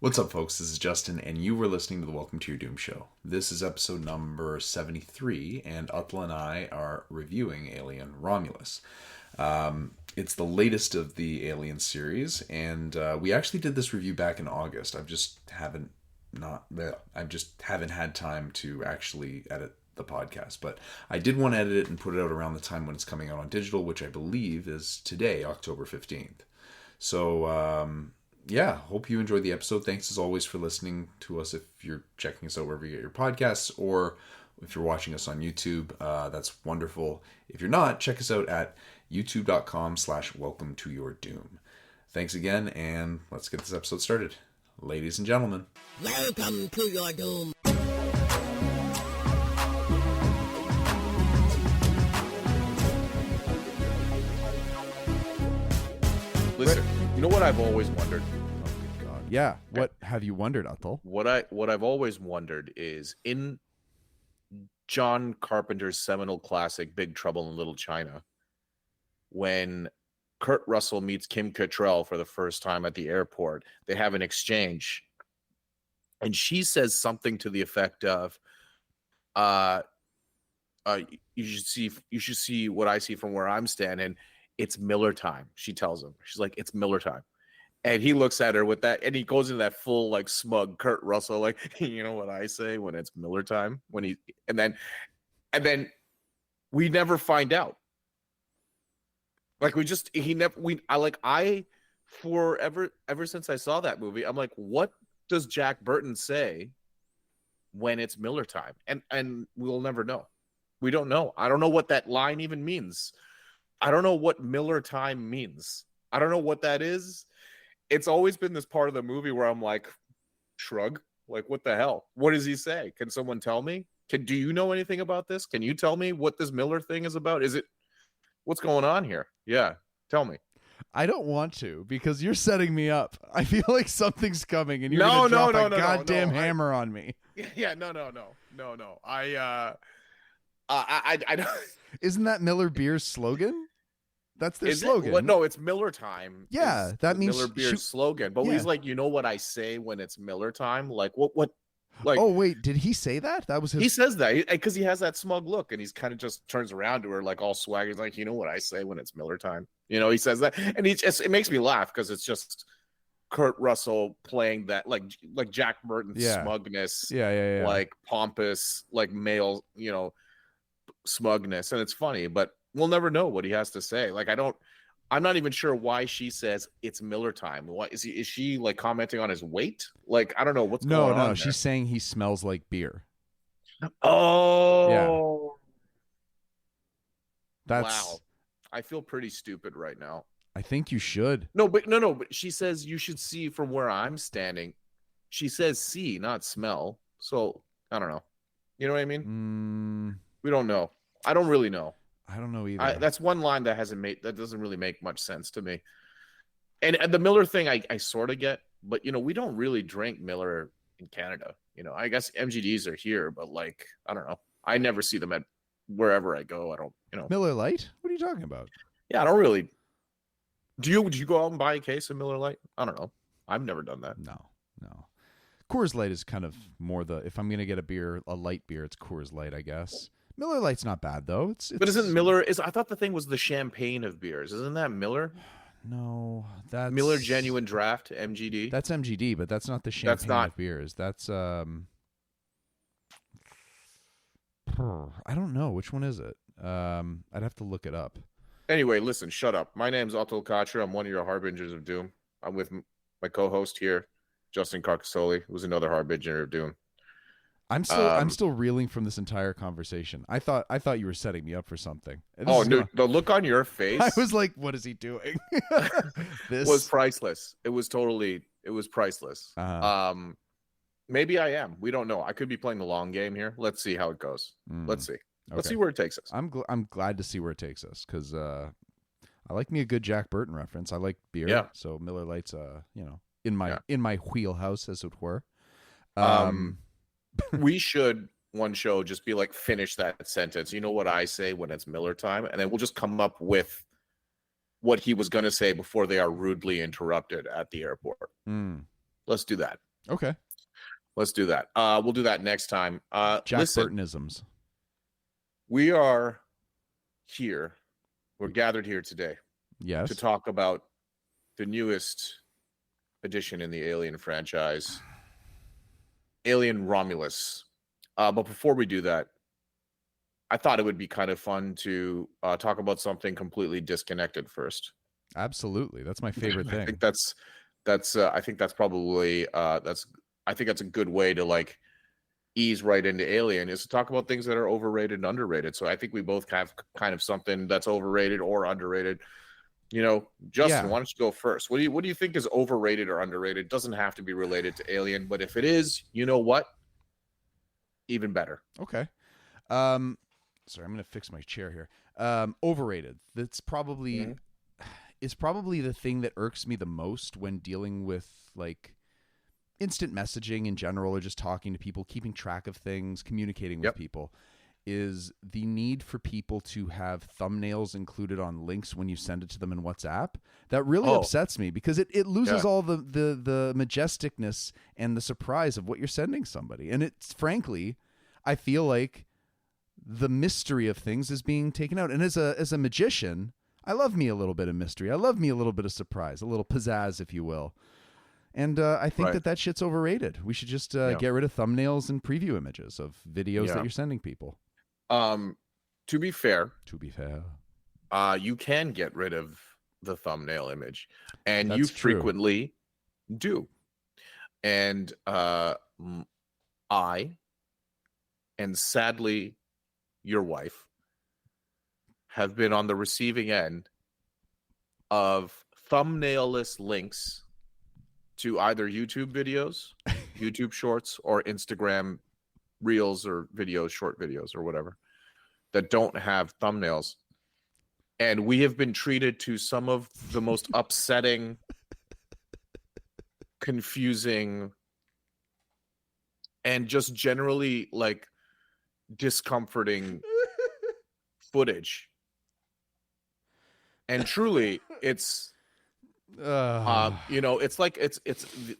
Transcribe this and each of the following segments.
What's up, folks? This is Justin, and you were listening to the Welcome to Your Doom show. This is episode number 73, and Atul and I are reviewing Alien Romulus. It's the latest of the Alien series, and we actually did this review back in August. I just haven't had time to actually edit the podcast, but I did want to edit it and put it out around the time when it's coming out on digital, which I believe is today, October 15th. So, yeah, hope you enjoyed the episode. Thanks as always for listening to us if you're checking us out wherever you get your podcasts, or if you're watching us on YouTube, that's wonderful. If you're not, check us out at youtube.com/welcome to your doom. Thanks again, and let's get this episode started. Ladies and gentlemen. Welcome to your doom. Listen, you know what I've always wondered? Oh, good God. Yeah, what have you wondered, Atul? What I've always wondered is in John Carpenter's seminal classic Big Trouble in Little China, when Kurt Russell meets Kim Cattrall for the first time at the airport, they have an exchange, and she says something to the effect of, you should see what I see from where I'm standing. It's Miller time, she tells him. She's like, it's Miller time. And he looks at her with that, and he goes into that full, like, smug Kurt Russell, like, you know what I say when it's Miller time? And then we never find out. Like, ever since I saw that movie, I'm like, what does Jack Burton say when it's Miller time? And we'll never know. We don't know. I don't know what that line even means. I don't know what Miller time means. I don't know what that is. It's always been this part of the movie where I'm like, shrug. Like, what the hell? What does he say? Can someone tell me? Do you know anything about this? Can you tell me what this Miller thing is about? What's going on here? Yeah, tell me. I don't want to, because you're setting me up. I feel like something's coming and you're going to drop a goddamn hammer on me. Yeah, no. I don't. Isn't that Miller Beer's slogan? That's their slogan. Well, no, it's Miller time. Yeah, that means Miller Beer's slogan. But he's like, you know what I say when it's Miller time? Like, what? Like, oh wait, did he say that? That was his. He says that because he has that smug look, and he's kind of just turns around to her like all swagger. He's like, you know what I say when it's Miller time? You know, he says that, and it makes me laugh because it's just Kurt Russell playing that like Jack Burton's smugness, yeah, like pompous, like male, smugness, and it's funny, but we'll never know what he has to say. Like, I'm not even sure why she says it's Miller time. Why is she like commenting on his weight? Like, I don't know what's going on. No, there. She's saying he smells like beer. Oh, yeah. That's wow. I feel pretty stupid right now. I think you should. No, but she says you should see from where I'm standing. She says see, not smell. So I don't know. You know what I mean? We don't know. I don't really know. I don't know either. That's one line that doesn't really make much sense to me. And the Miller thing, I sort of get, but we don't really drink Miller in Canada. I guess MGDs are here, but like, I don't know. I never see them at wherever I go. I don't, Miller Lite? What are you talking about? Yeah, I don't really. Do you go out and buy a case of Miller Lite? I don't know. I've never done that. No. Coors Light is kind of more if I'm going to get a light beer, it's Coors Light, I guess. Miller Lite's not bad though. But isn't Miller? I thought the thing was the champagne of beers. Isn't that Miller? No, that's Miller Genuine Draft MGD. That's MGD, but that's not the champagne of beers. That's I don't know, which one is it. I'd have to look it up. Anyway, listen, shut up. My name's Atul Katra. I'm one of your harbingers of doom. I'm with my co-host here, Justin Carcassoli, who's another harbinger of doom. I'm still reeling from this entire conversation. I thought you were setting me up for something. The look on your face. I was like, what is he doing? This was priceless. It was priceless. Uh-huh. Maybe I am. We don't know. I could be playing the long game here. Let's see how it goes. Let's see. Let's see where it takes us. I'm glad to see where it takes us because I like me a good Jack Burton reference. I like beer. Yeah. So Miller Lite's in my wheelhouse, as it were. We should one show just be like, finish that sentence. You know what I say when it's Miller time? And then we'll just come up with what he was going to say before they are rudely interrupted at the airport. Let's do that. Okay. Let's do that. We'll do that next time. Jack Listen, Burtonisms. we are here. We're gathered here today Yes. to talk about the newest addition in the Alien franchise, Alien Romulus. But before we do that, I thought it would be kind of fun to talk about something completely disconnected first. Absolutely. That's my favorite I thing. think I think that's probably I think that's a good way to like ease right into Alien, is to talk about things that are overrated and underrated. So I think we both have kind of something that's overrated or underrated. You know, Justin, Yeah. why don't you go first? What do you think is overrated or underrated? It doesn't have to be related to Alien, but if it is, you know what? Even better. Okay. Sorry, I'm going to fix my chair here. Overrated. That's probably is probably the thing that irks me the most when dealing with like instant messaging in general, or just talking to people, keeping track of things, communicating with people, is the need for people to have thumbnails included on links when you send it to them in WhatsApp. That really upsets me because it loses all the majesticness and the surprise of what you're sending somebody. And it's frankly, I feel like the mystery of things is being taken out. And as a magician, I love me a little bit of mystery. I love me a little bit of surprise, a little pizzazz, if you will. And I think that shit's overrated. We should just get rid of thumbnails and preview images of videos that you're sending people. To be fair, you can get rid of the thumbnail image, and you frequently do. And I, and sadly, your wife, have been on the receiving end of thumbnailless links to either YouTube videos, YouTube shorts, or Instagram reels or videos, short videos or whatever, that don't have thumbnails. And we have been treated to some of the most upsetting, confusing, and just generally like discomforting footage. And truly, it's you know, it's like it's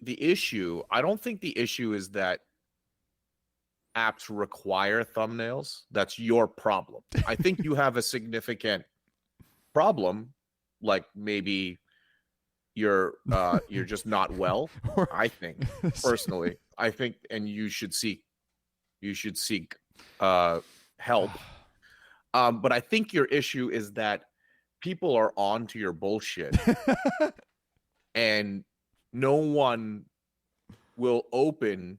the issue. I don't think the issue is that apps require thumbnails. That's your problem. I think you have a significant problem, like maybe you're just not well. I think personally, and you should seek help. But I think your issue is that people are on to your bullshit and no one will open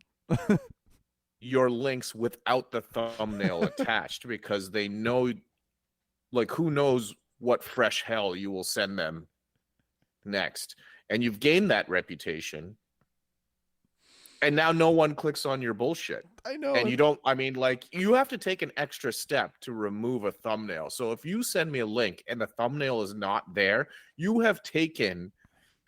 your links without the thumbnail attached because they know, like, who knows what fresh hell you will send them next. And you've gained that reputation. And now no one clicks on your bullshit. I know. And you don't, I mean, like, you have to take an extra step to remove a thumbnail. So if you send me a link and the thumbnail is not there, you have taken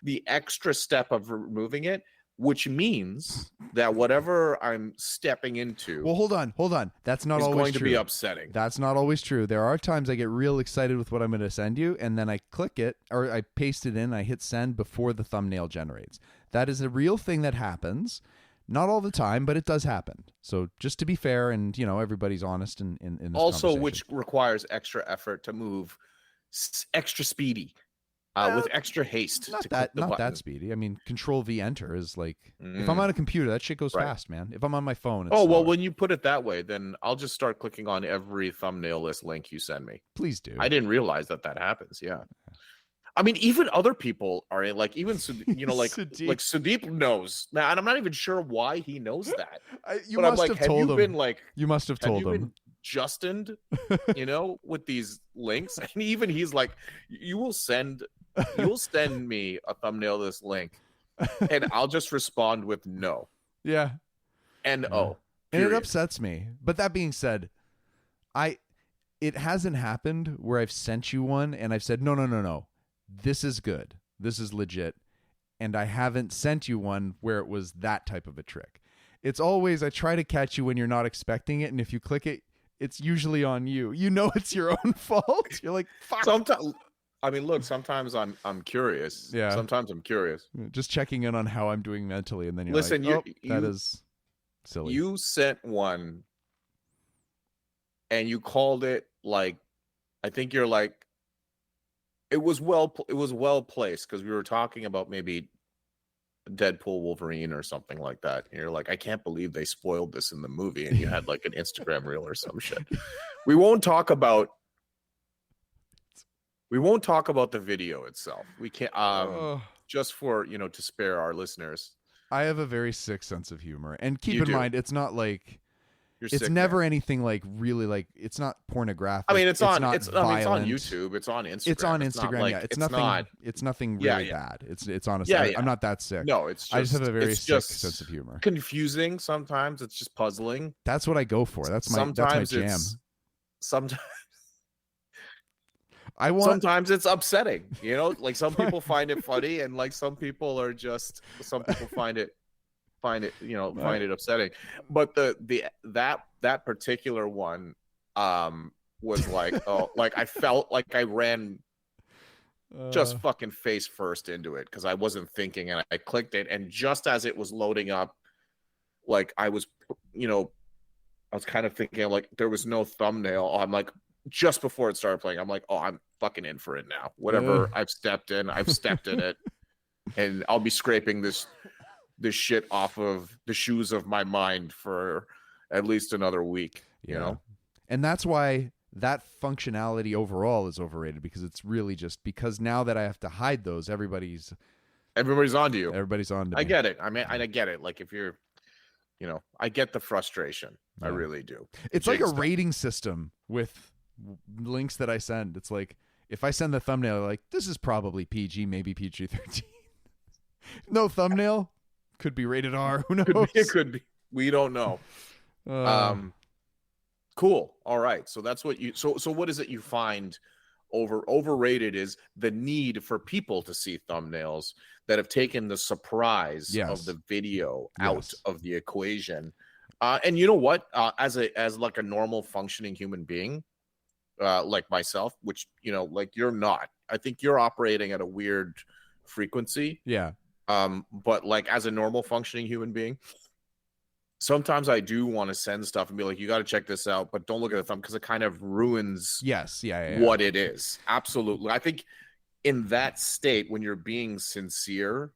the extra step of removing it, which means that whatever I'm stepping into. Well, hold on. That's not always going true. to be upsetting. That's not always true. There are times I get real excited with what I'm going to send you, and then I click it, or I paste it in, I hit send before the thumbnail generates. That is a real thing that happens. Not all the time, but it does happen. So just to be fair, and you know, everybody's honest in this also, which requires extra effort to move, extra speedy, with extra haste. Not that speedy. I mean, Control V Enter is like if I'm on a computer, that shit goes fast, man. If I'm on my phone, it's slower. When you put it that way, then I'll just start clicking on every thumbnail list link you send me. Please do. I didn't realize that happens. Yeah. I mean, even other people are like, even, you know, like Sudeep knows now, and I'm not even sure why he knows that. You must have told him. You must have told him. Justined, you know, with these links, and even he's like, you'll send me a thumbnail this link, and I'll just respond with no. Yeah. And and it upsets me. But that being said, it hasn't happened where I've sent you one and I've said no. This is good. This is legit. And I haven't sent you one where it was that type of a trick. It's always, I try to catch you when you're not expecting it. And if you click it, it's usually on you. You know, it's your own fault. You're like, fuck. I mean, look, sometimes I'm curious. Yeah. Sometimes I'm curious. Just checking in on how I'm doing mentally, and then you're Listen, like, that is silly. You sent one, and you called it like, I think you're like, it was well placed because we were talking about maybe Deadpool Wolverine or something like that. And you're like, I can't believe they spoiled this in the movie, and you had like an Instagram reel or some shit. We won't talk about the video itself. We can't just for, to spare our listeners. I have a very sick sense of humor, and keep in mind, it's not like You're it's sick, never man. anything like really like it's not pornographic. I mean, it's on not it's violent. on YouTube. It's on Instagram. It's on It's not Instagram. like, Yeah, it's nothing really bad. It's honestly, Yeah, yeah. I'm not that sick. No, it's just, I just have a very it's sick just sense of humor. Confusing sometimes. It's just puzzling. That's what I go for. That's my jam. Sometimes it's upsetting. Like some people find it funny, and like some people find it find it upsetting. But that particular one was like, like I felt like I ran just fucking face first into it because I wasn't thinking, and I clicked it, and just as it was loading up, like I was kind of thinking, like, there was no thumbnail. I'm like, just before it started playing, I'm like, oh, I'm fucking in for it now. Whatever, I've stepped in it, and I'll be scraping this shit off of the shoes of my mind for at least another week. And that's why that functionality overall is overrated, because it's really just because now that I have to hide those, everybody's onto you. Everybody's on to me. I get it. I mean, I get it. Like, if you're, I get the frustration. Yeah. I really do. It's like a rating system with links that I send. It's like, if I send the thumbnail, like, this is probably PG, maybe PG-13. No thumbnail, could be rated R. Who knows? It could be. We don't know. Cool. All right. So that's what you. So what is it you find overrated is the need for people to see thumbnails that have taken the surprise of the video out of the equation. And you know what? As like a normal functioning human being, like myself, which like you're not. I think you're operating at a weird frequency. Yeah. But like as a normal functioning human being, sometimes I do want to send stuff and be like, you got to check this out, but don't look at the thumb, because it kind of ruins what it is. Absolutely. I think in that state, when you're being sincere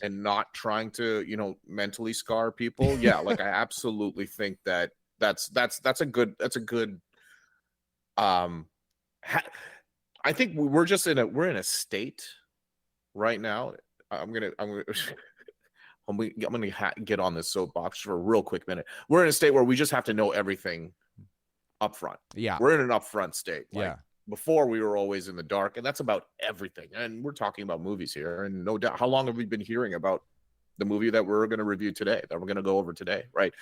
and not trying to, mentally scar people. Yeah. Like I absolutely think that's a good, I think we're in a state right now. I'm gonna get on this soapbox for a real quick minute. We're in a state where we just have to know everything up front. Yeah. We're in an upfront state. Like, before we were always in the dark, and that's about everything. And we're talking about movies here, and no doubt, how long have we been hearing about the movie that we're going to review today, that we're going to go over today, right?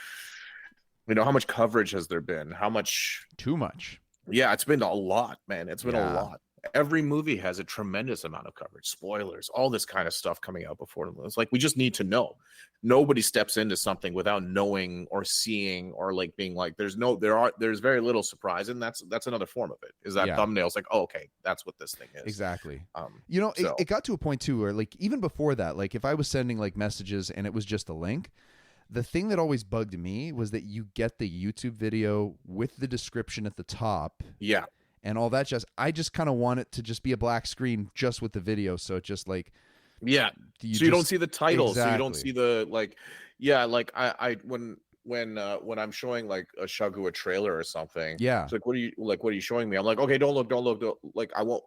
How much coverage has there been? How much? Too much. Yeah, it's been a lot, man. It's been a lot. Every movie has a tremendous amount of coverage, spoilers, all this kind of stuff coming out before them. It's like, we just need to know. Nobody steps into something without knowing or seeing, or like being like, there's very little surprise. And that's another form of it, is that thumbnails like, oh, okay, that's what this thing is. Exactly. It got to a point too, where like, even before that, like if I was sending like messages and it was just a link, the thing that always bugged me was that you get the YouTube video with the description at the top. Yeah. And all that I just kind of want it to just be a black screen just with the video. So it just like, you don't see the title. Exactly. So you don't see the, like, like when I'm showing like a Shagu a trailer or something. Yeah. It's like, what are you showing me? I'm like, okay, don't look. Like, I won't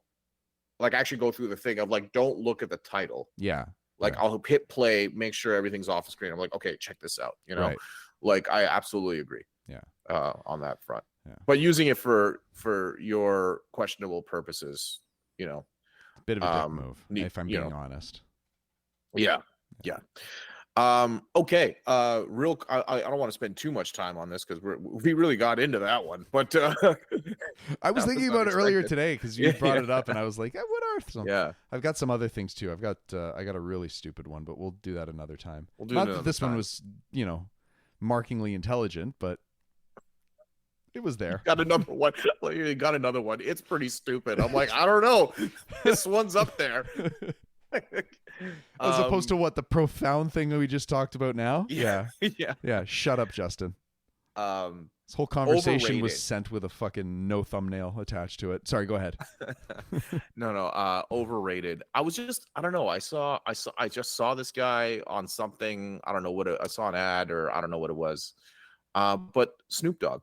like actually go through the thing of like, don't look at the title. Yeah. Like I'll hit play, make sure everything's off the screen. I'm like, okay, check this out. Right. Like I absolutely agree. Yeah. On that front. Yeah. But using it for your questionable purposes, bit of a dick move, if I'm being honest. Yeah. Okay. I don't want to spend too much time on this because we really got into that one. But I was thinking about it earlier today because you brought it up, and I was like, what are some? Yeah. I've got some other things too. I got a really stupid one, but we'll do that another time. Not that this one was markingly intelligent, but It was there. Got another one. Well, you got another one. It's pretty stupid. I'm like, I don't know. This one's up there. As opposed to what, the profound thing that we just talked about now? Yeah. Yeah. Shut up, Justin. This whole conversation Overrated. was sent with a fucking no thumbnail attached to it. Sorry, go ahead. No, overrated. I don't know. I just saw this guy on something. I don't know I saw an ad, or I don't know what it was. But Snoop Dogg,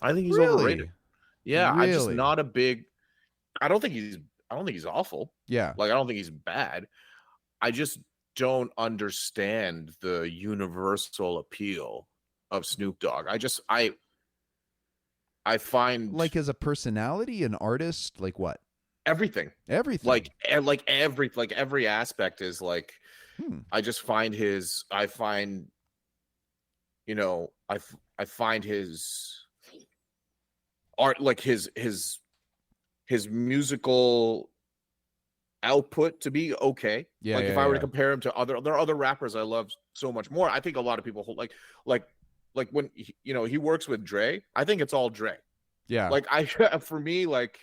I think he's overrated. Yeah, I'm just not a big. I don't think he's awful. Yeah. Like, I don't think he's bad. I just don't understand the universal appeal of Snoop Dogg. I find, Like, as a personality, an artist, like what? everything. Everything. Like every aspect is like, I find his art, like his musical output to be okay. Yeah, like, yeah, if I were yeah. to compare him to there are other rappers I love so much more. I think a lot of people hold like when he works with Dre, I think it's all Dre. Yeah. Like, for me, like,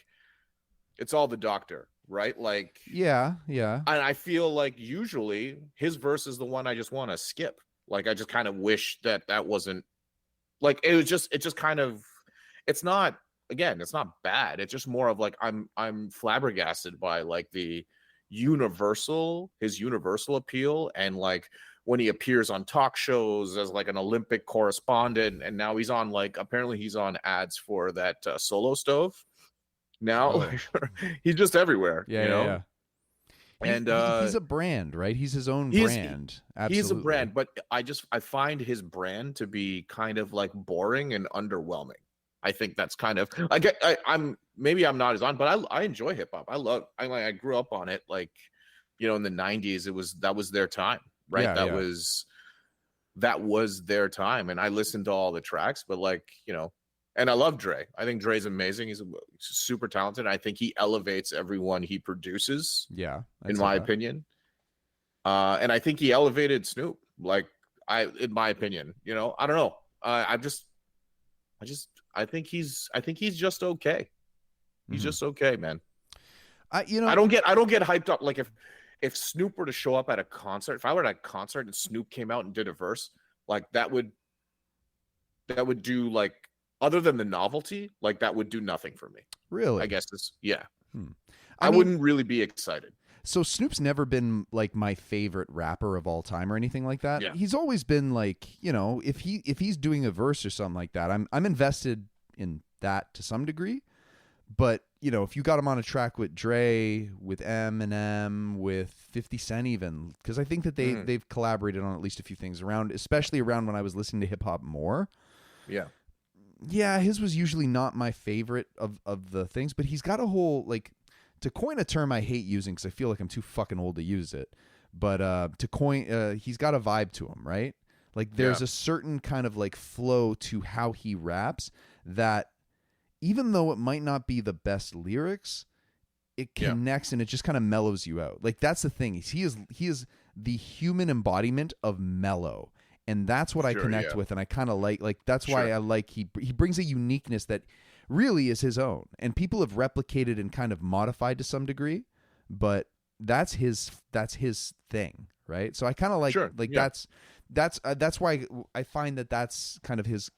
it's all the Doctor, right? Like, yeah. and I feel like usually his verse is the one I just want to skip. Like, I just kind of wish that wasn't, like, it just kind of, it's not bad. It's just more of like, I'm flabbergasted by like his universal appeal, and like when he appears on talk shows as like an Olympic correspondent, and now apparently he's on ads for that Solo Stove. Now he's just everywhere. Yeah. And he's a brand, right? He's his own brand. Absolutely. He's a brand, but I find his brand to be kind of like boring and underwhelming. I think that's kind of, maybe I'm not as on, but I enjoy hip hop. I grew up on it, like, in the 90s. That was their time, right? Yeah, that was their time, and I listened to all the tracks, but like, and I love Dre. I think Dre's amazing. He's super talented. I think he elevates everyone he produces. Yeah, in my opinion. And I think he elevated Snoop. In my opinion, I don't know. I think he's just okay. He's just okay, man. I don't get hyped up. Like, if Snoop were to show up at a concert, if I were at a concert and Snoop came out and did a verse, like, that would do, like, other than the novelty, like, that would do nothing for me. Really? I guess yeah. I mean, wouldn't really be excited. So Snoop's never been like my favorite rapper of all time or anything like that. Yeah. He's always been like, if he's doing a verse or something like that, I'm invested in that to some degree. But, if you got him on a track with Dre, with Eminem, with 50 Cent even, because I think that they've collaborated on at least a few things especially around when I was listening to hip hop more. Yeah. Yeah, his was usually not my favorite of the things, but he's got a whole, like, to coin a term I hate using because I feel like I'm too fucking old to use it, but he's got a vibe to him, right? Like, there's a certain kind of like flow to how he raps that, even though it might not be the best lyrics, it connects and it just kind of mellows you out. Like, that's the thing. He is the human embodiment of mellow. And that's what I connect with, and I kind of like that's why I like he brings a uniqueness that really is his own, and people have replicated and kind of modified to some degree, but that's his thing, right? So I kind of like that's why I find that's kind of his.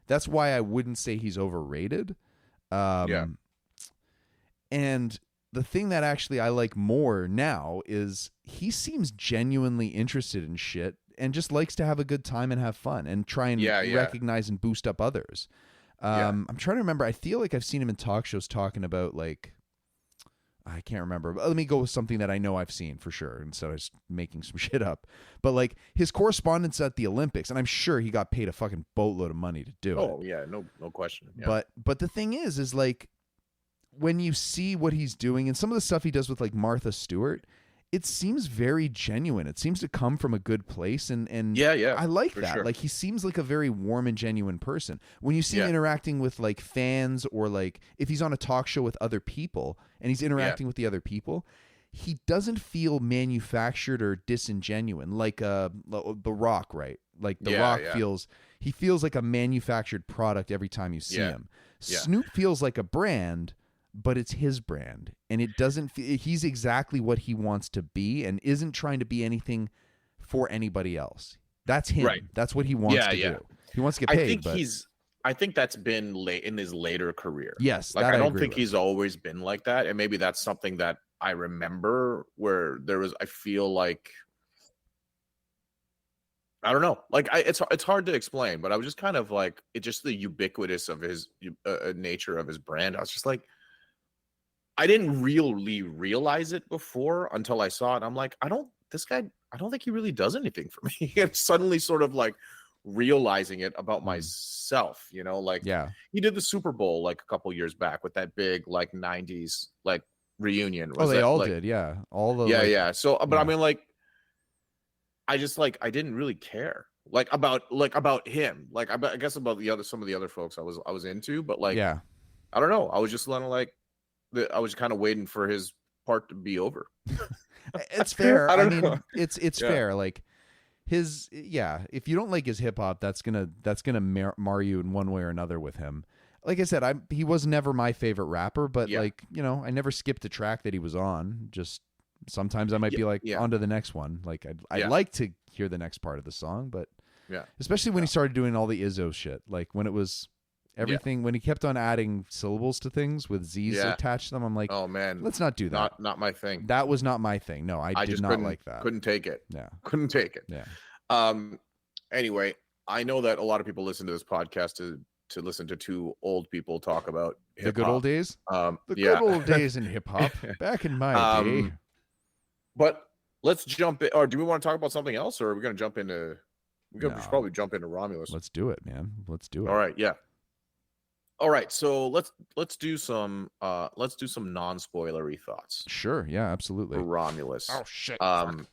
That's why I wouldn't say he's overrated. And the thing that actually I like more now is he seems genuinely interested in shit and just likes to have a good time and have fun and try and recognize and boost up others. I'm trying to remember. I feel like I've seen him in talk shows talking about, like, I can't remember. But let me go with something that I know I've seen for sure instead of just making some shit up. But like his correspondence at the Olympics, and I'm sure he got paid a fucking boatload of money to do it. Oh yeah, no question. Yeah. But the thing is like, when you see what he's doing and some of the stuff he does with like Martha Stewart, it seems very genuine. It seems to come from a good place, and I like that. Sure. Like, he seems like a very warm and genuine person. When you see him interacting with like fans, or like if he's on a talk show with other people and he's interacting with the other people, he doesn't feel manufactured or disingenuine like The Rock, right? Like The Rock feels like a manufactured product every time you see him. Yeah. Snoop feels like a brand, but it's his brand, and it doesn't. He's exactly what he wants to be, and isn't trying to be anything for anybody else. That's him. Right. That's what he wants to do. He wants to get paid. I think that's been late in his later career. Yes, like I don't think he's always been like that, and maybe that's something that I remember where there was. I feel like I don't know. Like it's hard to explain, but I was just kind of like it. Just the ubiquitous of his nature of his brand. I was just like, I didn't really realize it before until I saw it. I'm like, I don't think he really does anything for me. And suddenly sort of like realizing it about myself, you know, like he did the Super Bowl like a couple years back with that big like 90s like reunion. They all did. Yeah. All the So but I mean like I just like I didn't really care about him. Like I guess about some of the other folks I was into, but like I don't know. I was just like I was kind of waiting for his part to be over. It's fair. I mean, know. It's fair. Like his if you don't like his hip hop, that's gonna mar you in one way or another with him. Like I said, he was never my favorite rapper, but like, you know, I never skipped a track that he was on. Just sometimes I might be like on to the next one. Like I'd like to hear the next part of the song, but especially when he started doing all the Izzo shit. Like when it was everything when he kept on adding syllables to things with Z's attached to them, I'm like, oh man, let's not do that. Not my thing. That was not my thing. No, I did not like that. Couldn't take it. Yeah. Couldn't take it. Yeah. Anyway, I know that a lot of people listen to this podcast to listen to two old people talk about hip-hop. The good old days? The good old days in hip hop. Back in my day. But let's jump in, or do we want to talk about something else, or are we gonna jump into we should probably jump into Romulus. Let's do it, man. Let's do it. All right, all right, so let's do some non-spoilery thoughts. Sure, yeah, absolutely. For Romulus. Oh shit. I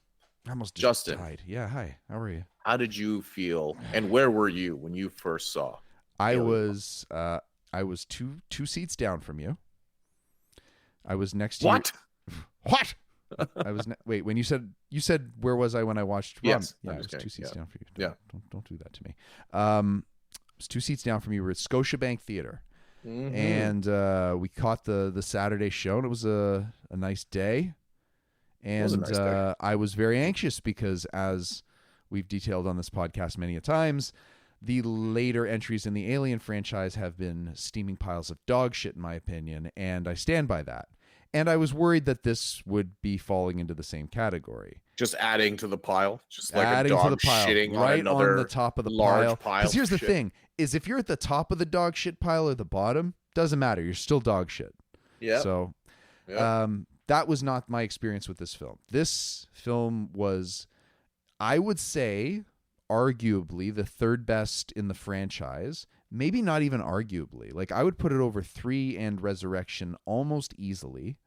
almost Justin died. Yeah, hi. How are you? How did you feel, and where were you when you first saw? I was two seats down from you. I was next to What? What? I was wait, when you said where was I when I watched Yes. I was 2 seats down for you. Don't do that to me. It was 2 seats down from you. We were at Scotiabank Theater. Mm-hmm. And we caught the Saturday show, and it was a nice day. And I was very anxious because, as we've detailed on this podcast many a times, the later entries in the Alien franchise have been steaming piles of dog shit, in my opinion, and I stand by that. And I was worried that this would be falling into the same category. Just adding to the pile. Just like adding a dog to the pile, shitting right on another on the top of the pile. Because here's the thing, is if you're at the top of the dog shit pile or the bottom, doesn't matter. You're still dog shit. Yeah. So that was not my experience with this film. This film was, I would say, arguably the third best in the franchise. Maybe not even arguably. Like, I would put it over 3 and Resurrection almost easily.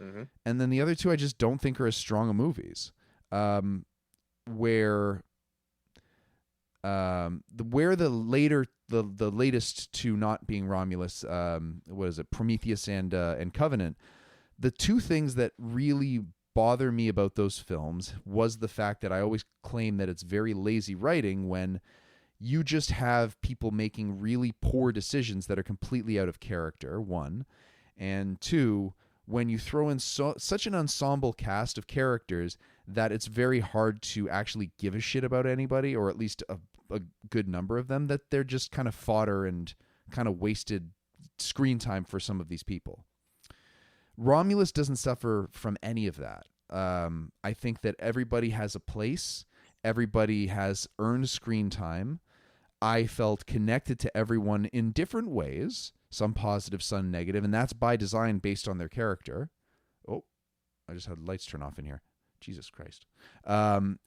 Mm-hmm. And then the other two I just don't think are as strong of movies. Where the latest two not being Romulus, what is it, Prometheus and Covenant, the two things that really bother me about those films was the fact that I always claim that it's very lazy writing when you just have people making really poor decisions that are completely out of character, one. And two, when you throw in such an ensemble cast of characters that it's very hard to actually give a shit about anybody, or at least a good number of them, that they're just kind of fodder and kind of wasted screen time for some of these people. Romulus doesn't suffer from any of that. I think that everybody has a place. Everybody has earned screen time. I felt connected to everyone in different ways, some positive, some negative, and that's by design based on their character. Oh, I just had lights turn off in here. Jesus Christ. And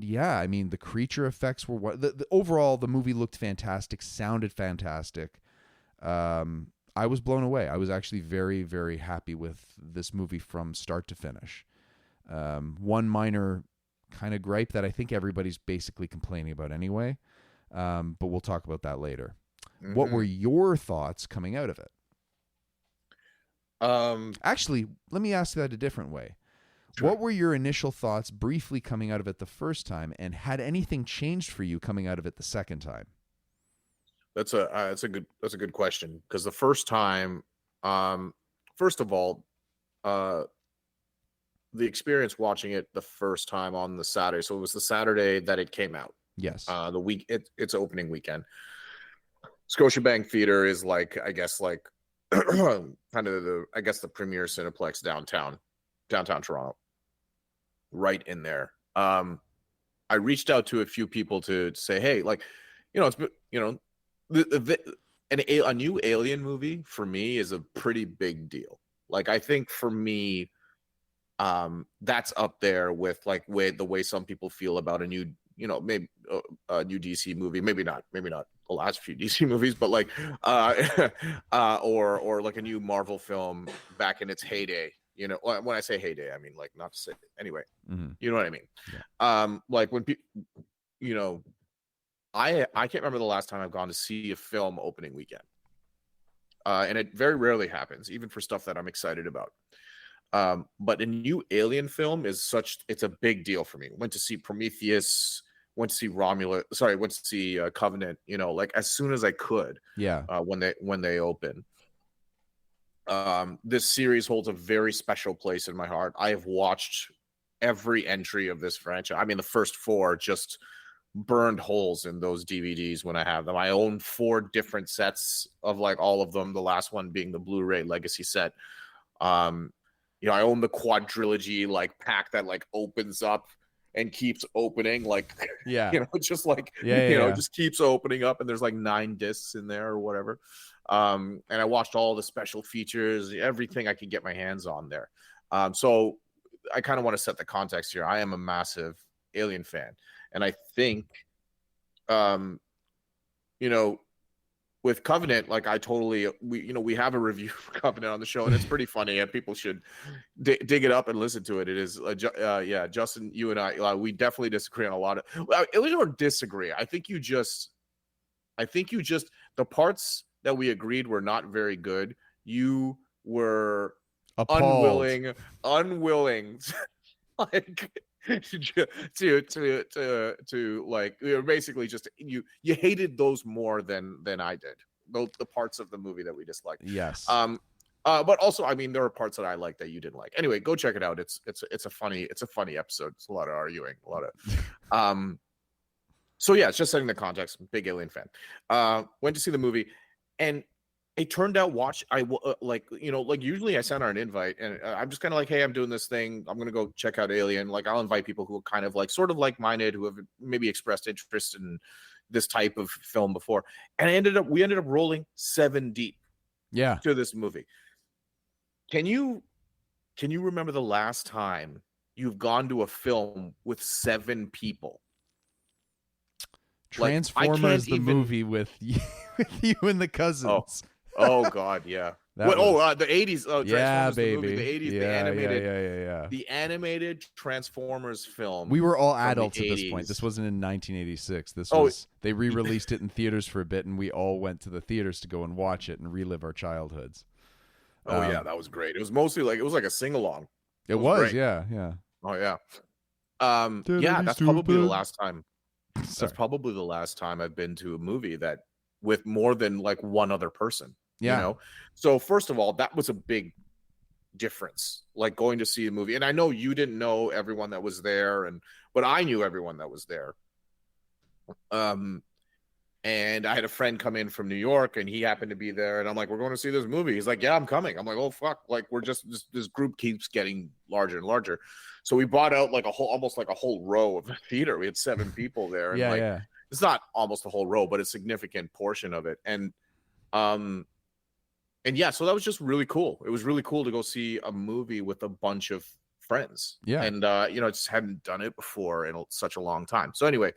yeah, I mean, the creature effects were what overall the movie looked fantastic, sounded fantastic. I was blown away. I was actually very, very happy with this movie from start to finish. One minor kind of gripe that I think everybody's basically complaining about anyway, but we'll talk about that later. Mm-hmm. What were your thoughts coming out of it? Actually, let me ask that a different way. Sure. What were your initial thoughts briefly coming out of it the first time, and had anything changed for you coming out of it the second time? That's a good question, because the first time, first of all, the experience watching it the first time on the Saturday. So it was the Saturday that it came out. Yes. It's opening weekend. Scotiabank Theater is like, I guess, like kind of the premier Cineplex downtown Toronto, right in there. I reached out to a few people to say, hey, like, it's, a new Alien movie for me is a pretty big deal. Like, I think for me, that's up there with like the way some people feel about a new, maybe a new DC movie, maybe not the last few DC movies, but like or like a new Marvel film back in its heyday. When I say heyday, I mean, like, not to say anyway. Mm-hmm. You know what I mean? Yeah. Like when people, I can't remember the last time I've gone to see a film opening weekend. And it very rarely happens, even for stuff that I'm excited about. But a new Alien film it's a big deal for me. Went to see Prometheus, went to see Romulus, went to see Covenant, like as soon as I could. Yeah. When they open. This series holds a very special place in my heart. I have watched every entry of this franchise. I mean, the first 4 just burned holes in those DVDs when I have them. I own 4 different sets of like all of them, the last one being the Blu-ray legacy set. I own the quadrilogy like pack that like opens up and keeps opening, like, just like, just keeps opening up, and there's like 9 discs in there or whatever. And I watched all the special features, everything I could get my hands on there. So I kind of want to set the context here. I am a massive Alien fan, and I think, with Covenant, like we have a review for Covenant on the show, and it's pretty funny, and people should dig it up and listen to it. It is, Justin, you and I, we definitely disagree on a lot of. It was or disagree. I think you just the parts that we agreed were not very good. You were appalled. unwilling, like. to like, basically just you hated those more than I did, the parts of the movie that we disliked. Yes. But also, I mean, there are parts that I like that you didn't like. Anyway, go check it out. It's a funny episode. It's a lot of arguing, a lot of so yeah, it's just setting the context. Big Alien fan. Went to see the movie, and it turned out usually I send out an invite, and I'm just kind of like, hey, I'm doing this thing. I'm going to go check out Alien. Like, I'll invite people who are kind of like sort of like-minded, who have maybe expressed interest in this type of film before. And we ended up rolling 7 deep. Yeah. To this movie. Can you remember the last time you've gone to a film with 7 people? Transformers, the movie with you and the cousins. Oh God, yeah. The 80s. Oh, yeah, Transformers, baby. The movie, the 80s, yeah, the animated. Yeah. The animated Transformers film. We were all adults at this point. This wasn't in 1986. They re-released it in theaters for a bit, and we all went to the theaters to go and watch it and relive our childhoods. Oh yeah, that was great. It was mostly like a sing-along. It was, yeah. Oh yeah. That's probably the last time. That's probably the last time I've been to a movie that with more than like one other person. Yeah. So first of all, that was a big difference, like going to see a movie. And I know you didn't know everyone that was there, but I knew everyone that was there. And I had a friend come in from New York, and he happened to be there, and I'm like, we're going to see this movie. He's like, yeah, I'm coming. I'm like, oh fuck, like we're just this group keeps getting larger and larger. So we bought out like almost like a whole row of the theater. We had 7 people there. And it's not almost a whole row, but a significant portion of it. And yeah, so that was just really cool. It was really cool to go see a movie with a bunch of friends. Yeah. And I just hadn't done it before in such a long time. So anyway,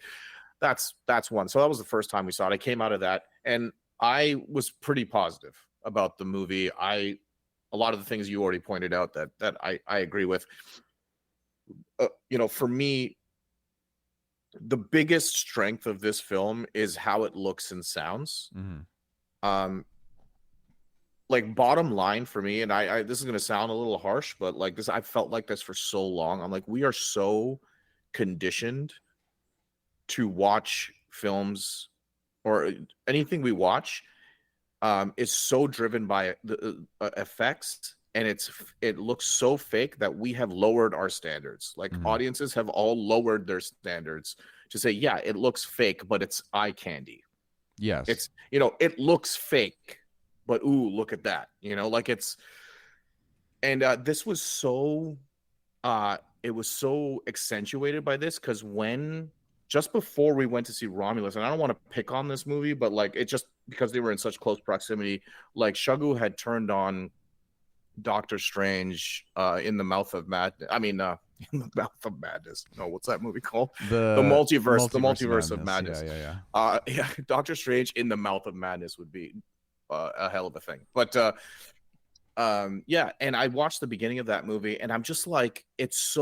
that's one. So that was the first time we saw it. I came out of that, and I was pretty positive about the movie. A lot of the things you already pointed out that I agree with. For me, the biggest strength of this film is how it looks and sounds. Mm-hmm. like bottom line for me, and I this is gonna sound a little harsh, but like this, I felt like this for so long. I'm like, we are so conditioned to watch films or anything we watch is so driven by the effects, and it looks so fake that we have lowered our standards. Like audiences have all lowered their standards to say, yeah, it looks fake, but it's eye candy. Yes. It's, you know, it looks fake, but ooh, look at that. You know, like it's, and this was so, it was so accentuated by this because just before we went to see Romulus, and I don't want to pick on this movie, but like it just because they were in such close proximity, like Shagu had turned on Doctor Strange in the Mouth of Madness. I mean, in the Mouth of Madness. No, what's that movie called? The multiverse of madness. Yeah. Doctor Strange in the Mouth of Madness would be a hell of a thing. But yeah, and I watched the beginning of that movie, and I'm just like, it's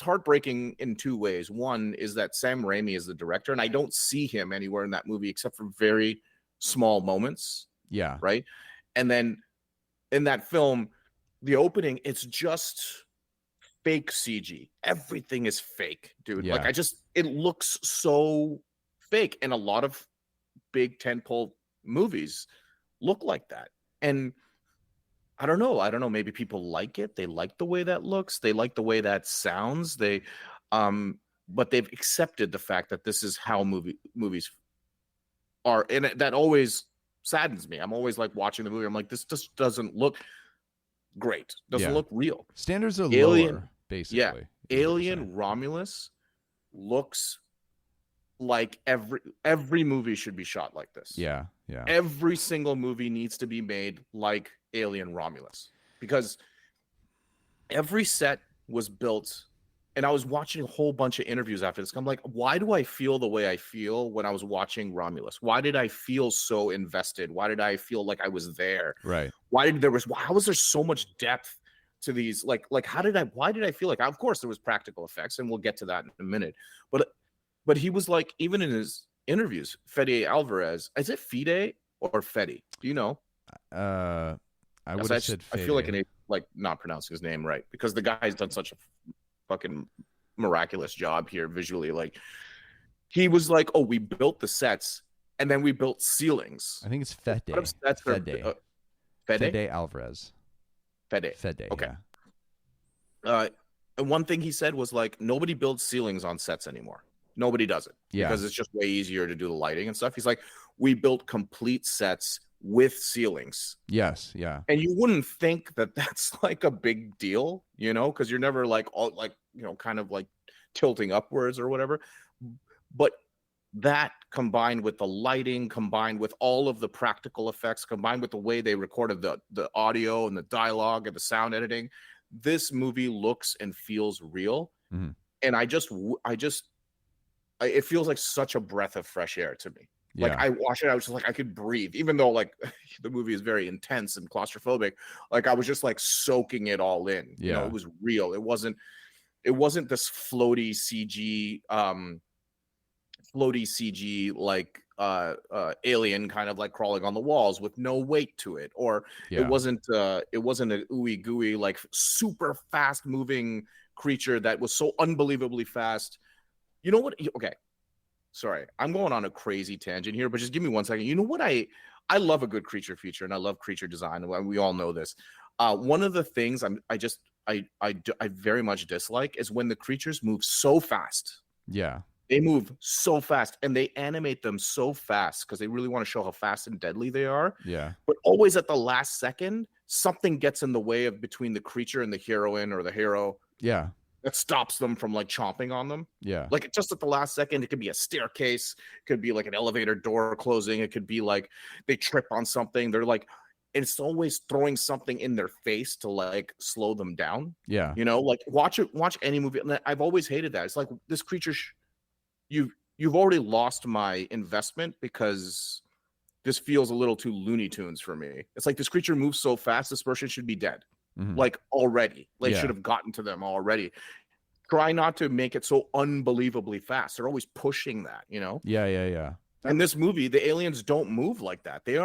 heartbreaking in two ways. One is that Sam Raimi is the director, and I don't see him anywhere in that movie except for very small moments. Yeah. Right. And then in that film, the opening, it's just fake CG. Everything is fake, dude. Yeah. Like it looks so fake, and a lot of big tentpole movies look like that. And I don't know. Maybe people like it. They like the way that looks. They like the way that sounds. But they've accepted the fact that this is how movies are, and that always saddens me. I'm always like watching the movie. I'm like, this just doesn't look great. Doesn't look real. Standards are lower, basically. Yeah, Alien Romulus looks like every movie should be shot like this. Yeah. Every single movie needs to be made like Alien Romulus, because every set was built. And I was watching a whole bunch of interviews after this. I'm like, why do I feel the way I feel when I was watching Romulus? Why did I feel so invested? Why did I feel like I was there? Right. How was there so much depth to these? Why did I feel like, of course there was practical effects, and we'll get to that in a minute. But he was like, even in his interviews, Fede Álvarez, is it Fede or Fede? Do you know? I would have said Fede. I feel like not pronouncing his name right, because the guy's done such a fucking miraculous job here visually. Like, he was like, oh, we built the sets and then we built ceilings. I think it's Fede. Fede Álvarez. Fede. Okay. Yeah. And one thing he said was like, nobody builds ceilings on sets anymore. Nobody does it because it's just way easier to do the lighting and stuff. He's like, we built complete sets with ceilings. Yes. Yeah. And you wouldn't think that that's like a big deal, you know, because you're never like, all like, you know, kind of like tilting upwards or whatever. But that, combined with the lighting, combined with all of the practical effects, combined with the way they recorded the audio and the dialogue and the sound editing, this movie looks and feels real. Mm-hmm. And it feels like such a breath of fresh air to me. Like, I watched it, I was just like, I could breathe, even though like the movie is very intense and claustrophobic. Like, I was just like soaking it all in. You know, it was real. It wasn't this floaty CG like alien kind of like crawling on the walls with no weight to it, or it wasn't an ooey gooey like super fast moving creature that was so unbelievably fast. You know what? Okay. Sorry, I'm going on a crazy tangent here, but just give me 1 second. You know what? I love a good creature feature, and I love creature design. We all know this. One of the things I very much dislike is when the creatures move so fast. Yeah. They move so fast, and they animate them so fast because they really want to show how fast and deadly they are. Yeah. But always at the last second, something gets in the way of between the creature and the heroine or the hero. Yeah. That stops them from like chomping on them. Yeah. Like, just at the last second, it could be a staircase, it could be like an elevator door closing, it could be like they trip on something. They're like, it's always throwing something in their face to like slow them down. Yeah. You know, like watch any movie. I've always hated that. It's like, this creature, you've already lost my investment because this feels a little too Looney Tunes for me. It's like, this creature moves so fast, this person should be dead. Mm-hmm. Like, already. They should have gotten to them already. Try not to make it so unbelievably fast. They're always pushing that, you know? Yeah. In this movie, the aliens don't move like that. They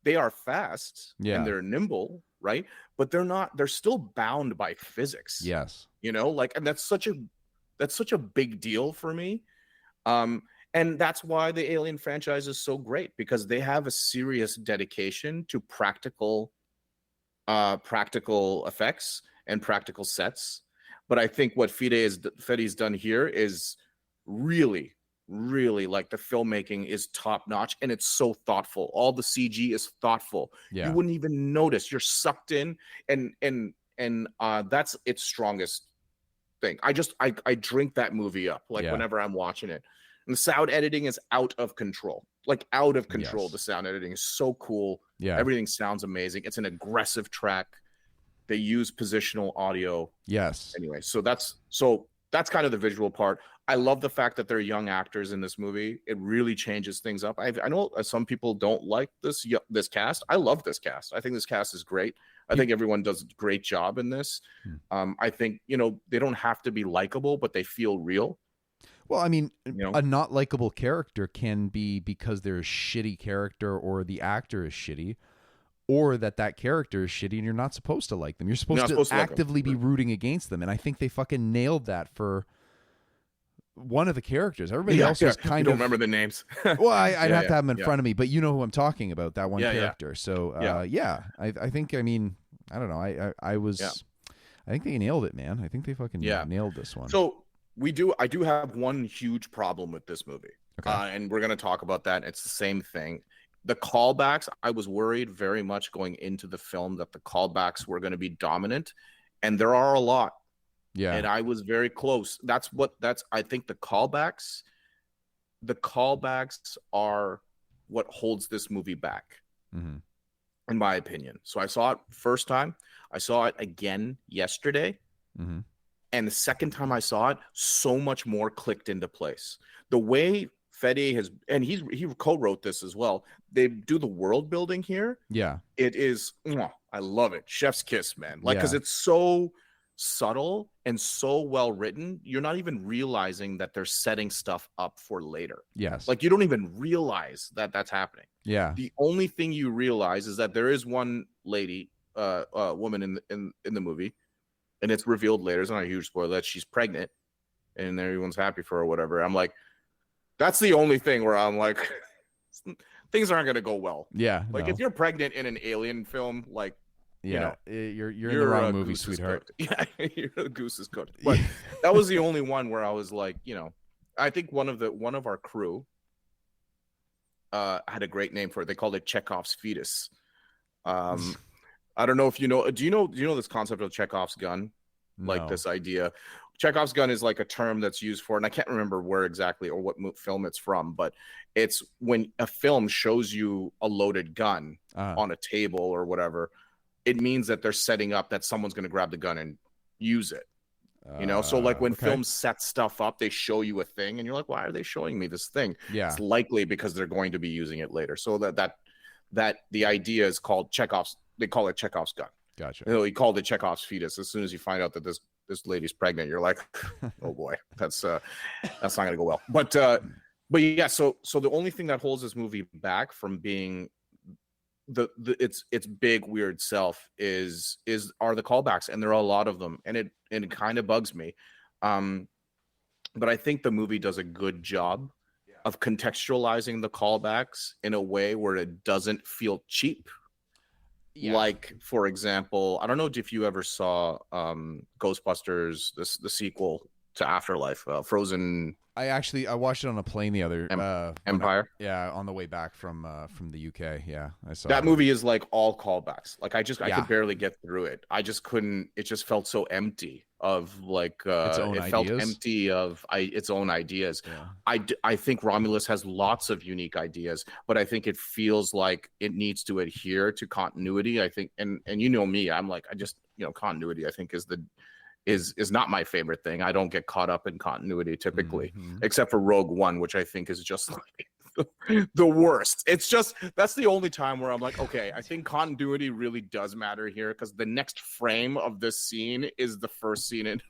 they are fast Yeah. and they're nimble, right? But they're still bound by physics. Yes. You know, like, and that's such a big deal for me. And that's why the Alien franchise is so great, because they have a serious dedication to practical effects and practical sets. But I think what Fede's done here is really, really, like, the filmmaking is top notch, and it's so thoughtful. All the CG is thoughtful. Yeah. You wouldn't even notice. You're sucked in, and that's its strongest thing. I drink that movie up, like, whenever I'm watching it. And the sound editing is out of control. Like, out of control. Yes. The sound editing is so cool. Yeah. Everything sounds amazing. It's an aggressive track. They use positional audio. Yes. Anyway, so that's kind of the visual part. I love the fact that they're young actors in this movie. It really changes things up. I know some people don't like this cast. I love this cast. I think this cast is great. I think everyone does a great job in this. I think, they don't have to be likable, but they feel real. Well, I mean, a not likable character can be because they're a shitty character, or the actor is shitty, or that character is shitty and you're not supposed to like them. You're supposed to actively be rooting against them. And I think they fucking nailed that for one of the characters. Everybody else was kind of... don't remember the names. Well, I'd have to have them in front of me, but you know who I'm talking about, that one character. So, I think, I mean, I don't know. I think they nailed it, man. I think they fucking nailed this one. So I do have one huge problem with this movie. Okay. And we're going to talk about that. It's the same thing. The callbacks, I was worried very much going into the film that the callbacks were going to be dominant, and there are a lot. Yeah. And I was very close. I think the callbacks are what holds this movie back, in my opinion. So I saw it first time. I saw it again yesterday. And the second time I saw it, so much more clicked into place. The way Fede has, and he co-wrote this as well. They do the world building here. Yeah, it is. I love it. Chef's kiss, man. Like, because it's so subtle and so well written, you're not even realizing that they're setting stuff up for later. Yes, like, you don't even realize that that's happening. Yeah, the only thing you realize is that there is one lady, woman in the movie, and it's revealed later. It's not a huge spoiler that she's pregnant, and everyone's happy for her or whatever. I'm like, that's the only thing where I'm like, things aren't going to go well. Yeah. Like, if you're pregnant in an Alien film, like, you're in the wrong movie, sweetheart. Yeah, the goose is cooked. But that was the only one where I was like, I think one of our crew had a great name for it. They called it Chekhov's fetus. I don't know if you know. Do you know this concept of Chekhov's gun? Like, this idea. Chekhov's gun is like a term that's used for, and I can't remember where exactly or what film it's from, but it's when a film shows you a loaded gun on a table or whatever, it means that they're setting up that someone's going to grab the gun and use it. So like when films set stuff up, they show you a thing and you're like, why are they showing me this thing? Yeah. It's likely because they're going to be using it later. So that the idea is called they call it Chekhov's gun. Gotcha. He called it Chekhov's fetus. As soon as you find out that this lady's pregnant, you're like, oh boy, that's not going to go well. But yeah, so the only thing that holds this movie back from being its big weird self are the callbacks, and there are a lot of them, and it kind of bugs me. But I think the movie does a good job of contextualizing the callbacks in a way where it doesn't feel cheap. Yeah. Like, for example, I don't know if you ever saw Ghostbusters, the sequel to Afterlife, Frozen. I watched it on a plane the other Empire. On the way back from the UK. Yeah, I saw that movie. Is like all callbacks. Like, I could barely get through it. I just couldn't. It just felt so empty of like its own ideas. Felt empty of its own ideas. Yeah. I think Romulus has lots of unique ideas, but I think it feels like it needs to adhere to continuity. I think, and me, I'm like, continuity, I think is not my favorite thing. I don't get caught up in continuity typically, except for Rogue One, which I think is just like the worst. It's just that's the only time where I'm like, okay, I think continuity really does matter here, because the next frame of this scene is the first scene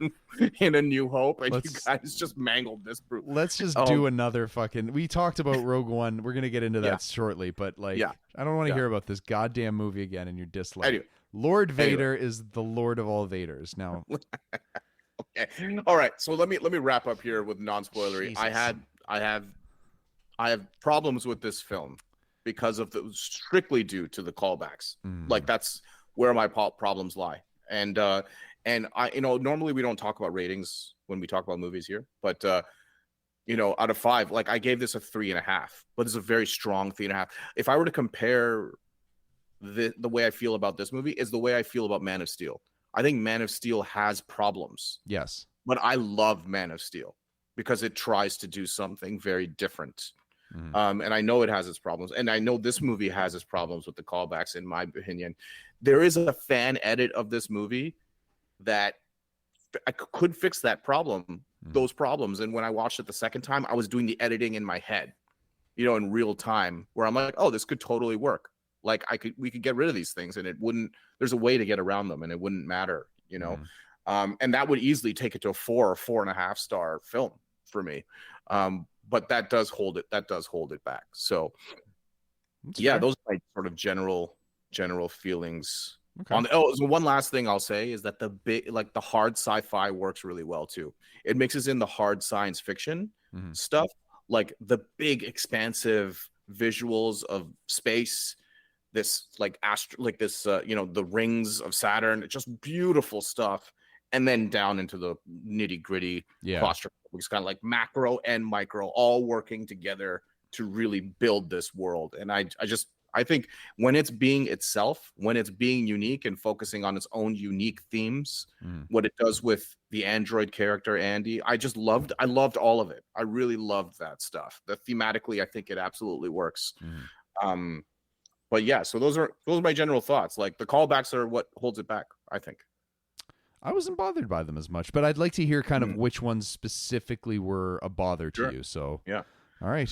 in A New Hope, and you guys just mangled this. Let's just do another fucking. We talked about Rogue One. We're gonna get into that shortly, but like, I don't want to hear about this goddamn movie again and your dislike. Anyway. Lord Vader is the Lord of all Vaders. Now, okay, all right. So let me wrap up here with non-spoilery. I have problems with this film because of strictly due to the callbacks. Like that's where my problems lie. And I, normally we don't talk about ratings when we talk about movies here, but out of 5, like I gave this a 3.5, but it's a very strong 3.5. If I were to compare the way I feel about this movie is the way I feel about Man of Steel. I think Man of Steel has problems. Yes. But I love Man of Steel because it tries to do something very different. And I know it has its problems, and I know this movie has its problems with the callbacks. In my opinion, there is a fan edit of this movie that I could fix that problem, those problems. And when I watched it the second time, I was doing the editing in my head, in real time, where I'm like, oh, this could totally work. Like we could get rid of these things, and it wouldn't. There's a way to get around them, and it wouldn't matter, and that would easily take it to a 4 or 4.5 star film for me. But that does hold it. That does hold it back. So, that's fair. Those are my sort of general feelings. Okay. So one last thing I'll say is that the hard sci-fi works really well too. It mixes in the hard science fiction stuff, like the big expansive visuals of space, this the rings of Saturn. It's just beautiful stuff. And then down into the nitty gritty claustrophobic, it's kind of like macro and micro all working together to really build this world. And I think when it's being itself, when it's being unique and focusing on its own unique themes, what it does with the android character, Andy, I loved all of it. I really loved that stuff. Thematically, I think it absolutely works. But yeah, so those are my general thoughts. Like the callbacks are what holds it back, I think. I wasn't bothered by them as much, but I'd like to hear kind of which ones specifically were a bother to you. So yeah. All right.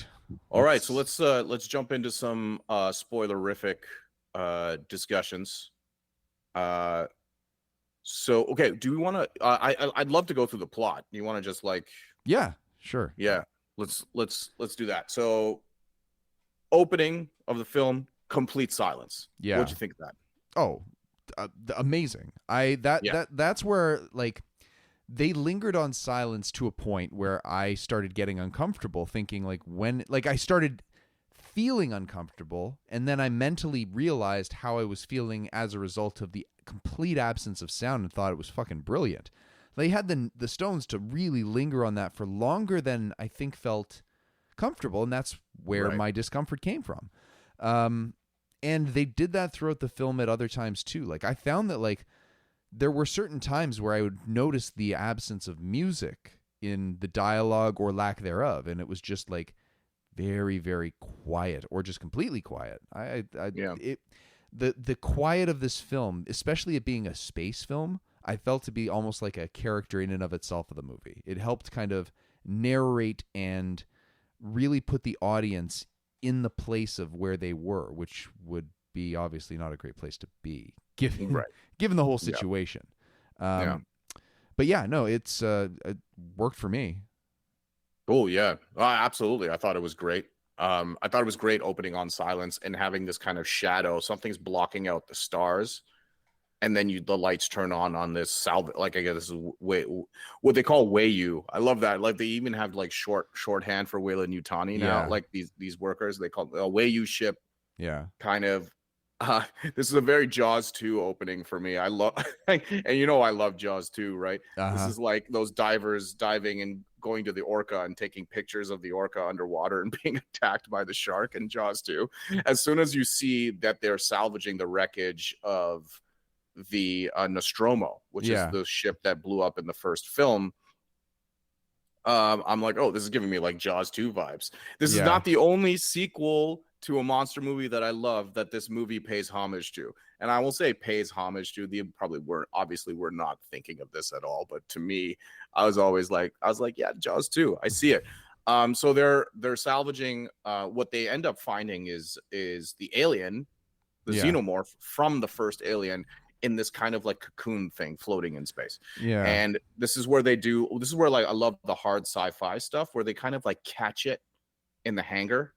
So let's jump into some spoilerific discussions. So okay, do we want to? I'd love to go through the plot. You want to just like? Yeah, sure. Yeah, let's do that. So, opening of the film, complete silence. Yeah. What'd you think of that? Oh, amazing. That's where like they lingered on silence to a point where I started getting uncomfortable, thinking I started feeling uncomfortable, and then I mentally realized how I was feeling as a result of the complete absence of sound and thought it was fucking brilliant. They had the Stones to really linger on that for longer than I think felt comfortable, and that's where my discomfort came from. And they did that throughout the film at other times too. Like I found that like there were certain times where I would notice the absence of music in the dialogue or lack thereof, and it was just like very, very quiet or just completely quiet. The quiet of this film, especially it being a space film, I felt to be almost like a character in and of itself of the movie. It helped kind of narrate and really put the audience in the place of where they were, which would be obviously not a great place to be given the whole situation. But yeah, no, it worked for me. Oh yeah, absolutely. I thought it was great. I thought it was great opening on silence and having this kind of shadow. Something's blocking out the stars, and then the lights turn on this like I guess this is what they call Wayu. I love that. Like they even have like shorthand for Weyland-Yutani now. Like these workers, they call it a Wayu ship. Yeah, kind of. This is a very Jaws 2 opening for me. I love, and I love Jaws 2, right? This is like those divers diving and going to the orca and taking pictures of the orca underwater and being attacked by the shark in Jaws 2. As soon as you see that they're salvaging the wreckage of the Nostromo, which is the ship that blew up in the first film, I'm like, oh, this is giving me like Jaws 2 vibes. This is not the only sequel to a monster movie that I love that this movie pays homage to. And I will say pays homage to. They probably weren't, obviously we're not thinking of this at all, but to me, I was like, yeah, Jaws 2. I see it. So they're salvaging. What they end up finding is the alien, the xenomorph from the first Alien, in this kind of like cocoon thing floating in space. Yeah. And this is where like I love the hard sci-fi stuff where they kind of like catch it in the hangar,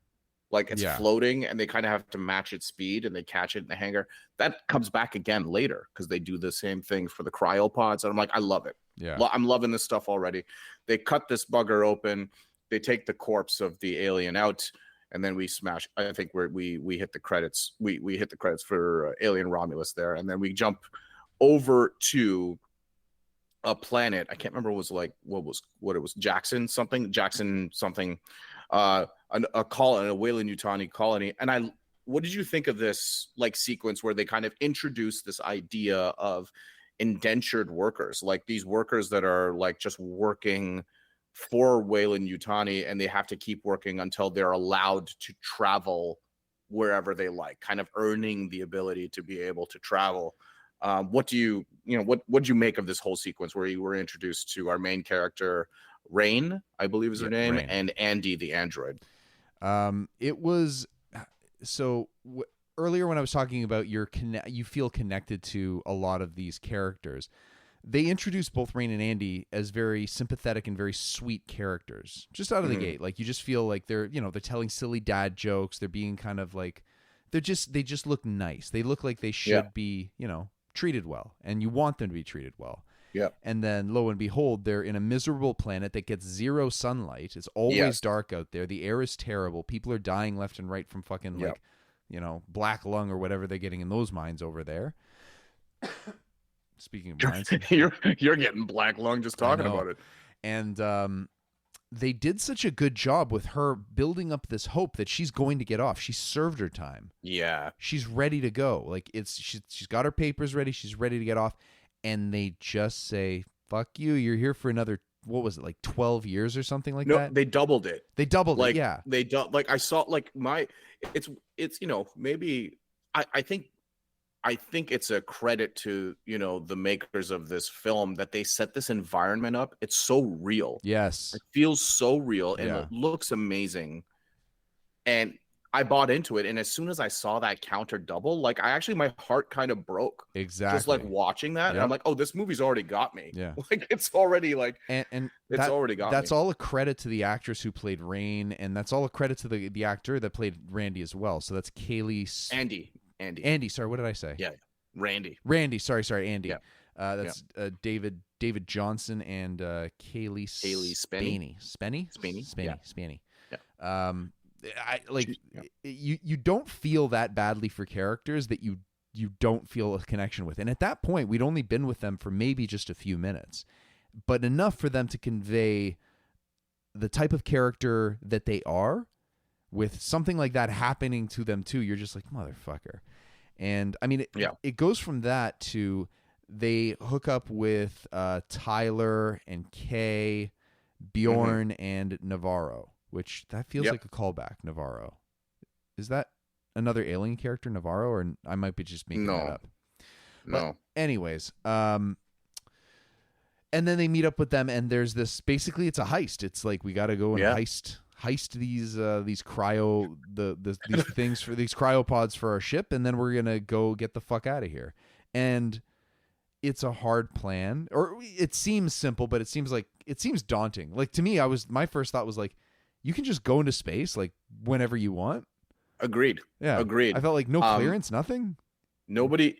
like it's floating, and they kind of have to match its speed, and they catch it in the hangar. That comes back again later because they do the same thing for the cryopods, and I'm like, I love it. Yeah. I'm loving this stuff already. They cut this bugger open, they take the corpse of the alien out, and then we smash. I think we hit the credits. We hit the credits for Alien Romulus there, and then we jump over to a planet. I can't remember what it was Jackson something. A Weyland-Yutani colony. And what did you think of this like sequence where they kind of introduce this idea of indentured workers, like these workers that are like just working for Weyland-Yutani, and they have to keep working until they're allowed to travel wherever they like, kind of earning the ability to be able to travel. What do you make of this whole sequence where you were introduced to our main character, Rain, I believe is her name, Rain. and Andy the android? It was earlier when I was talking about you feel connected to a lot of these characters. They introduced both Rain and Andy as very sympathetic and very sweet characters just out of the gate. Like you just feel like they're telling silly dad jokes. They're being kind of like they just look nice. They look like they should be, treated well, and you want them to be treated well. Yeah. And then lo and behold, they're in a miserable planet that gets zero sunlight. It's always dark out there. The air is terrible. People are dying left and right from fucking black lung or whatever they're getting in those mines over there. Speaking of mines, you're getting black lung just talking about it. And they did such a good job with her building up this hope that she's going to get off. She served her time. Yeah. She's ready to go. Like she's got her papers ready. She's ready to get off. And they just say, fuck you. You're here for another, what was it, like 12 years or something like that? No, they doubled it. They doubled like, it, yeah. I saw like it's maybe I think it's a credit to, the makers of this film that they set this environment up. It's so real. Yes. It feels so real and it looks amazing. And I bought into it. And as soon as I saw that counter double, like my heart kind of broke. Exactly. Just like watching that. Yep. And I'm like, oh, this movie's already got me. Yeah. Like it's already like, and it's already got that's me. all a credit to the actress who played Rain. And that's all a credit to the actor that played Randy as well. So that's Kaylee. Andy. Sorry. What did I say? Yeah. Randy. Sorry. Andy. Yeah. That's David Johnson and Kaylee Spaney. Spaney. Yeah. You don't feel that badly for characters that you don't feel a connection with. And at that point, we'd only been with them for maybe just a few minutes, but enough for them to convey the type of character that they are with something like that happening to them too. You're just like, motherfucker. And I mean, it goes from that to they hook up with Tyler and Kay, Bjorn and Navarro, which that feels like a callback. Navarro. Is that another alien character, Navarro, or I might be just making that up? No. But anyways, and then they meet up with them, and there's this. Basically, it's a heist. It's like we got to go and heist these cryo these things for these cryopods for our ship, and then we're gonna go get the fuck out of here. And it's a hard plan, or it seems simple, but it seems daunting. Like to me, my first thought was like, you can just go into space like whenever you want. Agreed. Yeah. Agreed. I felt like no clearance, nothing. Nobody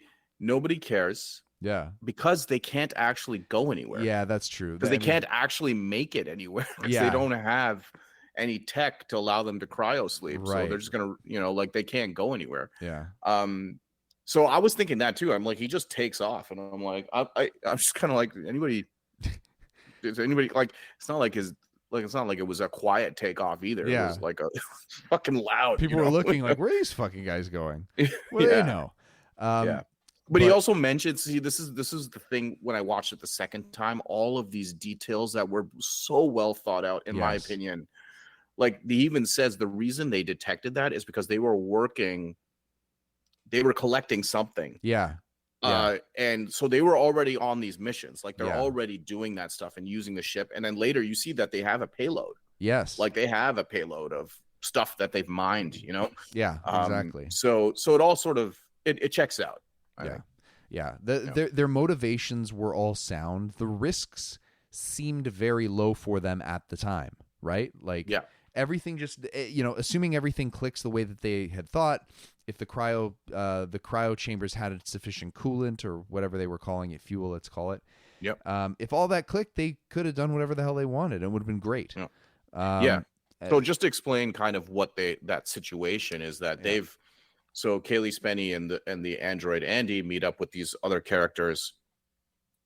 cares. Yeah. Because they can't actually go anywhere. Yeah, that's true. Because they can't actually make it anywhere. Because they don't have any tech to allow them to cryo sleep. Right. So they're just gonna, like they can't go anywhere. Yeah. So I was thinking that too. I'm like, he just takes off, and I'm like, I'm just kind of like, is anybody like? It's not like it was a quiet takeoff either. Yeah. It was like a fucking loud. People were looking like, where are these fucking guys going? What do they know? But he also mentioned, see, this is the thing when I watched it the second time, all of these details that were so well thought out, in my opinion. Like he even says the reason they detected that is because they were collecting something. Yeah. And so they were already on these missions. Like they're already doing that stuff and using the ship. And then later you see that they have a payload. Yes. Like they have a payload of stuff that they've mined, you know? Yeah, exactly. So it all sort of, it checks out. I Yeah. think. Yeah. Yeah. Their motivations were all sound. The risks seemed very low for them at the time, right? Like Yeah. everything just, assuming everything clicks the way that they had thought, if the cryo chambers had sufficient coolant or whatever they were calling it, fuel, let's call it. Yep. If all that clicked, they could have done whatever the hell they wanted. It would have been great. Yeah. Yeah. So just to explain kind of what that situation is that so Kaylee Spenny and the android Andy meet up with these other characters,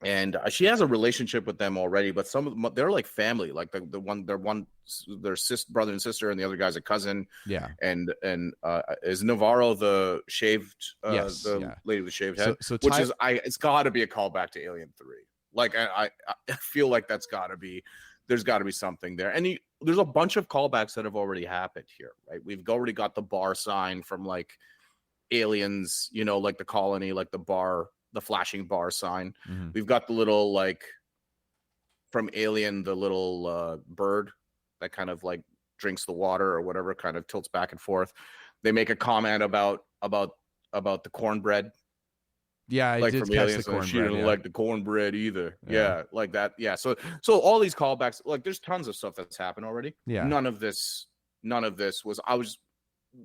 and she has a relationship with them already, but some of them, they're like family, like their brother and sister, and the other guy's a cousin. Yeah. And is Navarro the shaved Yes, lady with the shaved head, So it's got to be a callback to Alien 3. Like I feel like there's got to be something there, and there's a bunch of callbacks that have already happened here, right? We've already got the bar sign from like Aliens, like the colony, like the flashing bar sign. Mm-hmm. We've got the little, like, from Alien, the little bird that kind of like drinks the water or whatever, kind of tilts back and forth. They make a comment about the cornbread. Yeah, I like did from catch Aliens, the and she cornbread. didn't Yeah. like the cornbread either. Yeah. Yeah, like that. Yeah. So all these callbacks, like there's tons of stuff that's happened already. Yeah. None of this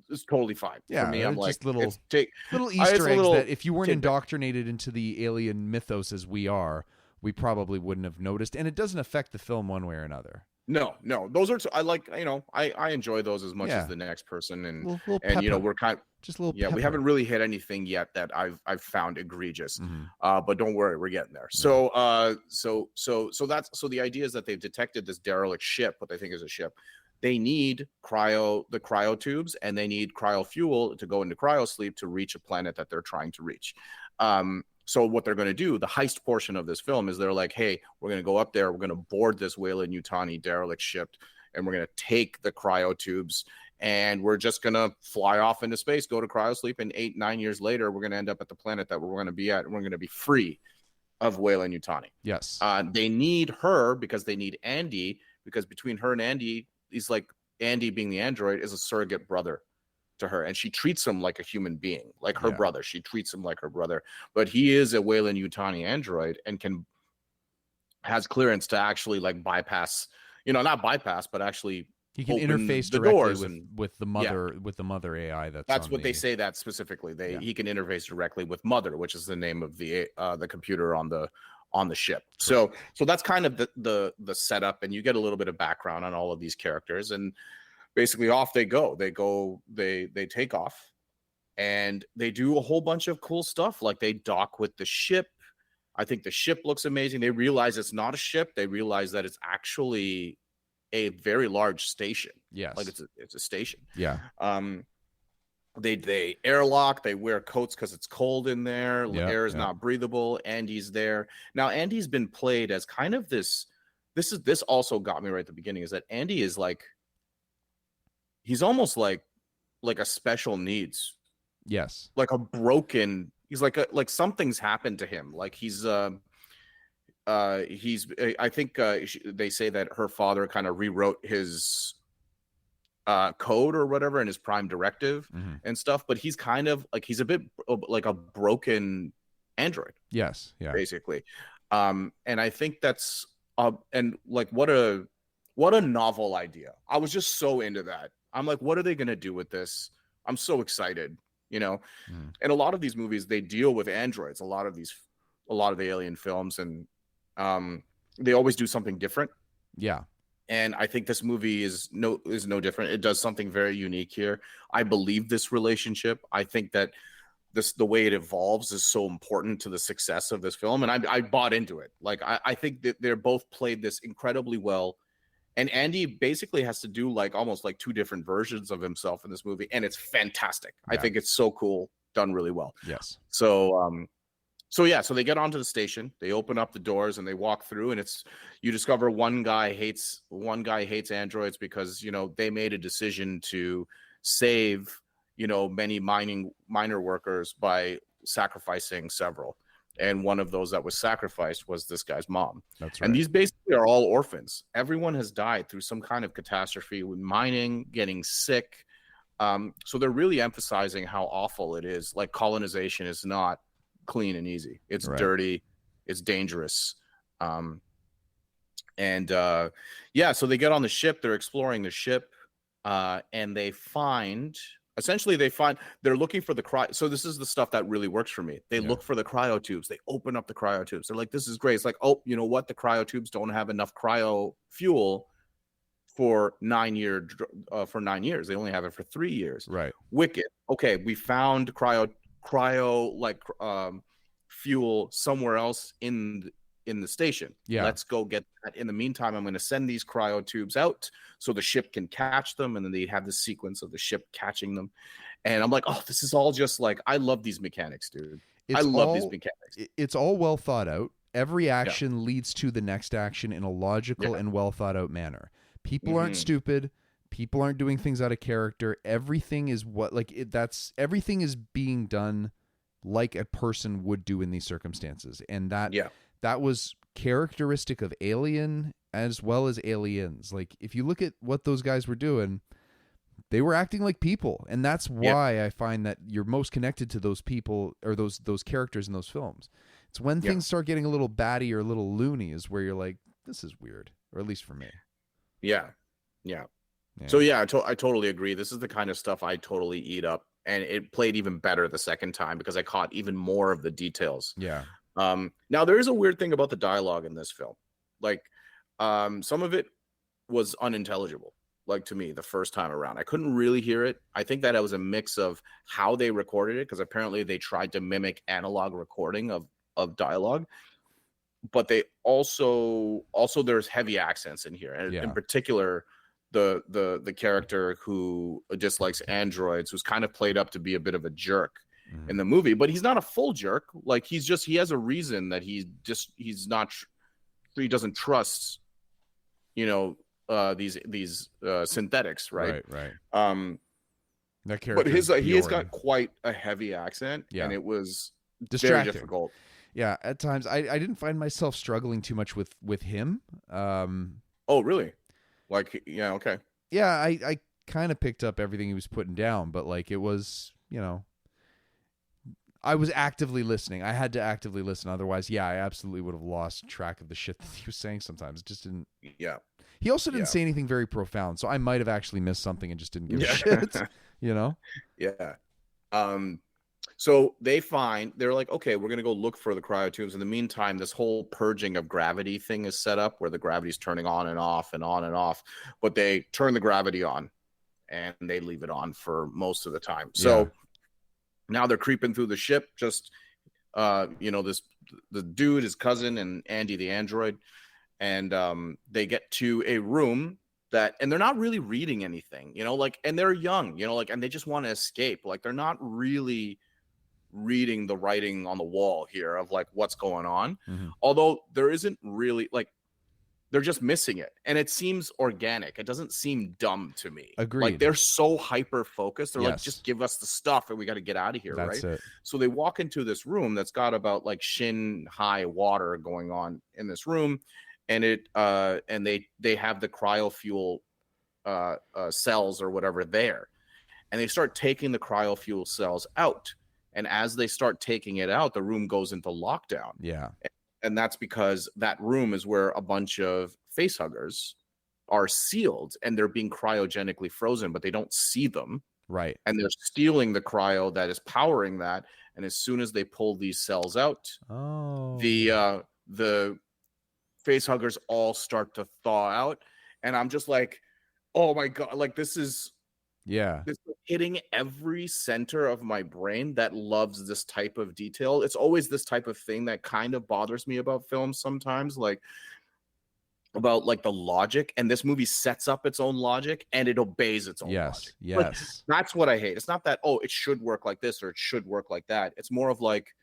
it's totally fine. Yeah, For me, I'm just like little it's Easter a eggs little that if you weren't tidbit. indoctrinated into the alien mythos as we are, we probably wouldn't have noticed. And it doesn't affect the film one way or another. No, those are I like, I enjoy those as much Yeah. as the next person, and Little and pepper. we're kind Just a little yeah, we pepper. haven't really hit anything yet that I've found egregious. Mhm. But don't worry, we're getting there. Yeah. So the idea is that they've detected this derelict ship, what they think is a ship. They need the cryo tubes, and they need cryo fuel to go into cryo sleep to reach a planet that they're trying to reach. So what they're going to do, the heist portion of this film, is they're like, hey, we're going to go up there, we're going to board this Weyland-Yutani derelict ship, and we're going to take the cryo tubes, and we're just going to fly off into space, go to cryo sleep, and 8-9 years later, we're going to end up at the planet that we're going to be at, and we're going to be free of Weyland-Yutani. Yes. They need her because they need Andy, because between her and Andy, he's like, Andy being the android is a surrogate brother to her, and she treats him like a human being, like her brother. She treats him like her brother, but he is a Weyland-Yutani android and has clearance to actually like bypass, not bypass, but actually He can open interface the directly doors with the mother AI. That's what they say, that specifically he can interface directly with Mother, which is the name of the computer on the ship. So that's kind of the setup, and you get a little bit of background on all of these characters, and basically off they go. They take off, and they do a whole bunch of cool stuff. Like they dock with the ship. I think the ship looks amazing. They realize it's not a ship. They realize that it's actually a very large station. Yes. Like it's a station. Yeah. They airlock. They wear coats because it's cold in there. Air is yeah. not breathable. Andy's there now. Andy's been played as kind of this also got me right at the beginning, is that Andy is like, he's almost like a special needs. Yes. Like he's like something's happened to him. Like I think they say that her father kind of rewrote his code or whatever in his prime directive and stuff, but he's kind of like, he's a bit like a broken android. Yes. Yeah. Basically. And I think that's and like what a novel idea. I was just so into that. I'm like, what are they gonna do with this? I'm so excited, And a lot of these movies, they deal with androids, a lot of the alien films, and they always do something different. Yeah. And I think this movie is no different. It does something very unique here. I believe this relationship. I think that the way it evolves is so important to the success of this film, and I bought into it. Like I think that they're both played this incredibly well, and Andy basically has to do like almost like two different versions of himself in this movie, and it's fantastic. Yeah. I think it's so cool, done really well. Yes. So they get onto the station, they open up the doors, and they walk through, and you discover one guy hates androids because, they made a decision to save, many miner workers by sacrificing several. and one of those that was sacrificed was this guy's mom. That's right. And these basically are all orphans. Everyone has died through some kind of catastrophe, with mining, getting sick. So they're really emphasizing how awful it is. Like, colonization is not clean and easy. It's dirty. It's dangerous. So they get on the ship. They're exploring the ship, and they're looking for the cryo. So this is the stuff that really works for me. They look for the cryotubes. They open up the cryotubes. They're like, this is great. It's like, oh, you know what? The cryotubes don't have enough cryo fuel for 9 years. They only have it for 3 years. Right. Wicked. Okay, we found cryo fuel somewhere else in the station. Yeah. Let's go get that. In the meantime, I'm going to send these cryo tubes out so the ship can catch them, and then they have the sequence of the ship catching them. And I'm like, oh, this is all just like, I love these mechanics, dude. I love these mechanics. It's all well thought out. Every action leads to the next action in a logical and well thought out manner. People aren't stupid. People aren't doing things out of character. Everything is everything is being done like a person would do in these circumstances. And that was characteristic of Alien as well as Aliens. Like, if you look at what those guys were doing, they were acting like people. And that's why I find that you're most connected to those people, or those characters in those films. It's when things start getting a little batty or a little loony is where you're like, this is weird, or at least for me. Yeah. So I totally agree. This is the kind of stuff I totally eat up, and it played even better the second time because I caught even more of the details. Yeah. Now there is a weird thing about the dialogue in this film. Like, some of it was unintelligible. Like, to me, the first time around, I couldn't really hear it. I think that it was a mix of how they recorded it, because apparently they tried to mimic analog recording of dialogue, but they also there's heavy accents in here, and in particular, the character who dislikes androids, who's kind of played up to be a bit of a jerk in the movie, but he's not a full jerk. Like, he has a reason that he doesn't trust, these synthetics, right? That character, but he has got quite a heavy accent, and it was very difficult. Yeah, at times I didn't find myself struggling too much with him. Oh, really? Like, yeah, okay. Yeah, I kind of picked up everything he was putting down, but like, it was, I was actively listening. I had to actively listen. Otherwise, I absolutely would have lost track of the shit that he was saying sometimes. It just didn't. Yeah. He also didn't say anything very profound, so I might have actually missed something and just didn't give a shit. Yeah. So they're like, okay, we're going to go look for the cryotubes. In the meantime, this whole purging of gravity thing is set up where the gravity's turning on and off and on and off, but they turn the gravity on and they leave it on for most of the time. So now they're creeping through the ship, just, the dude, his cousin, and Andy, the android. And they get to a room and they're not really reading anything, and they're young, and they just want to escape. Like, they're not really reading the writing on the wall here of like what's going on. Although there isn't really, like, they're just missing it, and it seems organic. It doesn't seem dumb to me. Agreed. Like, they're so hyper focused. They're like, just give us the stuff and we got to get out of here. That's right it. So they walk into this room that's got about like shin high water going on in this room, and they have the cryofuel cells or whatever there, and they start taking the cryofuel cells out. And as they start taking it out, the room goes into lockdown. Yeah. And that's because that room is where a bunch of facehuggers are sealed, and they're being cryogenically frozen, but they don't see them. Right. And they're stealing the cryo that is powering that. And as soon as they pull these cells out, the facehuggers all start to thaw out. And I'm just like, oh my God, like, this is hitting every center of my brain that loves this type of detail. It's always this type of thing that kind of bothers me about films sometimes, like about like the logic. And this movie sets up its own logic and it obeys its own logic. Like, that's what I hate. It's not that, it should work like this or it should work like that. It's more of like,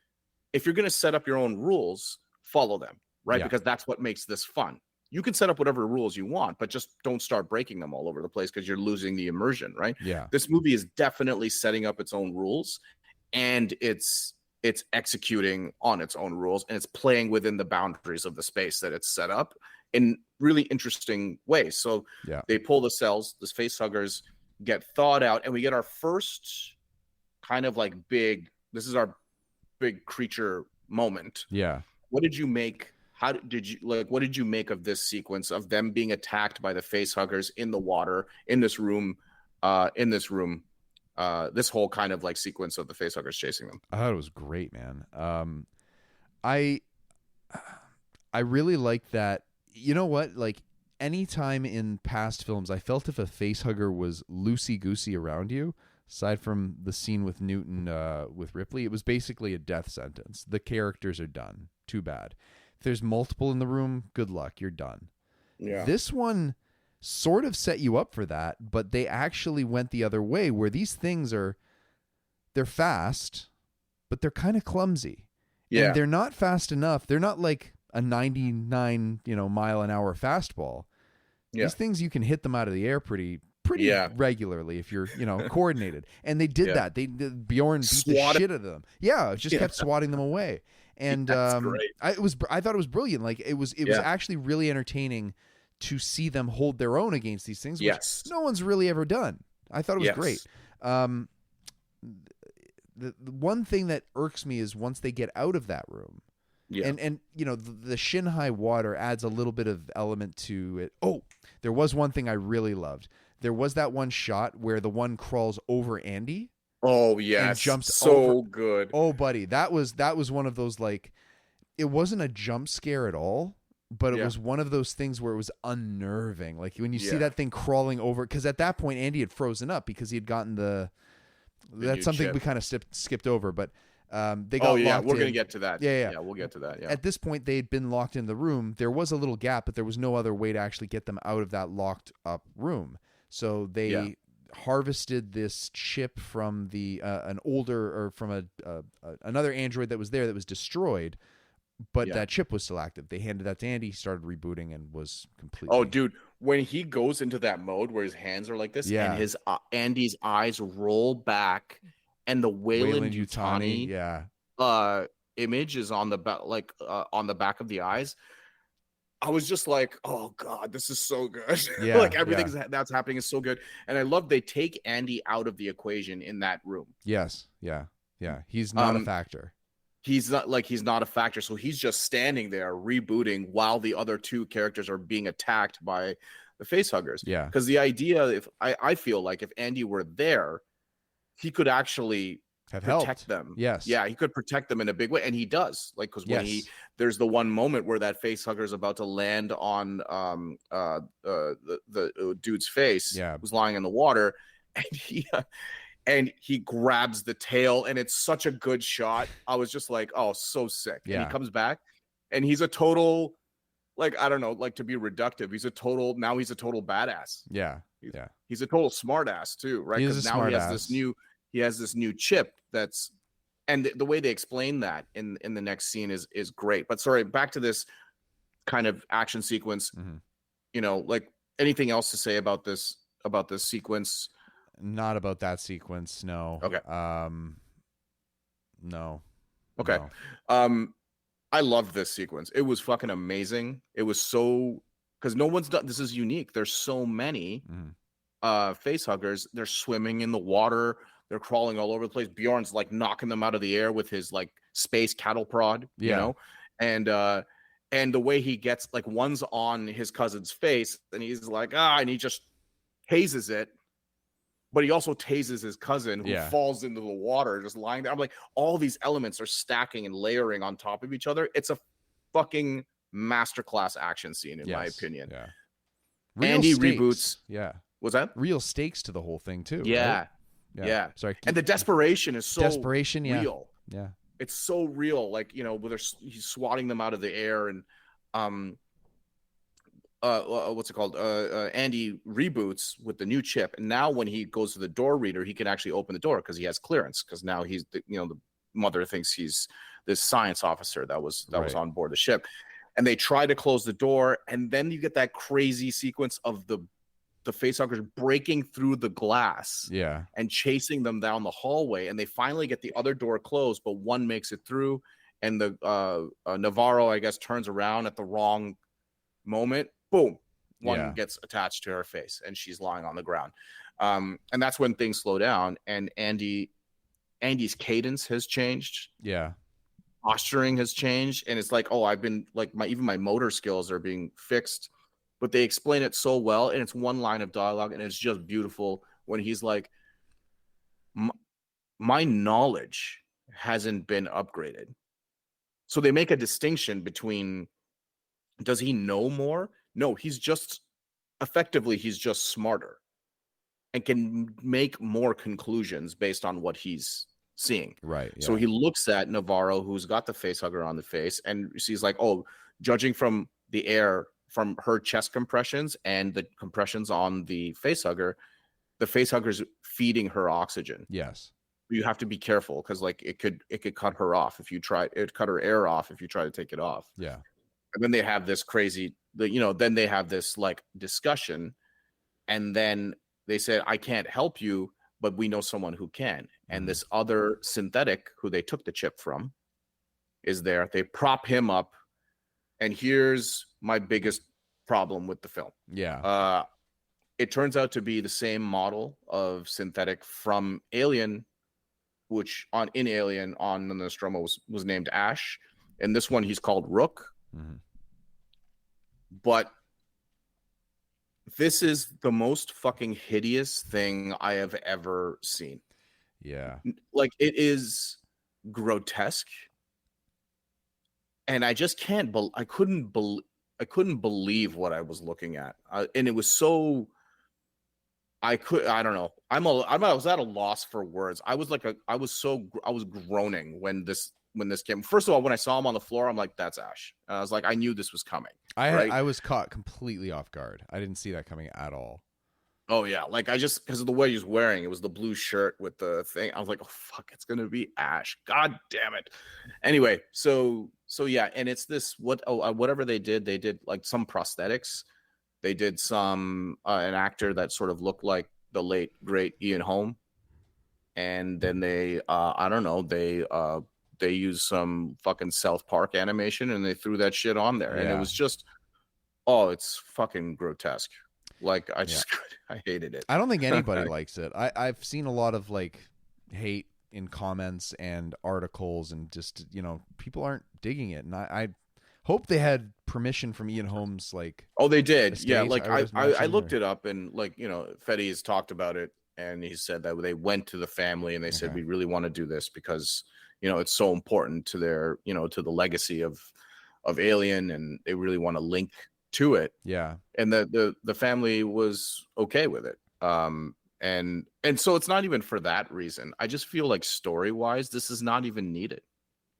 if you're going to set up your own rules, follow them, right? Because that's what makes this fun. You can set up whatever rules you want, but just don't start breaking them all over the place, because you're losing the immersion, right? Yeah. This movie is definitely setting up its own rules, and it's it's executing on its own rules, and it's playing within the boundaries of the space that it's set up in really interesting ways. So they pull the cells, the facehuggers get thawed out, and we get our first kind of like this is our big creature moment. Yeah. What did you make? How did you what did you make of this sequence of them being attacked by the facehuggers in the water in this room? This whole kind of like sequence of the facehuggers chasing them. I thought it was great, man. I really like that. You know what? Like anytime in past films, I felt if a facehugger was loosey goosey around you, aside from the scene with Newton with Ripley, it was basically a death sentence. The characters are done. Too bad. If there's multiple in the room, good luck. You're done. Yeah. This one sort of set you up for that, but they actually went the other way where these things they're fast, but they're kind of clumsy. Yeah. And they're not fast enough. They're not like a 99, mile an hour fastball. Yeah. These things, you can hit them out of the air pretty regularly if you're, coordinated. And they did that. Bjorn beat the shit out of them. Yeah. Just kept swatting them away. And great. I thought it was brilliant. Like it was actually really entertaining to see them hold their own against these things, which no one's really ever done. I thought it was great. The one thing that irks me is once they get out of that room, and the shin high water adds a little bit of element to it. Oh, there was one thing I really loved. There was that one shot where the one crawls over Andy. Oh yes, and jumps so over. Good. Oh, buddy, that was one of those, like, it wasn't a jump scare at all, but it was one of those things where it was unnerving. Like when you see that thing crawling over, because at that point Andy had frozen up because he had gotten that's something we kind of skipped over, but they got locked we're in. gonna get to that. Yeah, we'll get to that. Yeah. At this point, they had been locked in the room. There was a little gap, but there was no other way to actually get them out of that locked up room. So they harvested this chip from another android that was there that was destroyed, but that chip was still active. They handed that to Andy, started rebooting, and was completely. Oh, dude, when he goes into that mode where his hands are like this, and his Andy's eyes roll back, and the Weyland-Yutani image is on the back, on the back of the eyes. I was just like, oh god, this is so good. Yeah, like everything that's happening is so good, and I love they take Andy out of the equation in that room. Yes, yeah. He's not a factor. He's not a factor, so he's just standing there rebooting while the other two characters are being attacked by the facehuggers. Yeah, because the idea, I feel like if Andy were there, he could actually protect them. Yes. Yeah, he could protect them in a big way, and he does. Like, because when there's the one moment where that facehugger is about to land on the dude's face, who's lying in the water, and he grabs the tail, and it's such a good shot. I was just like, oh, so sick. And he comes back, and he's a total, like, I don't know, like, to be reductive, he's a total badass. Yeah. He's a total smart ass too, right? Because now he has this new chip that's, and the way they explain that in the next scene is great. But sorry, back to this kind of action sequence. Like, anything else to say about this sequence? Not about that sequence, no. Okay. No. Okay. No. I love this sequence. It was fucking amazing. It was so, because no one's done this. Is unique. There's so many facehuggers. They're swimming in the water. They're crawling all over the place. Bjorn's like knocking them out of the air with his like space cattle prod, you know? And the way he gets, like, one's on his cousin's face, and he's like, and he just tases it. But he also tases his cousin, who falls into the water, just lying there. I'm like, all these elements are stacking and layering on top of each other. It's a fucking masterclass action scene, in my opinion. Yeah. Andy reboots. Yeah. Was that real stakes to the whole thing too? Yeah. Right? Yeah. Sorry. And the desperation is so real. Yeah. It's so real. Like, whether he's swatting them out of the air, and what's it called? Andy reboots with the new chip, and now when he goes to the door reader, he can actually open the door because he has clearance. Because now he's, the mother thinks he's this science officer that was on board the ship, and they try to close the door, and then you get that crazy sequence of the the facehuggers breaking through the glass Yeah. and chasing them down the hallway, and they finally get the other door closed, but one makes it through, and the Navarro, I guess, turns around at the wrong moment. Boom, one gets attached to her face, and she's lying on the ground. And that's when things slow down, and Andy's cadence has changed. Yeah. Posturing has changed, and it's like, oh, I've been like even my motor skills are being fixed, but they explain it so well, and it's one line of dialogue, and it's just beautiful when he's like, my knowledge hasn't been upgraded. So they make a distinction between, does he know more? No, he's just smarter and can make more conclusions based on what he's seeing. Right. Yeah. So he looks at Navarro, who's got the facehugger on the face, and sees like, oh, judging from the air, from her chest compressions and the compressions on the facehugger's feeding her oxygen. Yes. You have to be careful because like it could cut her off if you try. It cut her air off if you try to take it off. Yeah. And then they have this then they have this like discussion, and then they said, I can't help you, but we know someone who can. And this other synthetic who they took the chip from is there. They prop him up. And here's my biggest problem with the film. Yeah. It turns out to be the same model of synthetic from Alien, which in Alien on the Nostromo was named Ash. And this one he's called Rook. Mm-hmm. But this is the most fucking hideous thing I have ever seen. Yeah. Like, it is grotesque. And I just I couldn't believe what I was looking at. And it was so, I don't know. I was at a loss for words. I was groaning when this came. First of all, when I saw him on the floor, I'm like, that's Ash. And I was like, I knew this was coming. I was caught completely off guard. I didn't see that coming at all. Oh yeah, like because of the way he was wearing, it was the blue shirt with the thing. I was like, oh fuck, it's gonna be Ash. God damn it. Anyway, so yeah, and it's this whatever they did like some prosthetics. They did some an actor that sort of looked like the late great Ian Holm, and then they I don't know, they used some fucking South Park animation and they threw that shit on there, and it was just, it's fucking grotesque. Like I hated it. I don't think anybody likes it. I've seen a lot of like hate in comments and articles, and just people aren't digging it. And I hope they had permission from Ian Holm's like. Oh, they did. estate. Yeah, like I looked it up, and like Fede has talked about it, and he said that they went to the family and they said we really want to do this because it's so important to their to the legacy of Alien, and they really want to link to it. Yeah. And the family was okay with it. And so it's not even for that reason. I just feel like story-wise, this is not even needed.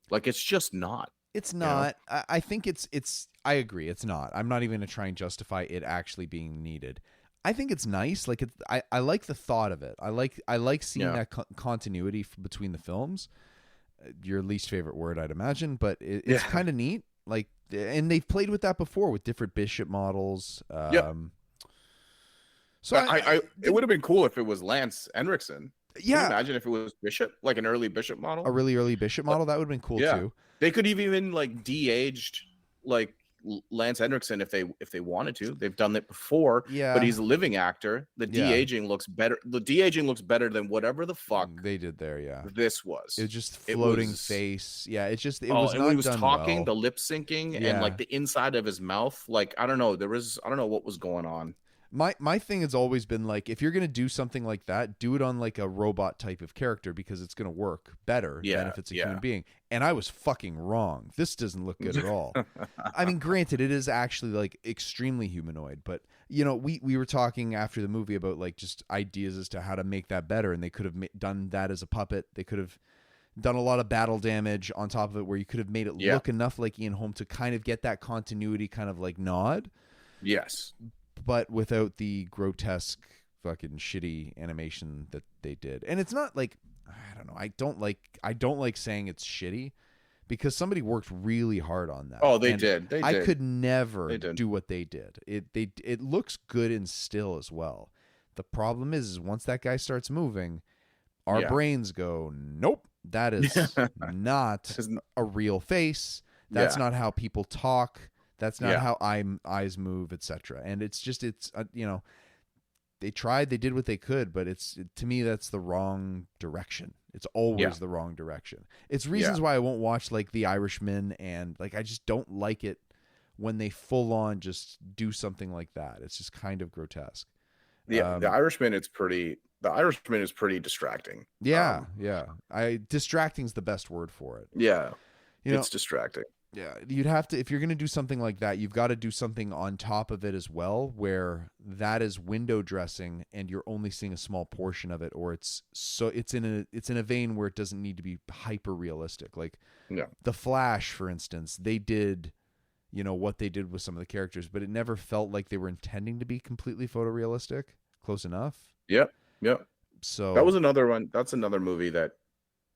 Like, it's just not. It's not. I think it's I agree. It's not. I'm not even going to try and justify it actually being needed. I think it's nice. Like I like the thought of it. I like seeing that continuity between the films. Your least favorite word, I'd imagine, but it's kind of neat. Like, and they've played with that before with different Bishop models. So it would have been cool if it was Lance Henriksen. Yeah. Can you imagine if it was Bishop, like an early Bishop model? A really early Bishop model, that would have been cool too. They could have even like de-aged like Lance Henriksen if they wanted to. They've done it before. Yeah. But he's a living actor. The de-aging looks better. The de-aging looks better than whatever the fuck they did there. Yeah. This was. It was just floating face. Yeah. It was and not when he was done talking, well. the lip syncing and like the inside of his mouth. Like, I don't know. I don't know what was going on. My thing has always been like, if you're gonna do something like that, do it on like a robot type of character because it's gonna work better than if it's a human being. And I was fucking wrong. This doesn't look good at all. I mean, granted, it is actually like extremely humanoid, but we were talking after the movie about like just ideas as to how to make that better, and they could have done that as a puppet. They could have done a lot of battle damage on top of it, where you could have made it look enough like Ian Holm to kind of get that continuity kind of like nod. Yes. But without the grotesque fucking shitty animation that they did. And it's not like, I don't know, I don't like saying it's shitty because somebody worked really hard on that. Oh, they And did. They I did. could never They did. do what they did. It looks good in still as well. The problem is once that guy starts moving, our Yeah. brains go, nope, that is not a real face. That's Yeah. not how people talk. That's not Yeah. how eyes move, etc. And it's just they tried, they did what they could, but to me that's the wrong direction. It's always the wrong direction. It's reasons why I won't watch like The Irishman, and like I just don't like it when they full on just do something like that. It's just kind of grotesque. Yeah, The Irishman is pretty distracting. Yeah. Distracting's the best word for it. Yeah. You It's distracting. Yeah, you'd have to, if you're going to do something like that, you've got to do something on top of it as well, where that is window dressing and you're only seeing a small portion of it, or it's in a vein where it doesn't need to be hyper realistic. Like The Flash, for instance, they did, what they did with some of the characters, but it never felt like they were intending to be completely photorealistic. Close enough. Yep. So that was another one. That's another movie that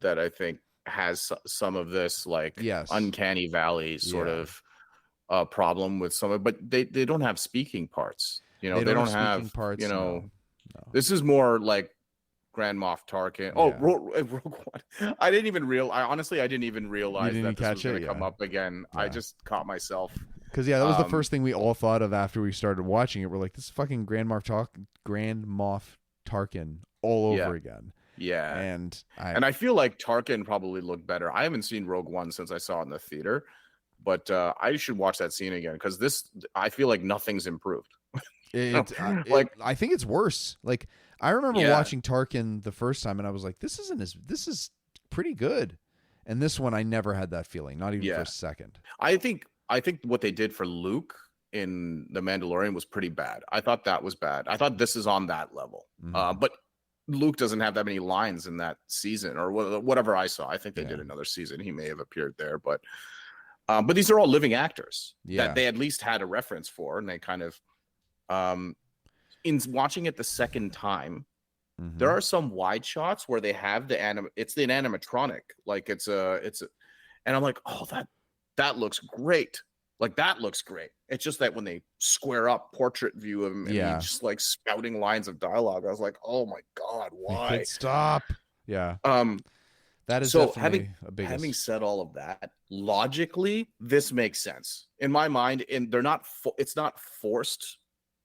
I think has some of this like uncanny valley sort of problem with some of, but they don't have speaking parts. They don't have parts. No. This is more like Grand Moff Tarkin. Oh, Rogue One. I didn't even realize that this was going to come up again. I just caught myself. Because that was the first thing we all thought of after we started watching it. We're like, this is fucking Grand Moff Tarkin all over again. Yeah, and I feel like Tarkin probably looked better. I haven't seen Rogue One since I saw it in the theater, but I should watch that scene again because I feel like nothing's improved. I think it's worse. Like I remember watching Tarkin the first time, and I was like, this is pretty good. And this one, I never had that feeling, not even for a second. I think what they did for Luke in The Mandalorian was pretty bad. I thought that was bad. I thought this is on that level, but Luke doesn't have that many lines in that season or whatever I saw. I think they did another season. He may have appeared there, but these are all living actors that they at least had a reference for. And they kind of, in watching it the second time, there are some wide shots where they have it's the animatronic. Like and I'm like, oh, that looks great. Like that looks great. It's just that when they square up portrait view of him and he's just like spouting lines of dialogue, I was like, oh my God, why? Stop. Yeah. That is so having said all of that, logically, this makes sense in my mind. And it's not forced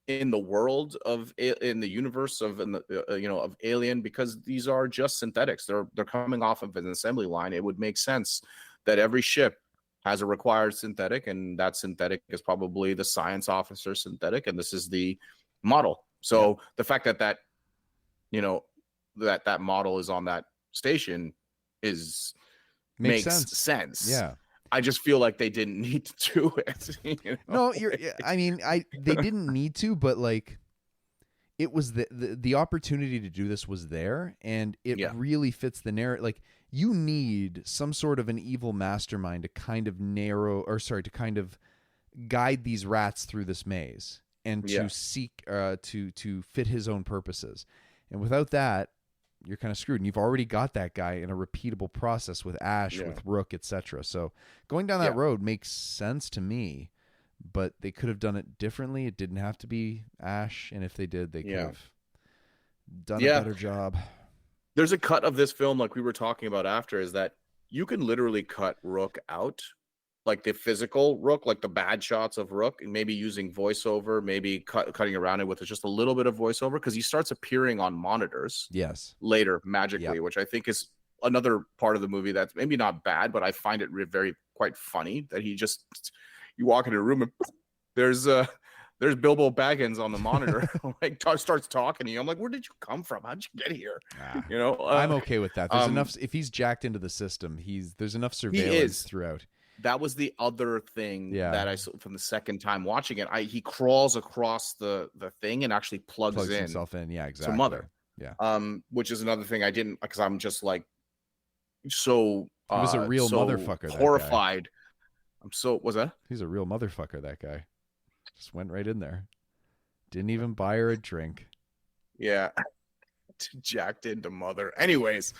in the world in the universe of of Alien, because these are just synthetics. They're coming off of an assembly line. It would make sense that every ship has a required synthetic, and that synthetic is probably the science officer synthetic, and this is the model. So the fact that that model is on that station makes sense. Yeah. I just feel like they didn't need to do it. No, they didn't need to, but like it was the opportunity to do this was there, and it really fits the narrative. Like you need some sort of an evil mastermind to kind of guide these rats through this maze and to seek to fit his own purposes. And without that, you're kind of screwed. And you've already got that guy in a repeatable process with Ash, with Rook, etc. So going down that road makes sense to me, but they could have done it differently. It didn't have to be Ash, and if they did, they could have done a better job. There's a cut of this film, like we were talking about after, is that you can literally cut Rook out, like the physical Rook, like the bad shots of Rook, and maybe using voiceover, maybe cutting around it with just a little bit of voiceover, because he starts appearing on monitors later magically, which I think is another part of the movie that's maybe not bad, but I find it quite funny that you walk into a room and there's Bilbo Baggins on the monitor, like starts talking to you. I'm like, where did you come from? How'd you get here? I'm okay with that. There's enough. If he's jacked into the system, there's enough surveillance throughout. That was the other thing that I saw from the second time watching it. He crawls across the thing and actually plugs himself in. Yeah, exactly. To Mother. Yeah. Which is another thing I didn't, because I'm just like so. He was a real motherfucker. Horrified. Was that? He's a real motherfucker. That guy just went right in there. Didn't even buy her a drink. Yeah. Jacked into Mother. Anyways.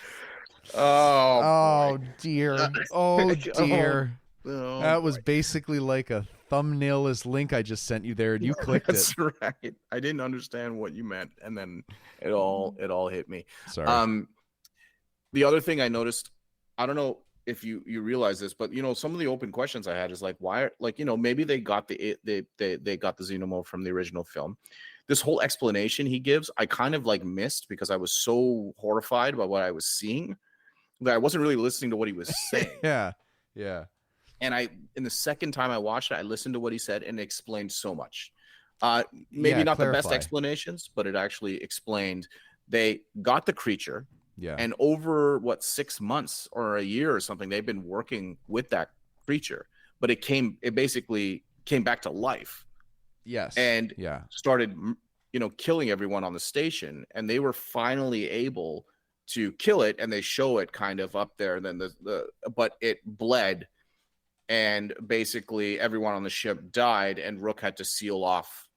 Oh, Oh dear. Oh dear. oh, That was boy. basically like a thumbnailless link I just sent you there, and you clicked it. That's right. I didn't understand what you meant, and then it all hit me. Sorry. The other thing I noticed, I don't know if you realize this, but some of the open questions I had is like, why, like, maybe they got they got the xenomorph from the original film. This whole explanation he gives, I kind of like missed because I was so horrified by what I was seeing that I wasn't really listening to what he was saying. Yeah. Yeah. And in the second time I watched it, I listened to what he said, and it explained so much. Maybe Yeah, not the best clarify. explanations, but it actually explained they got the creature. Yeah. And over 6 months or a year or something, they've been working with that creature, but it basically came back to life. Yes. And yeah. started, killing everyone on the station. And they were finally able to kill it, and they show it kind of up there. And then but it bled, and basically everyone on the ship died, and Rook had to seal off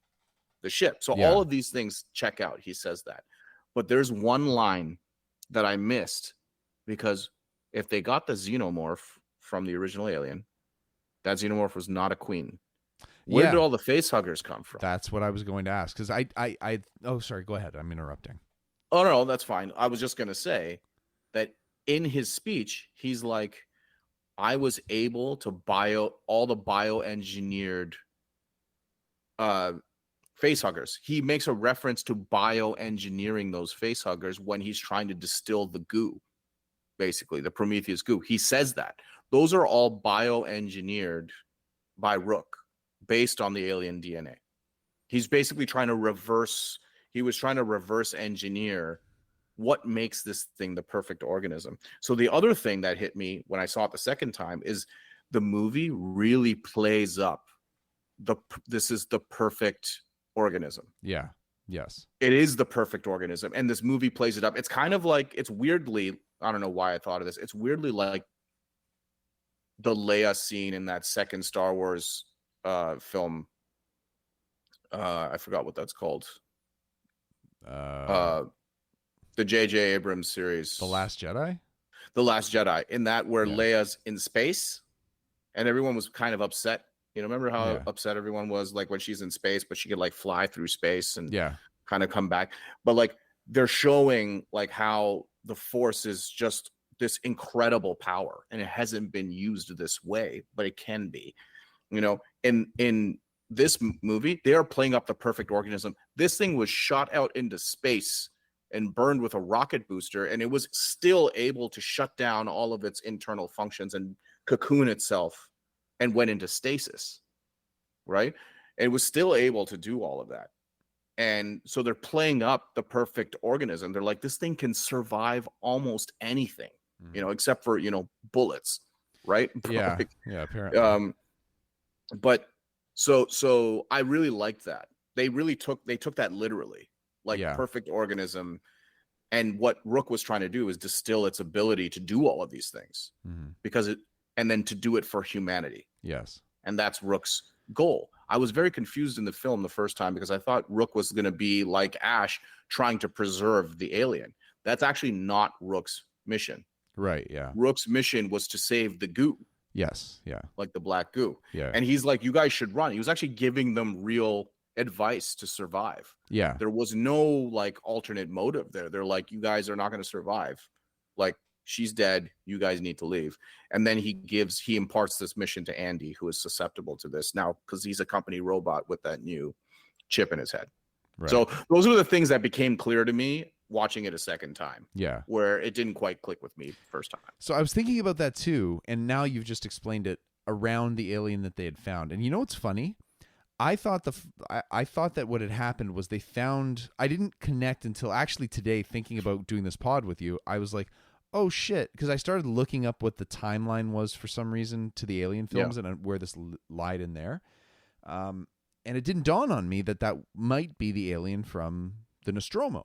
the ship. So all of these things check out. He says that, but there's one line that I missed, because if they got the xenomorph from the original Alien, that xenomorph was not a queen. Where did all the facehuggers come from? That's what I was going to ask, because oh, sorry, go ahead. I'm interrupting. Oh, no, that's fine. I was just going to say that in his speech, he's like, I was able to all the bioengineered facehuggers. He makes a reference to bioengineering those facehuggers when he's trying to distill the goo, basically the Prometheus goo. He says that those are all bioengineered by Rook based on the alien DNA. He's basically trying to reverse engineer what makes this thing the perfect organism. So the other thing that hit me when I saw it the second time is the movie really plays up this is the perfect organism. Yeah. Yes. It is the perfect organism, and this movie plays it up. It's kind of like, it's weirdly, I don't know why I thought of this, it's weirdly like the Leia scene in that second Star Wars film. I forgot what that's called. The J.J. Abrams series, The Last Jedi. In that, where Leia's in space, and everyone was kind of upset. Remember how upset everyone was, like, when she's in space, but she could like fly through space and kind of come back. But like, they're showing like how the Force is just this incredible power, and it hasn't been used this way, but it can be. In this movie, they are playing up the perfect organism. This thing was shot out into space and burned with a rocket booster, and it was still able to shut down all of its internal functions and cocoon itself and went into stasis, right? And it was still able to do all of that. And so they're playing up the perfect organism. They're like, this thing can survive almost anything, except for, bullets, right? Yeah, apparently. But so I really liked that. They took that literally, like perfect organism. And what Rook was trying to do is distill its ability to do all of these things, and then to do it for humanity. Yes. And that's Rook's goal. I was very confused in the film the first time, because I thought Rook was going to be like Ash, trying to preserve the alien. That's actually not Rook's mission. Right, yeah. Rook's mission was to save the goo. Yes, yeah. Like the black goo. Yeah. And he's like, you guys should run. He was actually giving them real advice to survive. Yeah. There was no like alternate motive there. They're like, you guys are not going to survive. Like, she's dead. You guys need to leave. And then he imparts this mission to Andy, who is susceptible to this now, because he's a company robot with that new chip in his head. Right. So those are the things that became clear to me watching it a second time. Yeah. Where it didn't quite click with me first time. So I was thinking about that too, and now you've just explained it around the alien that they had found. And you know what's funny? I thought that what had happened was they found, I didn't connect until actually today, thinking about doing this pod with you. I was like, oh shit, because I started looking up what the timeline was for some reason to the Alien films and where this lied in there. And it didn't dawn on me that might be the alien from the Nostromo.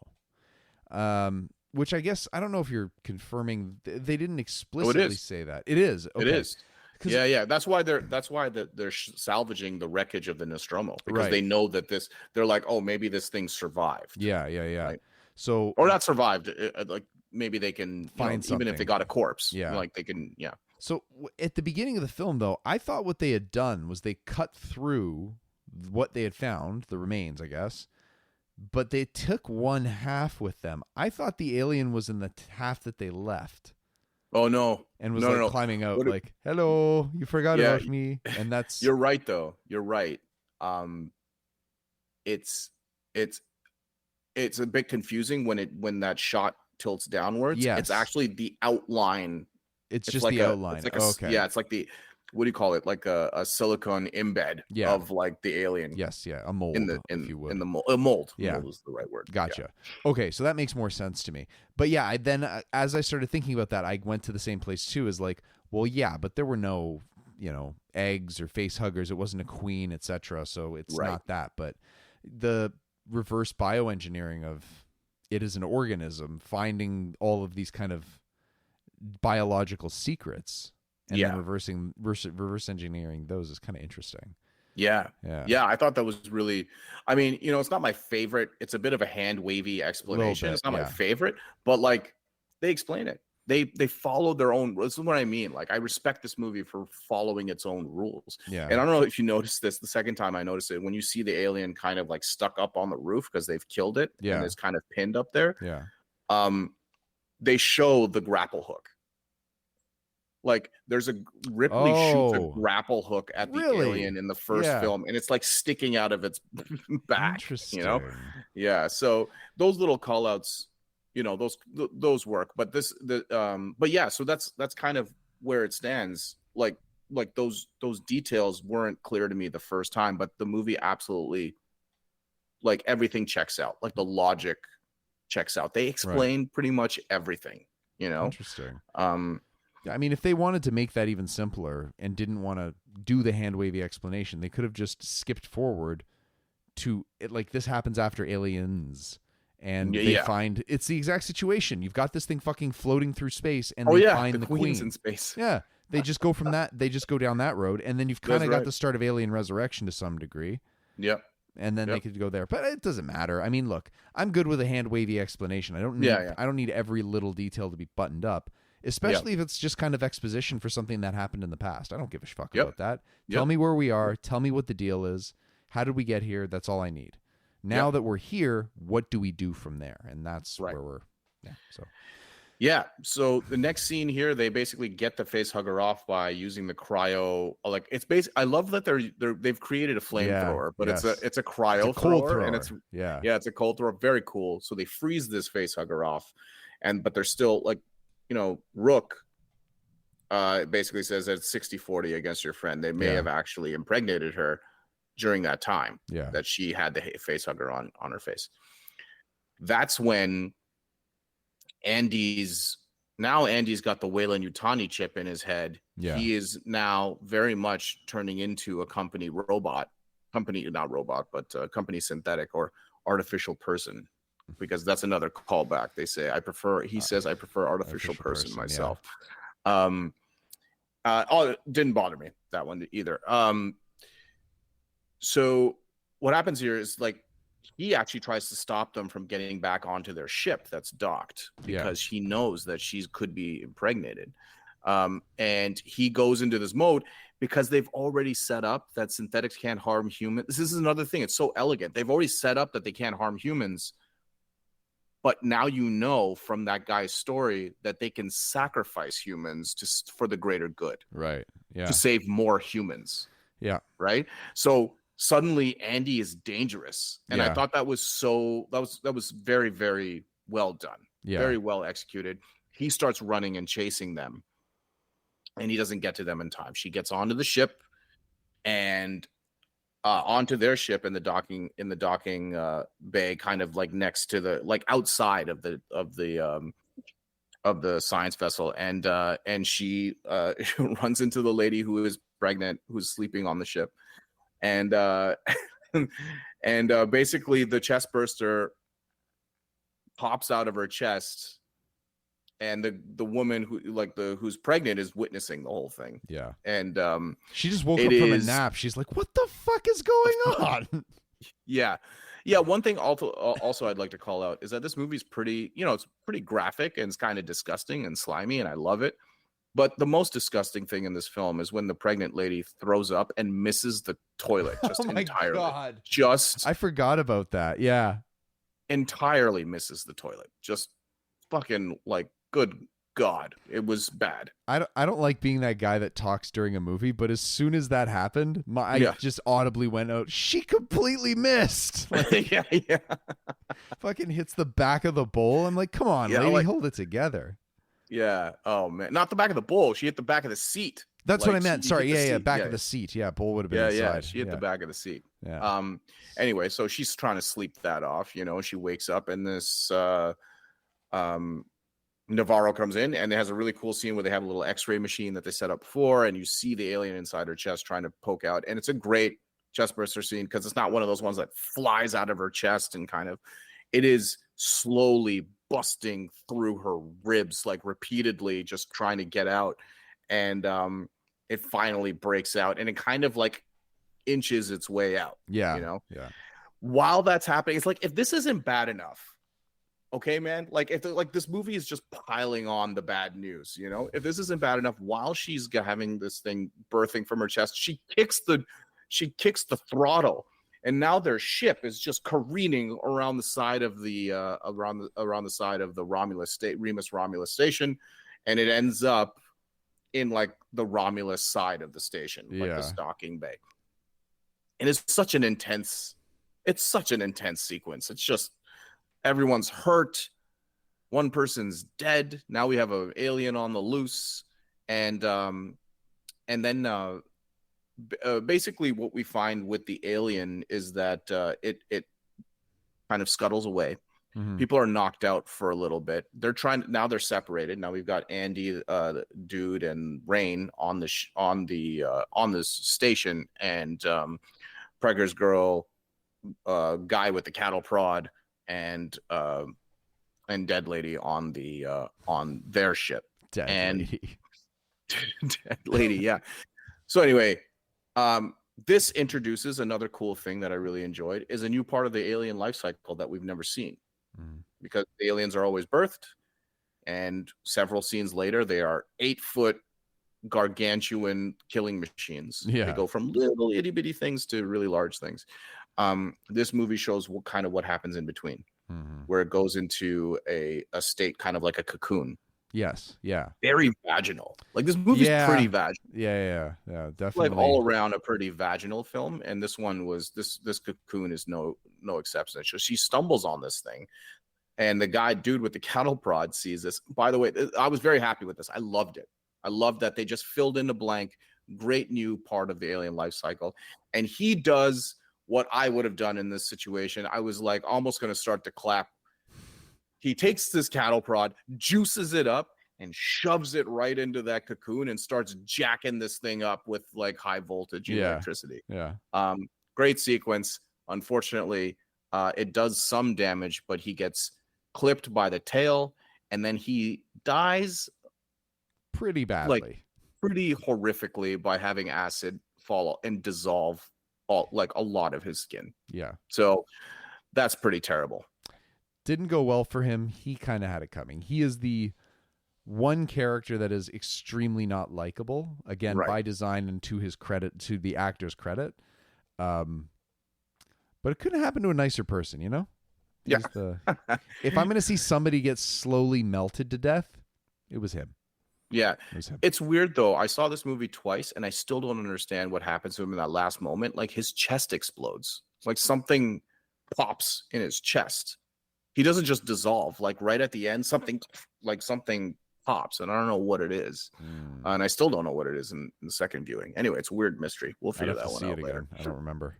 Which I guess, I don't know if you're confirming, they didn't explicitly say that. It is. Okay. It is. Yeah. That's why they're salvaging the wreckage of the Nostromo, because they know that they're like, oh, maybe this thing survived. Yeah. Right? So, or not survived, like maybe they can Find even if they something. got a corpse, Yeah. like they can, yeah. So at the beginning of the film, though, I thought what they had done was they cut through what they had found, the remains, I guess, but they took one half with them. I thought the alien was in the half that they left Oh no, and was no. climbing out What like, hello, you forgot Yeah. about me. And that's You're right, though. You're right. It's a bit confusing when that shot tilts downwards. Yes. It's actually the outline. it's It's just like the a, outline. It's like Okay. yeah, it's like the, what do you call it? Like a silicone embed Yeah. of like the alien. Yes, yeah, a mold, if you would. in the mold. A mold. Yeah. Mold is the right word. Gotcha. Okay, so that makes more sense to me. But yeah, I then as I started thinking about that, I went to the same place too. Is like, well, yeah, but there were no, eggs or face huggers. It wasn't a queen, etc. So it's Right. not that. But the reverse bioengineering of it as an organism, finding all of these kind of biological secrets, and Yeah. then reverse engineering those is kind of interesting. Yeah. Yeah. Yeah, I thought that was really, I mean, it's not my favorite. It's a bit of a hand wavy explanation. bit, It's not my yeah. favorite, but like they explain it. They follow their own. This is what I mean. Like, I respect this movie for following its own rules. Yeah. And I don't know if you noticed this the second time I noticed it, when you see the alien kind of like stuck up on the roof because they've killed it, Yeah. and it's kind of pinned up there. Yeah. They show the grapple hook. Like, there's a Ripley shoots a Oh. grapple hook at the Really? alien in the first Yeah. film, and it's like sticking out of its back. Interesting. Yeah. So those little call outs, those work. But but yeah, so that's kind of where it stands. Like those details weren't clear to me the first time, but the movie absolutely, like, everything checks out. Like, the logic checks out. They explain pretty much everything, Interesting. Yeah. I mean, if they wanted to make that even simpler and didn't want to do the hand wavy explanation, they could have just skipped forward to it. Like, this happens after Aliens, and they find it's the exact situation. You've got this thing fucking floating through space, and they find the Queen's queen in space. Yeah, they just go from that. They just go down that road, and then you've kind of That's got right. the start of Alien Resurrection to some degree. Yep. And then they could go there, but it doesn't matter. I mean, look, I'm good with a hand wavy explanation. I don't need. Yeah. I don't need every little detail to be buttoned up. Especially if it's just kind of exposition for something that happened in the past. I don't give a fuck about that. Tell me where we are. Tell me what the deal is. How did we get here? That's all I need. Now that we're here, what do we do from there? And that's where we're. So the next scene here, they basically get the face hugger off by using the cryo. Like, it's I love that they've created a flamethrower, but it's a cryo thrower, and it's a cold thrower. Very cool. So they freeze this face hugger off, but they're still like. Rook basically says that it's 60-40 against your friend. They may have actually impregnated her during that time that she had the face hugger on her face. That's when Andy's got the Weyland Yutani chip in his head. Yeah. He is now very much turning into a company synthetic or artificial person. Because that's another callback. They say he says I prefer artificial person myself. It didn't bother me, that one either. So what happens here is, like, he actually tries to stop them from getting back onto their ship that's docked because he knows that she could be impregnated. And he goes into this mode because they've already set up that synthetics can't harm humans. This is another thing. It's so elegant. They've already set up that they can't harm humans. But now from that guy's story that they can sacrifice humans for the greater good. Right. Yeah. To save more humans. Yeah. Right. So suddenly Andy is dangerous. And I thought that was very, very well done. Yeah. Very well executed. He starts running and chasing them. And he doesn't get to them in time. She gets onto the ship and onto their ship in the docking bay, kind of like next to the outside of the science vessel, and she runs into the lady who is pregnant, who's sleeping on the ship, and basically the chest burster pops out of her chest. And the woman who's pregnant is witnessing the whole thing. Yeah. And she just woke up from a nap. She's like, what the fuck is going on? Yeah. Yeah, one thing also I'd like to call out is that this movie's pretty, it's pretty graphic and it's kind of disgusting and slimy, and I love it. But the most disgusting thing in this film is when the pregnant lady throws up and misses the toilet just Oh my entirely. God. Just I forgot about that. Yeah. entirely misses the toilet. Just fucking like, good God, it was bad. I don't like being that guy that talks during a movie, but as soon as that happened, I Yeah. just audibly went out, she completely missed. Like, yeah. fucking hits the back of the bowl. I'm like, come on, Yeah, lady, like- hold it together. Yeah. Oh man, not the back of the bowl. She hit the back of the seat. That's Like, what I meant. she Sorry, hit the yeah, seat. back Yeah. of the seat. Yeah, bowl would have been Yeah, inside. she hit the back of the seat. Yeah. Anyway, so she's trying to sleep that off, she wakes up and this Navarro comes in and it has a really cool scene where they have a little x-ray machine that they set up before, and you see the alien inside her chest trying to poke out, and it's a great chest burster scene because it's not one of those ones that flies out of her chest and kind of, it is slowly busting through her ribs, like repeatedly just trying to get out, and it finally breaks out and it kind of like inches its way out. Yeah. Yeah. While that's happening, it's like, if this isn't bad enough, okay, man, like if this movie is just piling on the bad news, if this isn't bad enough, while she's having this thing birthing from her chest, she kicks the throttle, and now their ship is just careening around the side of the around the side of the Remus Romulus station, and it ends up in like the Romulus side of the station, like the stocking bay. And it's such an intense sequence. It's just, everyone's hurt, one person's dead, now we have an alien on the loose, and then basically what we find with the alien is that it kind of scuttles away. Mhm. People are knocked out for a little bit. They're separated. Now we've got Andy, dude, and Rain on this station, and Preger's girl, guy with the cattle prod, and Dead Lady on their ship. Lady. Dead Lady, yeah. So anyway, this introduces another cool thing that I really enjoyed, is a new part of the alien life cycle that we've never seen. Because the aliens are always birthed, and several scenes later they are 8-foot gargantuan killing machines. Yeah. They go from little itty bitty things to really large things. This movie shows what happens in between, where it goes into a state kind of like a cocoon. Yes. Yeah. Very vaginal. Like, this movie's pretty vaginal. Yeah. Definitely. Like, all around a pretty vaginal film, and this one was this cocoon is no exception. So she stumbles on this thing, and the dude with the cattle prod sees this. By the way, I was very happy with this. I loved it. I loved that they just filled in the blank. Great new part of the alien life cycle, and he does what I would have done in this situation. I was like almost going to start to clap. He takes this cattle prod, juices it up, and shoves it right into that cocoon and starts jacking this thing up with like high voltage electricity. Yeah. Great sequence. Unfortunately, it does some damage, but he gets clipped by the tail, and then he dies pretty badly, pretty horrifically, by having acid fall and dissolve a lot of his skin. Yeah. So that's pretty terrible. Didn't go well for him. He kind of had it coming. He is the one character that is extremely not likable, again, by design and to his credit, to the actor's credit. But it couldn't happen to a nicer person, Yeah. If I'm going to see somebody get slowly melted to death, it was him. Yeah. It was him. It's weird, though. I saw this movie twice, and I still don't understand what happens to him in that last moment. Like, his chest explodes. Like, something pops in his chest. He doesn't just dissolve. Like, right at the end, something pops, and I don't know what it is. And I still don't know what it is in the second viewing. Anyway, it's a weird mystery. We'll figure that one out later. I don't remember.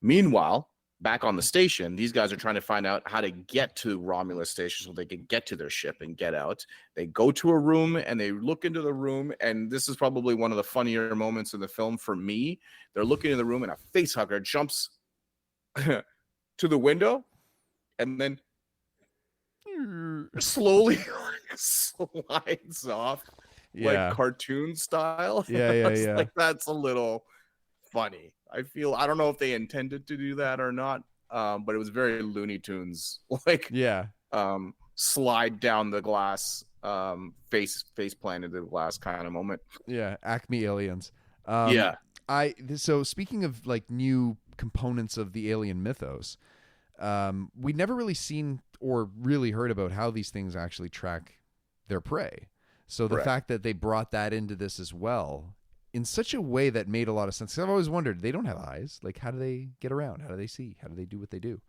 Meanwhile, back on the station, these guys are trying to find out how to get to Romulus station so they can get to their ship and get out. They go to a room and they look into the room, and this is probably one of the funnier moments in the film for me. They're looking in the room, and a facehugger jumps to the window and then slowly slides off, like cartoon style. Yeah. Like, that's a little funny. I don't know if they intended to do that or not, but it was very Looney Tunes, like Yeah. Slide down the glass, face plant into the glass kind of moment. Yeah. Acme Aliens. Yeah. So speaking of like new components of the alien mythos, we'd never really seen or really heard about how these things actually track their prey. So the fact that they brought that into this as well in such a way that made a lot of sense. 'Cause I've always wondered, they don't have eyes. Like, how do they get around? How do they see? How do they do what they do?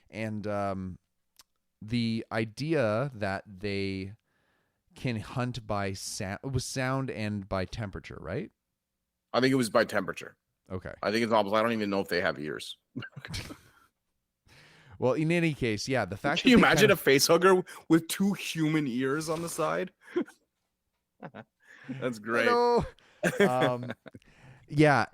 And the idea that they can hunt by sound, it was sound and by temperature, right? I think it was by temperature. Okay. I think it's almost, I don't even know if they have ears. Well, in any case, yeah, the fact Can you imagine a face hugger with 2 human ears on the side? That's great. Yeah,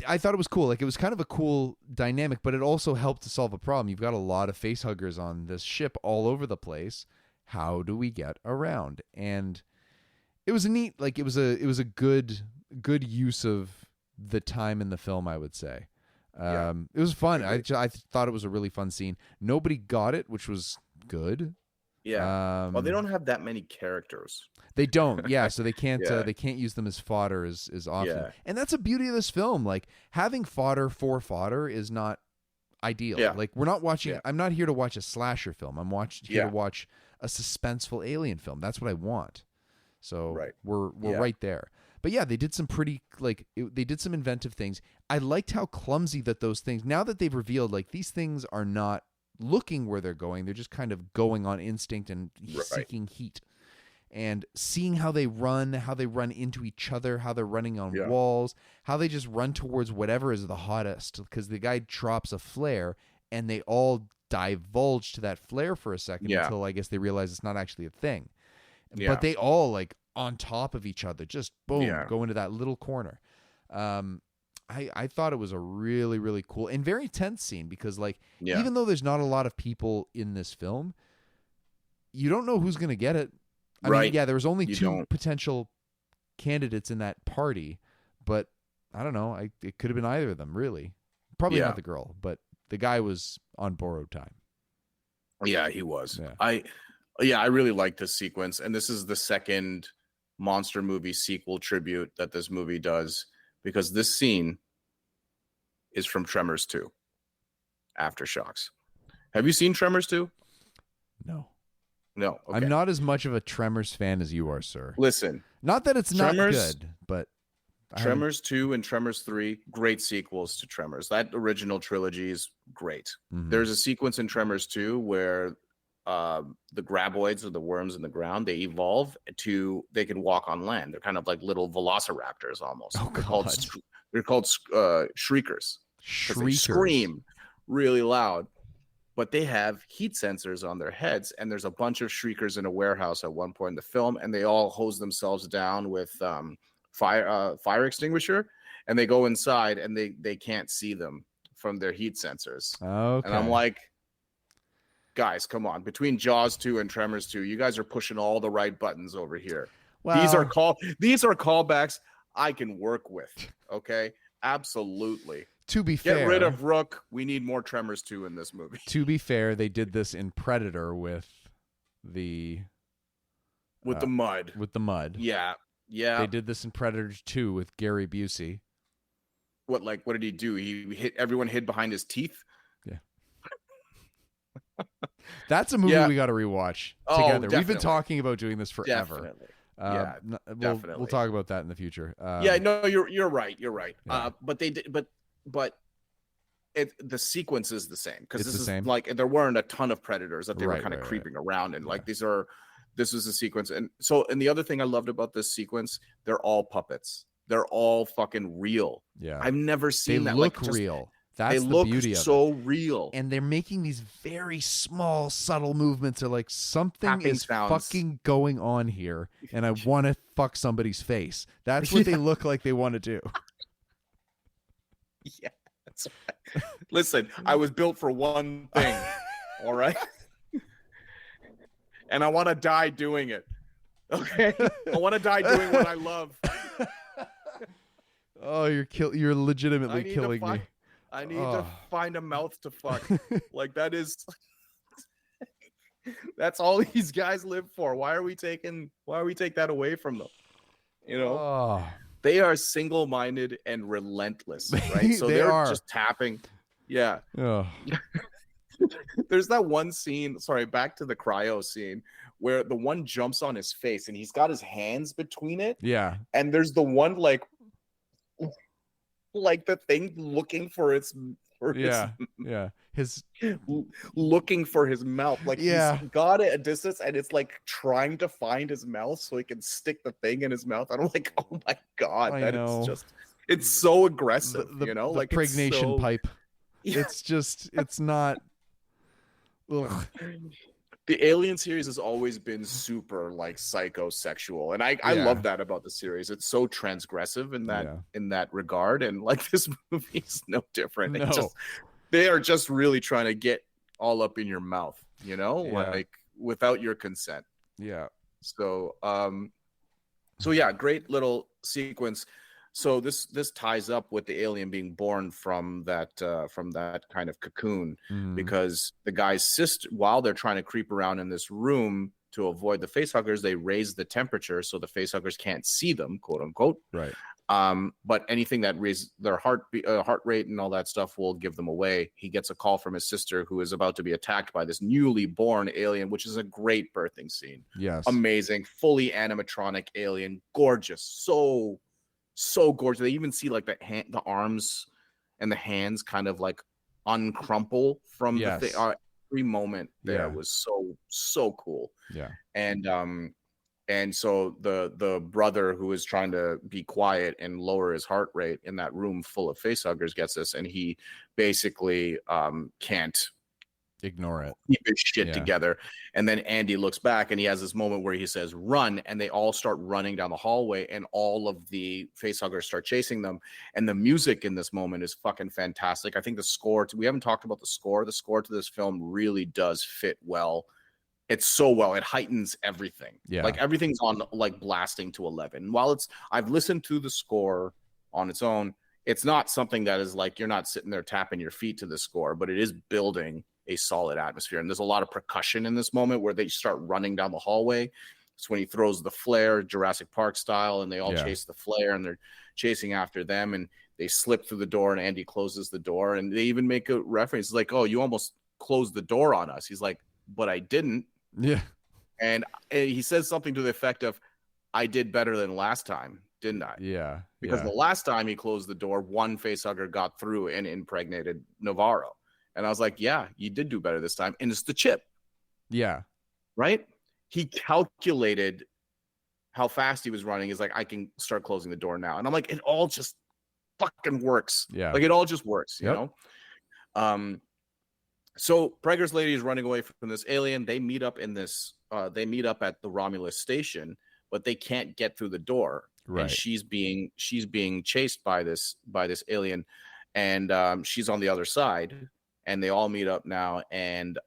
I thought it was cool. Like, it was kind of a cool dynamic, but it also helped to solve a problem. You've got a lot of face huggers on this ship all over the place. How do we get around? And it was a neat, like, it was a good use of the time in the film, I would say. It was fun. I thought it was a really fun scene. Nobody got it, which was good. Yeah. Well, they don't have that many characters. They don't. Yeah. So they can't use them as fodder as often. Yeah. And that's the beauty of this film. Like, having fodder for fodder is not ideal. Yeah. Like, we're not watching. Yeah. I'm not here to watch a slasher film. I'm here to watch a suspenseful alien film. That's what I want. So we're right there. But yeah, they did some pretty, they did some inventive things. I liked how clumsy that those things, now that they've revealed, like, these things are not looking where they're going. They're just kind of going on instinct and seeking heat. And seeing how they run into each other, how they're running on walls, how they just run towards whatever is the hottest. Because the guy drops a flare, and they all divulge to that flare for a second until I guess they realize it's not actually a thing. Yeah. But they all, like, on top of each other, just boom, go into that little corner. I thought it was a really, really cool and very tense scene because, like, even though there's not a lot of people in this film, you don't know who's going to get it. I mean, there was only 2 potential candidates in that party, but I don't know. It could have been either of them, really. Probably not the girl, but the guy was on borrowed time. Yeah, he was. Yeah. I really like this sequence, and this is the second monster movie sequel tribute that this movie does, because this scene is from Tremors 2, Aftershocks. Have you seen Tremors 2? No. Okay. I'm not as much of a Tremors fan as you are, sir. Listen. Not that it's not good, but... Tremors 2 and Tremors 3, great sequels to Tremors. That original trilogy is great. Mm-hmm. There's a sequence in Tremors 2 where the graboids, or the worms in the ground, they evolve to, they can walk on land. They're kind of like little velociraptors almost. They're called shriekers. They scream really loud, but they have heat sensors on their heads, and there's a bunch of shriekers in a warehouse at one point in the film, and they all hose themselves down with fire extinguisher, and they go inside, and they can't see them from their heat sensors. Okay. And I'm like, guys, come on. Between Jaws 2 and Tremors 2, you guys are pushing all the right buttons over here. Well, these are callbacks I can work with. Okay? Absolutely. To be fair, get rid of Rook. We need more Tremors 2 in this movie. To be fair, they did this in Predator with the mud. With the mud. Yeah. They did this in Predator 2 with Gary Busey. What did he do? He everyone hid behind his teeth? Yeah. That's a movie we got to rewatch together. Definitely. We've been talking about doing this forever. Definitely. Definitely. We'll talk about that in the future. No, you're right. You're right. Yeah. But they did, but the sequence is the same, because this is same. Like, there weren't a ton of predators that they were kind of creeping around, and like this was a sequence. And the other thing I loved about this sequence, they're all puppets. They're all fucking real. Yeah, I've never seen that. They look real. That's the beauty of it. So real. And they're making these very small, subtle movements. They're like, something is fucking going on here, and I want to fuck somebody's face. That's what they look like they want to do. Yeah, that's right. Listen, I was built for one thing, all right? And I want to die doing it. Okay? I want to die doing what I love. Oh, you're legitimately killing me. I need to find a mouth to fuck. Like that is that's all these guys live for. Why are we take that away from them? You know, they are single-minded and relentless, right? So they're just tapping. Yeah. There's that one scene, back to the cryo scene, where the one jumps on his face and he's got his hands between it. Yeah. And there's the one like the thing looking for its looking for his mouth. Like he's got it at a distance and it's like trying to find his mouth so he can stick the thing in his mouth. And I'm like, oh my God, is just, it's so aggressive, the like pregnation pipe. Yeah. It's not. Ugh. The Alien series has always been super like psychosexual, and I love that about the series. It's so transgressive in that regard, and like this movie is no different. No. They are just really trying to get all up in your mouth, like without your consent. Yeah. So great little sequence. So this ties up with the alien being born from that kind of cocoon, because the guy's sister, while they're trying to creep around in this room to avoid the facehuggers, they raise the temperature so the facehuggers can't see them, quote unquote. Right. But anything that raises their heart rate and all that stuff will give them away. He gets a call from his sister who is about to be attacked by this newly born alien, which is a great birthing scene. Yes. Amazing, fully animatronic alien, gorgeous, so gorgeous. They even see like the arms and the hands kind of like uncrumple from the thing. Every moment there was so cool. Yeah. And so the brother who is trying to be quiet and lower his heart rate in that room full of facehuggers gets this, and he basically can't ignore it, keep his shit together. And then Andy looks back and he has this moment where he says run, and they all start running down the hallway and all of the facehuggers start chasing them. And the music in this moment is fucking fantastic. I think the score, we haven't talked about the score to this film really does fit well. It's so well, it heightens everything. Like everything's on like blasting to 11. While I've listened to the score on its own, it's not something that is like, you're not sitting there tapping your feet to the score, but it is building a solid atmosphere. And there's a lot of percussion in this moment where they start running down the hallway. It's when he throws the flare, Jurassic Park style, and they all chase the flare, and they're chasing after them, and they slip through the door, and Andy closes the door, and they even make a reference like, oh, you almost closed the door on us. He's like, but I didn't. Yeah. And he says something to the effect of, I did better than last time, didn't I? Yeah. Because the last time he closed the door, one facehugger got through and impregnated Navarro. And I was like, yeah, you did do better this time. And it's the chip. Yeah. Right? He calculated how fast he was running. He's like, I can start closing the door now. And I'm like, it all just fucking works. Yeah. Like it all just works, you know? So Prager's lady is running away from this alien. They meet up at the Romulus station, but they can't get through the door. Right. And she's being chased by this alien, and she's on the other side. And they all meet up now, and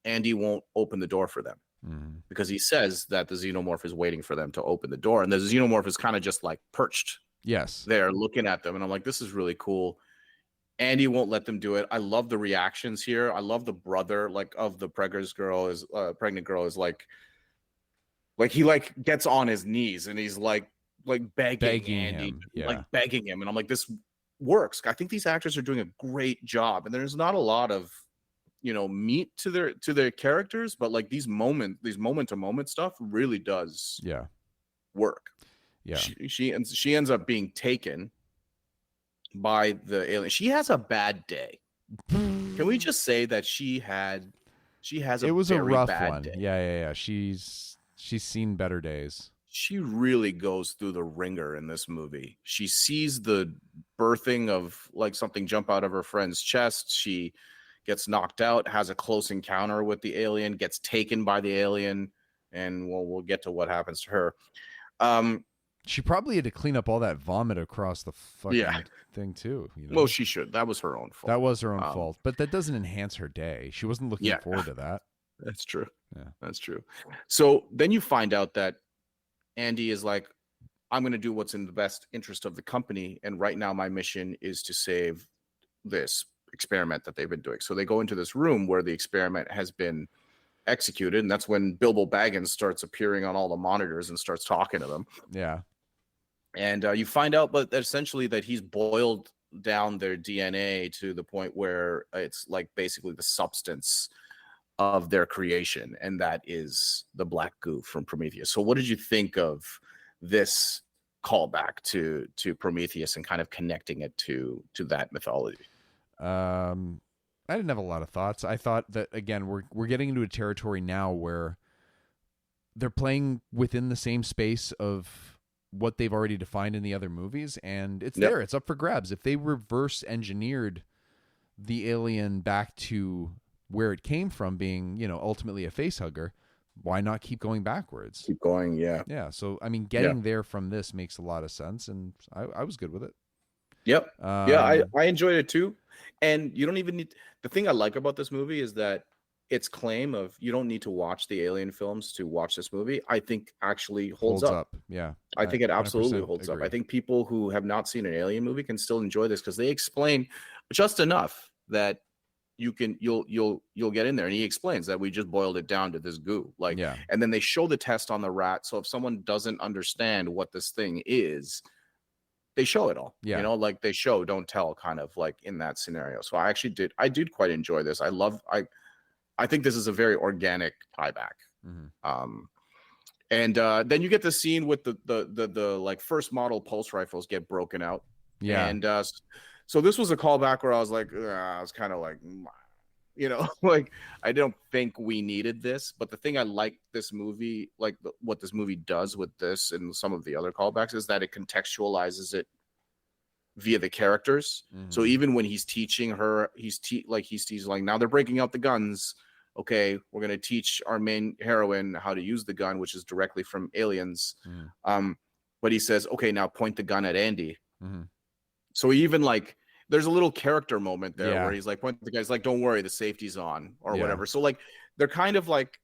Andy won't open the door for them because he says that the xenomorph is waiting for them to open the door, and the xenomorph is kind of just like perched there looking at them, and I'm like, this is really cool. Andy won't let them do it. I love the reactions here. I love the brother of the pregnant girl is like he like gets on his knees and he's like begging Andy, begging him, and I'm like, this works. I think these actors are doing a great job, and there's not a lot of meat to their characters, but like these moment to moment stuff really does work. She ends up being taken by the alien. She has a bad day. Can we just say that she has a rough one day. Yeah. She's seen better days. She really goes through the ringer in this movie. She sees the birthing of like something jump out of her friend's chest. She gets knocked out, has a close encounter with the alien, gets taken by the alien, and we'll get to what happens to her. She probably had to clean up all that vomit across the fucking thing too. Well, she should. That was her own fault. That was her own fault. But that doesn't enhance her day. She wasn't looking forward to that. That's true. Yeah. That's true. So then you find out that Andy is like, I'm going to do what's in the best interest of the company. And right now my mission is to save this experiment that they've been doing. So they go into this room where the experiment has been executed, and that's when Bilbo Baggins starts appearing on all the monitors and starts talking to them. Yeah. And you find out, but essentially that he's boiled down their DNA to the point where it's like basically the substance of their creation, and that is the black goo from Prometheus. So what did you think of this callback to Prometheus and kind of connecting it to that mythology? I didn't have a lot of thoughts. I thought that, again, we're getting into a territory now where they're playing within the same space of what they've already defined in the other movies, and it's there. It's up for grabs. If they reverse engineered the alien back to where it came from, being, ultimately a facehugger, why not keep going backwards? Keep going, yeah. Yeah, so, I mean, getting there from this makes a lot of sense, and I was good with it. Yep. I enjoyed it too. And you don't even need... The thing I like about this movie is that its claim of you don't need to watch the Alien films to watch this movie, I think actually holds up. Yeah. I think it absolutely holds agree. up. I think people who have not seen an Alien movie can still enjoy this because they explain just enough that you'll get in there. And he explains that we just boiled it down to this goo. And then they show the test on the rat. So if someone doesn't understand what this thing is, they show it all. Yeah. Like they show, don't tell, kind of like in that scenario. So I did quite enjoy this. I think this is a very organic tie back. Mm-hmm. And then you get the scene with the like first model pulse rifles get broken out. Yeah. And so this was a callback where I was like, I was kind of like, like I don't think we needed this. But the thing I like this movie, like what this movie does with this and some of the other callbacks, is that it contextualizes it via the characters. Mm-hmm. So even when he's teaching her, he's like, now they're breaking out the guns. Okay, we're going to teach our main heroine how to use the gun, which is directly from Aliens. Mm-hmm. But he says, okay, now point the gun at Andy. Mm-hmm. So even like, there's a little character moment there where he's like, point the guy's like, don't worry, the safety's on or whatever. So like, they're kind of like,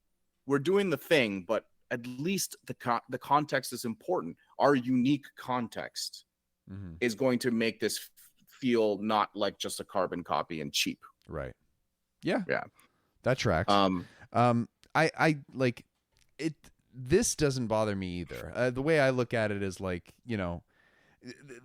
we're doing the thing, but at least the context is important. Our unique context is going to make this feel not like just a carbon copy and cheap. Right. Yeah. Yeah. That tracks. I like it. This doesn't bother me either. The way I look at it is like,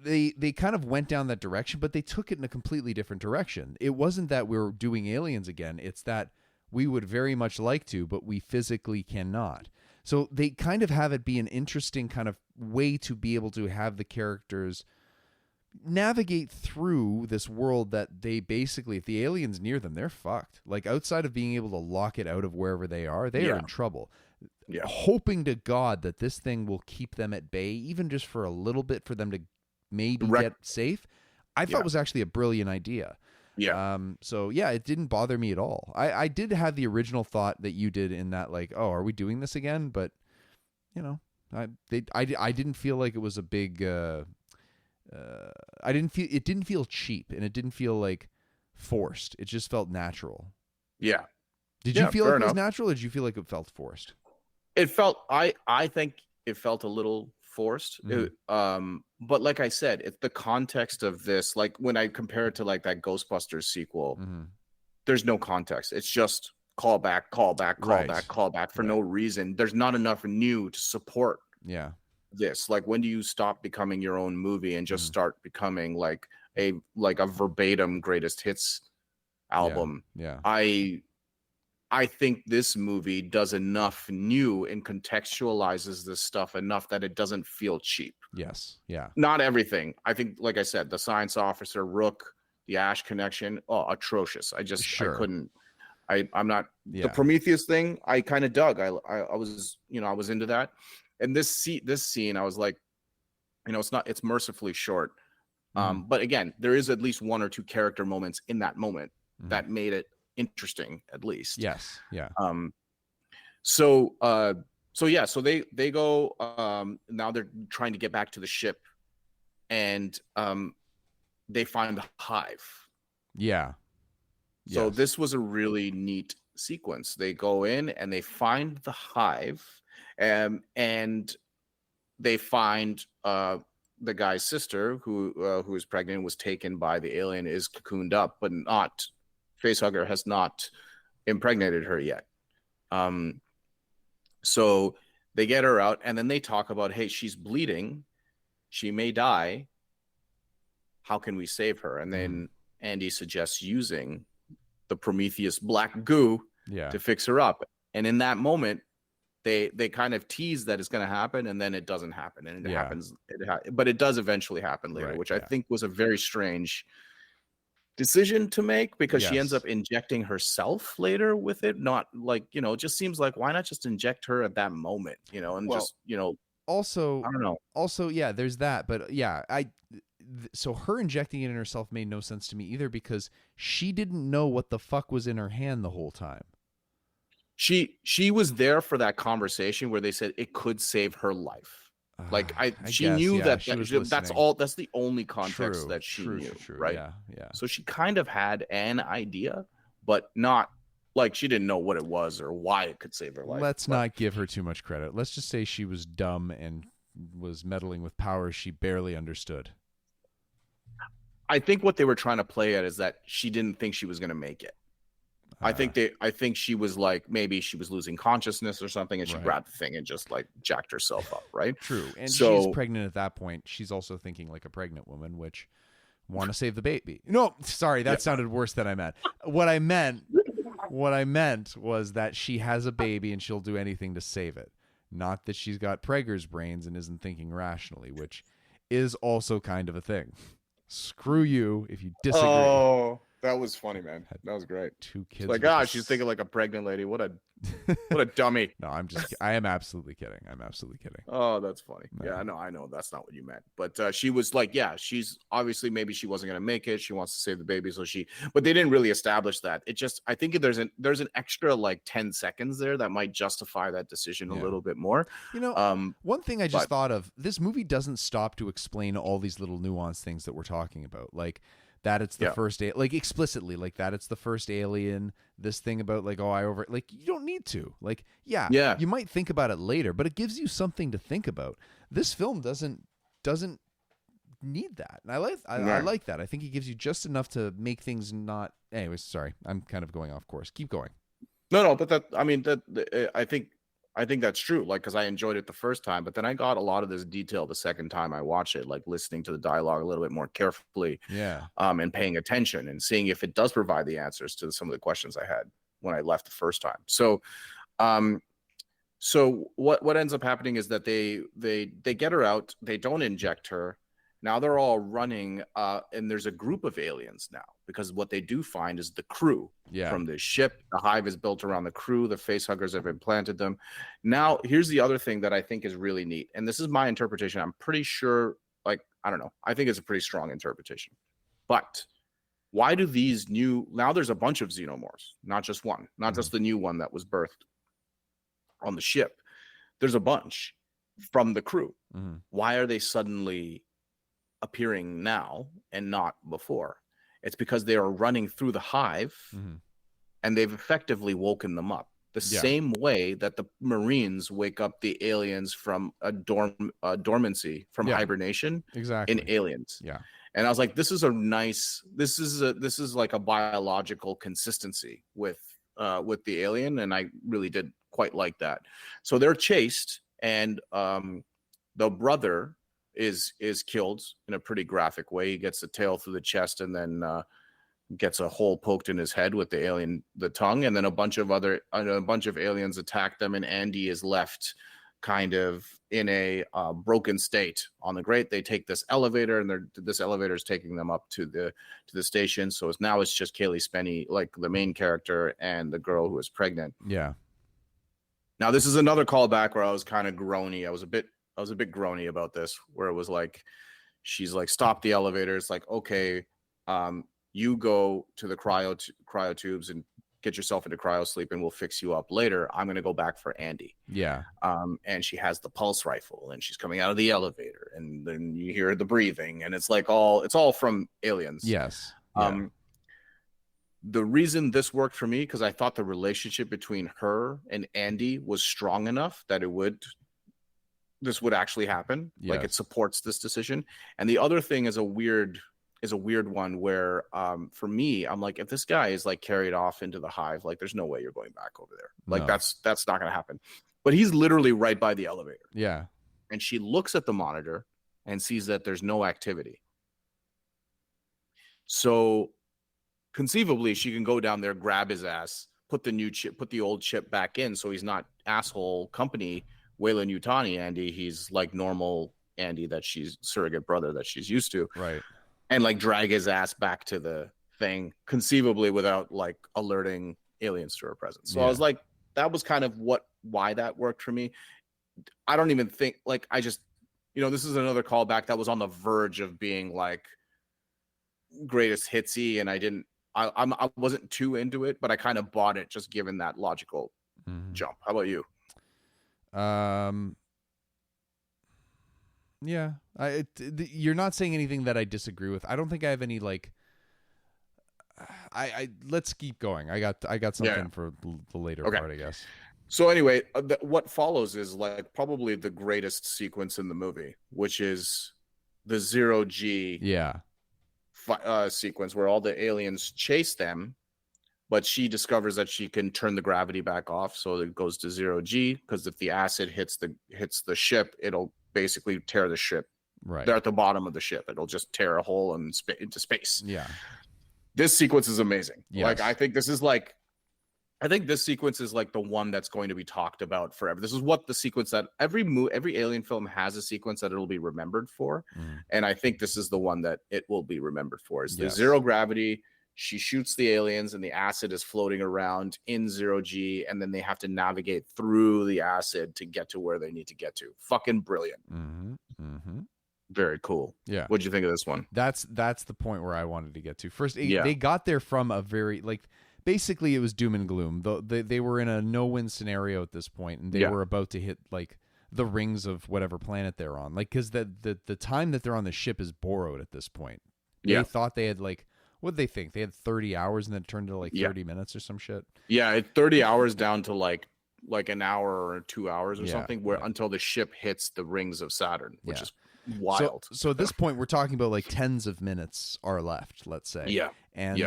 they kind of went down that direction, but they took it in a completely different direction. It wasn't that we were doing Aliens again. It's that we would very much like to, but we physically cannot. So they kind of have it be an interesting kind of way to be able to have the characters navigate through this world that they basically, if the alien's near them, they're fucked. Like, outside of being able to lock it out of wherever they are in trouble. Yeah. Hoping to God that this thing will keep them at bay, even just for a little bit, for them to maybe get safe, I thought was actually a brilliant idea. Yeah. So yeah, it didn't bother me at all. I did have the original thought that you did in that, like, oh, are we doing this again? But I didn't feel like it was a big. It didn't feel cheap, and it didn't feel like forced. It just felt natural. Yeah. Did you feel like it was natural, or did you feel like it felt forced? It felt, I think it felt a little forced. Mm-hmm. But like I said, it's the context of this. Like when I compare it to like that Ghostbusters sequel, there's no context. It's just callback for no reason. There's not enough new to support. Yeah. This, like, when do you stop becoming your own movie and just start becoming like a verbatim greatest hits album? Yeah. I think this movie does enough new and contextualizes this stuff enough that it doesn't feel cheap. Yes. Yeah. Not everything. I think, like I said, the science officer, Rook, the Ash connection, atrocious. I couldn't. I'm not. The Prometheus thing, I kind of dug. I was into that. And this scene, I was like, it's mercifully short. But again, there is at least one or two character moments in that moment that made it interesting, at least. Yes. Yeah. So they go, now they're trying to get back to the ship, and they find the hive. Yeah. So this was a really neat sequence. They go in and they find the hive. And they find the guy's sister who is pregnant, was taken by the alien, is cocooned up, but not facehugger has not impregnated her yet. So they get her out, and then they talk about, hey, she's bleeding, she may die. How can we save her? And then Andy suggests using the Prometheus black goo to fix her up. And in that moment, they kind of tease that it's going to happen, and then it doesn't happen, and it happens. But it does eventually happen later, which I think was a very strange decision to make, because she ends up injecting herself later with it. Not like, it just seems like, why not just inject her at that moment, and also, I don't know. Also, yeah, there's that, but so her injecting it in herself made no sense to me either, because she didn't know what the fuck was in her hand the whole time. She was there for that conversation where they said it could save her life. Like she guess, knew that's the only context that she knew, right? Yeah. So she kind of had an idea, but not like she didn't know what it was or why it could save her life. Let's not give her too much credit. Let's just say she was dumb and was meddling with powers she barely understood. I think what they were trying to play at is that she didn't think she was going to make it. I think she was like, maybe she was losing consciousness or something, and she grabbed the thing and just like jacked herself up, right? True. And she's pregnant at that point. She's also thinking like a pregnant woman, which want to save the baby. No, sorry, that sounded worse than I meant. What I meant was that she has a baby and she'll do anything to save it. Not that she's got Prager's brains and isn't thinking rationally, which is also kind of a thing. Screw you if you disagree. Oh, that was funny, man. That was great. Two kids. It's like, she's thinking like a pregnant lady. What a dummy. No, I am absolutely kidding. Oh, that's funny. No. Yeah, I know that's not what you meant. But she was like, she's obviously, maybe she wasn't going to make it. She wants to save the baby. But they didn't really establish that. I think there's an extra like 10 seconds there that might justify that decision a little bit more. One thing I just thought of, this movie doesn't stop to explain all these little nuanced things that we're talking about. Like, that it's the first like explicitly like that it's the first alien, this thing about like, you don't need to, like, you might think about it later, but it gives you something to think about. This film doesn't need that, and I like that. I think it gives you just enough to make things not. Anyways, sorry, I'm kind of going off course. Keep going. No, but I think that's true. Like, because I enjoyed it the first time, but then I got a lot of this detail the second time I watched it, like listening to the dialogue a little bit more carefully, and paying attention and seeing if it does provide the answers to some of the questions I had when I left the first time. So, what ends up happening is that they get her out, they don't inject her. Now they're all running, and there's a group of aliens now, because what they do find is the crew from the ship. The hive is built around the crew. The facehuggers have implanted them. Now, here's the other thing that I think is really neat, and this is my interpretation. I'm pretty sure, like, I don't know. I think it's a pretty strong interpretation. But why do these now there's a bunch of xenomorphs, not just one, not just the new one that was birthed on the ship. There's a bunch from the crew. Why are they suddenly appearing now and not before? It's because they are running through the hive, and they've effectively woken them up the same way that the Marines wake up the aliens from a dormancy, from hibernation, exactly, in Aliens. And I was like, this is like a biological consistency with the alien, and I really did quite like that. So they're chased, and the brother is killed in a pretty graphic way. He gets the tail through the chest, and then gets a hole poked in his head with the tongue, and then a bunch of aliens attack them, and Andy is left kind of in a broken state on the grate. They take this elevator, and this elevator is taking them up to the station. So it's just Kaylee Spenny, like the main character, and the girl who is pregnant. Now this is another callback where I was kind of groany. I was a bit groany about this, where it was like, she's like, stop the elevator. It's like, okay, you go to the cryo tubes and get yourself into cryo sleep, and we'll fix you up later. I'm going to go back for Andy. And she has the pulse rifle, and she's coming out of the elevator, and then you hear the breathing, and it's like it's all from Aliens. The reason this worked for me, because I thought the relationship between her and Andy was strong enough that this would actually happen. Like, Yes. it supports this decision. And the other thing is a weird one where, for me, I'm like, if this guy is like carried off into the hive, like, there's no way you're going back over there. Like, No. that's not going to happen. But he's literally right by the elevator. Yeah. And she looks at the monitor and sees that there's no activity. So conceivably, she can go down there, grab his ass, put the old chip back in, so he's not asshole company Weyland Yutani Andy. He's like normal Andy that she's surrogate brother that she's used to. Right. And like drag his ass back to the thing, conceivably without like alerting aliens to her presence. So I was like, that was kind of why that worked for me. I don't even think, like, I just, this is another callback that was on the verge of being like greatest hitsy, and I wasn't too into it, but I kind of bought it just given that logical jump. How about you? Yeah, you're not saying anything that I disagree with. I don't think I have any like. I let's keep going. I got something for the later part, I guess. So anyway, what follows is like probably the greatest sequence in the movie, which is the 0G sequence where all the aliens chase them, but she discovers that she can turn the gravity back off, so it goes to 0G, because if the acid hits the ship, it'll basically tear the ship. Right. They're at the bottom of the ship. It'll just tear a hole into space. Yeah. This sequence is amazing. Yes. Like, I think this sequence is like the one that's going to be talked about forever. This is what the sequence that every alien film has a sequence that it'll be remembered for. And I think this is the one that it will be remembered for. Is the zero gravity. She shoots the aliens and the acid is floating around in 0G, and then they have to navigate through the acid to get to where they need to get to. Fucking brilliant. Very cool. Yeah. What'd you think of this one? That's the point where I wanted to get to. First, they got there from a very, like, basically it was doom and gloom. They were in a no-win scenario at this point, and they were about to hit like the rings of whatever planet they're on. Like, because the time that they're on the ship is borrowed at this point. They thought they had like, what did they think? They had 30 hours and then it turned to like 30 minutes or some shit. Yeah, it's 30 hours down to like an hour or 2 hours or something, where until the ship hits the rings of Saturn, which is wild. So at this point, we're talking about like tens of minutes are left, let's say. Yeah. And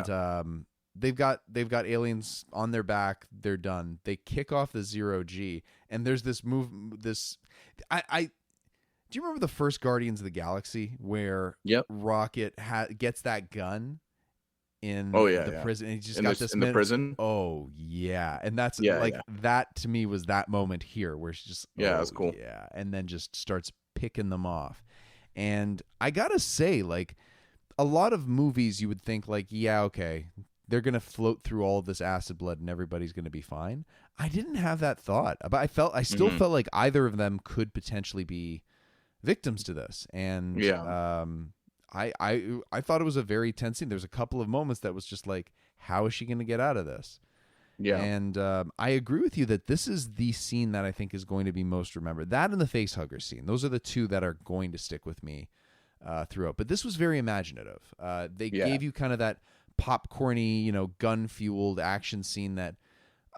they've got aliens on their back. They're done. They kick off the 0G, and there's this move. Do you remember the first Guardians of the Galaxy where Rocket gets that gun in the prison? And he just got this in the prison. Oh yeah, and that's that to me was that moment here where she just that's cool. Yeah, and then just starts picking them off. And I gotta say, like, a lot of movies you would think like, yeah, okay, they're gonna float through all of this acid blood and everybody's gonna be fine. I didn't have that thought, but I still felt like either of them could potentially be victims to this. And I thought it was a very tense scene. There's a couple of moments that was just like, how is she going to get out of this? Yeah. And I agree with you that this is the scene that I think is going to be most remembered. That and the facehugger scene. Those are the two that are going to stick with me throughout. But this was very imaginative. They gave you kind of that popcorny, gun-fueled action scene that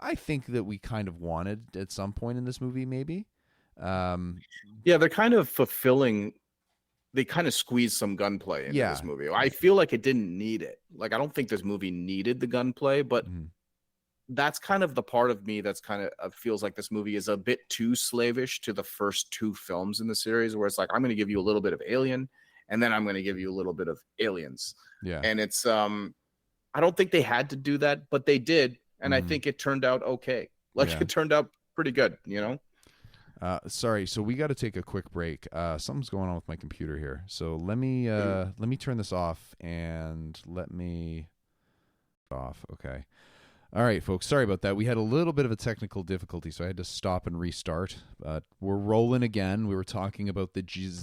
I think that we kind of wanted at some point in this movie, maybe. They're kind of fulfilling. They kind of squeezed some gunplay into this movie. I feel like it didn't need it. Like, I don't think this movie needed the gunplay, but that's kind of the part of me that's kind of feels like this movie is a bit too slavish to the first two films in the series, where it's like, I'm going to give you a little bit of Alien, and then I'm going to give you a little bit of Aliens. Yeah. And it's, I don't think they had to do that, but they did. And I think it turned out okay. It turned out pretty good, Sorry, so we got to take a quick break. Something's going on with my computer here. So let me turn this off and off. Okay. All right, folks. Sorry about that. We had a little bit of a technical difficulty, so I had to stop and restart. We're rolling again. We were talking about the Zero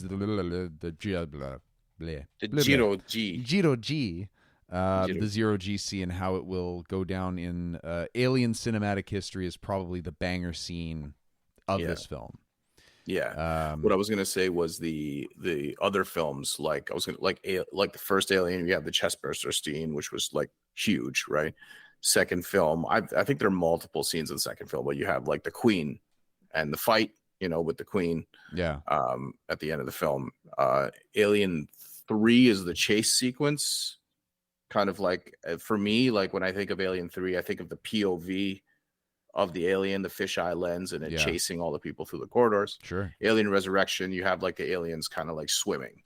G. The 0G scene and how it will go down in Alien cinematic history as probably the banger scene of this film. Yeah. What I was gonna say was the other films, like the first Alien, you have the chestburster scene, which was like huge, right? Second film, I think there are multiple scenes in the second film, but you have like the Queen and the fight with the Queen. Yeah. At the end of the film. Alien 3 is the chase sequence. Kind of like, for me, like when I think of Alien 3, I think of the POV of the alien, the fisheye lens, and it chasing all the people through the corridors. Sure. Alien Resurrection, you have like the aliens kind of like swimming.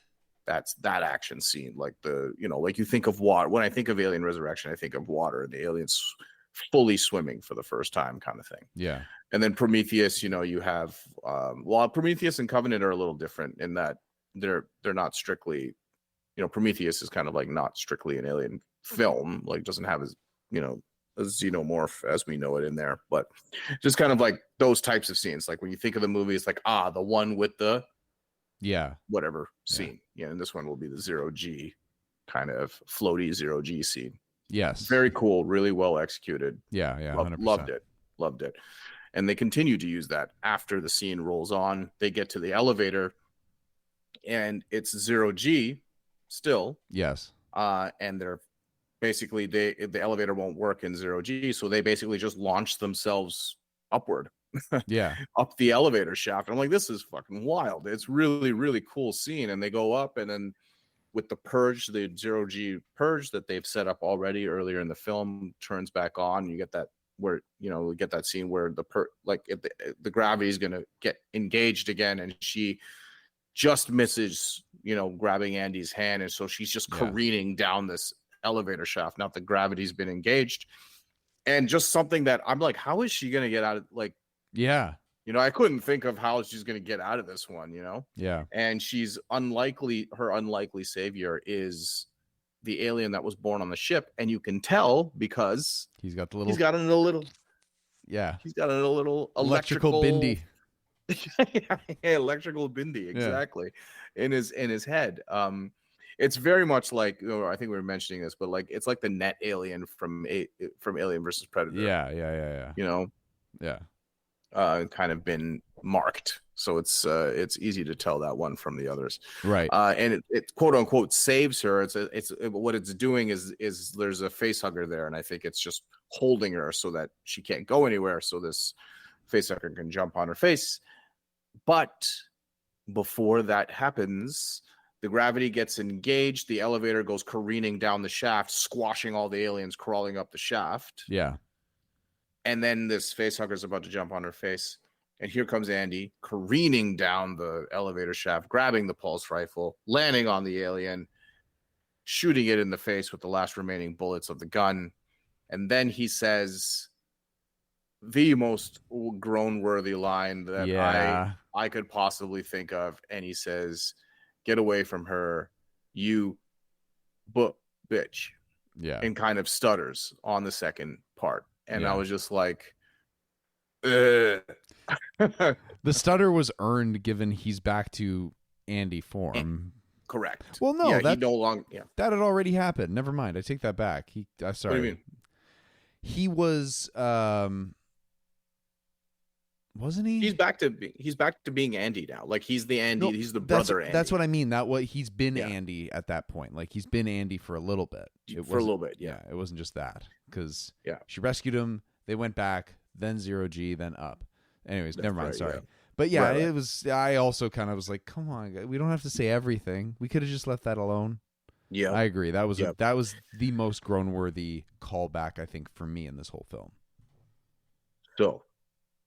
That's that action scene. Like like you think of water. When I think of Alien Resurrection, I think of water and the aliens fully swimming for the first time kind of thing. Yeah. And then Prometheus, you have Prometheus and Covenant are a little different in that they're not strictly, Prometheus is kind of like not strictly an alien film, like doesn't have as, a xenomorph as we know it in there, but just kind of like those types of scenes. Like when you think of the movie, it's like, the one with the whatever scene. Yeah. And this one will be the 0G kind of floaty 0G scene. Yes. Very cool, really well executed. Yeah. 100%. Loved it. And they continue to use that after the scene rolls on. They get to the elevator and it's 0G still. Yes. And they're basically, the elevator won't work in 0G. So they basically just launch themselves upward. Yeah. Up the elevator shaft. I'm like, this is fucking wild. It's really, really cool scene. And they go up, and then with the purge, the 0G purge that they've set up already earlier in the film turns back on. You get that where, we get that scene where the gravity is going to get engaged again, and she just misses, grabbing Andy's hand. And so she's just careening down this elevator shaft. Now the gravity's been engaged, and just something that I'm like, how is she going to get out of, like, I couldn't think of how she's going to get out of this one, Yeah. And she's her unlikely savior is the alien that was born on the ship. And you can tell because he's got a little electrical bindi. Electrical bindi, exactly. In his head. It's very much like, I think we were mentioning this, but like it's like the net alien from Alien versus Predator. Yeah. Kind of been marked, so it's easy to tell that one from the others, right? And it quote unquote saves her. It's what it's doing is there's a facehugger there, and I think it's just holding her so that she can't go anywhere, so this facehugger can jump on her face. But before that happens, the gravity gets engaged, the elevator goes careening down the shaft, squashing all the aliens crawling up the shaft. Yeah. And then this facehugger is about to jump on her face. And here comes Andy careening down the elevator shaft, grabbing the pulse rifle, landing on the alien, shooting it in the face with the last remaining bullets of the gun. And then he says the most groan-worthy line that I could possibly think of. And he says, "Get away from her, you bitch." Yeah. And kind of stutters on the second part. And I was just like, ugh. The stutter was earned given he's back to Andy form. Correct. Well, no, he no longer. Yeah, that had already happened. Never mind. I take that back. Sorry. What do you mean? He was, wasn't he? He's back to being Andy now. Like he's the Andy. No, he's the brother Andy. That's what I mean. He's been Andy at that point. Like he's been Andy for a little bit. For a little bit. Yeah. It wasn't just that because she rescued him. They went back, then 0G, then up. Anyways, never mind. Right, sorry. yeah. But yeah, it was. I also kind of was like, come on, we don't have to say everything. We could have just left that alone. Yeah, I agree. That was the most groan-worthy callback I think for me in this whole film. So,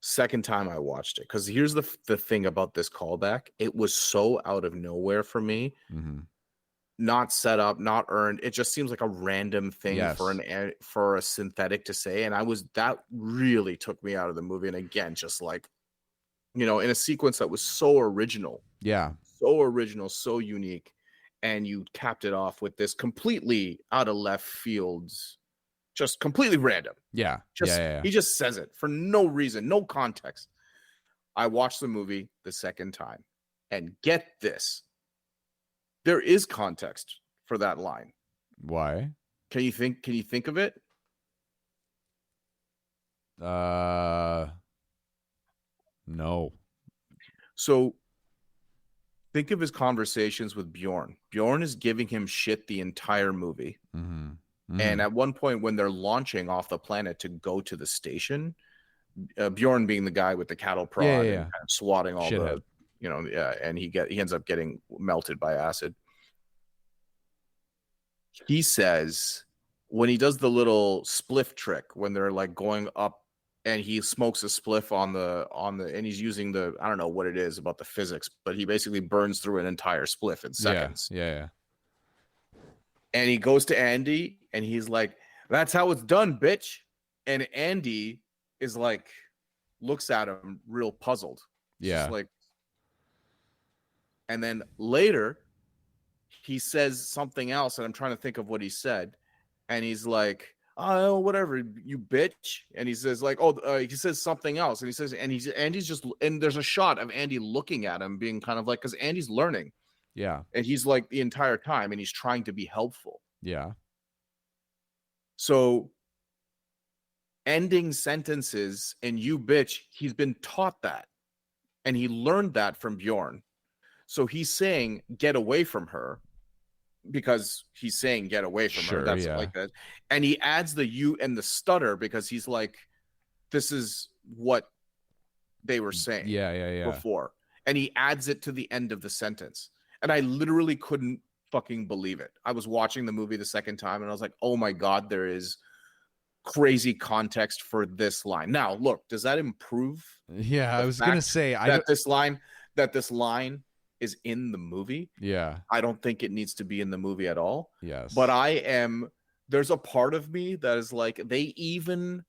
second time I watched it, because here's the thing about this callback: it was so out of nowhere for me. Mm-hmm. Not set up, not earned. It just seems like a random thing for a synthetic to say, and that really took me out of the movie. And again, just like, in a sequence that was so original, so unique, and you capped it off with this completely out of left field, just completely random. He just says it for no reason, no context. I watched the movie the second time, and get this. There is context for that line. Why? Can you think of it? No. So think of his conversations with Bjorn. Bjorn is giving him shit the entire movie. Mm-hmm. Mm-hmm. And at one point when they're launching off the planet to go to the station, Bjorn being the guy with the cattle prod Yeah, and yeah. kind of swatting all Shithead. and he ends up getting melted by acid. He says when he does the little spliff trick when they're like going up and he smokes a spliff on the and he's using I don't know what it is about the physics, but he basically burns through an entire spliff in seconds. Yeah. And he goes to Andy and he's like, "That's how it's done, bitch." And Andy is like, looks at him real puzzled. Yeah. Like, and then later he says something else, and I'm trying to think of what he said. And he's like, "Oh, whatever, you bitch." And he says like, he says something else. And he says, Andy's just, and there's a shot of Andy looking at him being kind of like, because Andy's learning. Yeah. And he's like the entire time, and he's trying to be helpful. Yeah. So ending sentences and "you bitch," he's been taught that. And he learned that from Bjorn. So he's saying get away from her because he's saying get away from her. That's like that. And he adds the "you" and the stutter because he's like, this is what they were saying before. And he adds it to the end of the sentence. And I literally couldn't fucking believe it. I was watching the movie the second time and I was like, oh my God, there is crazy context for this line. Now, look, does that improve? Yeah, I was going to say that this line is in the movie? Yeah. I don't think it needs to be in the movie at all. Yes. But there's a part of me that is like, they even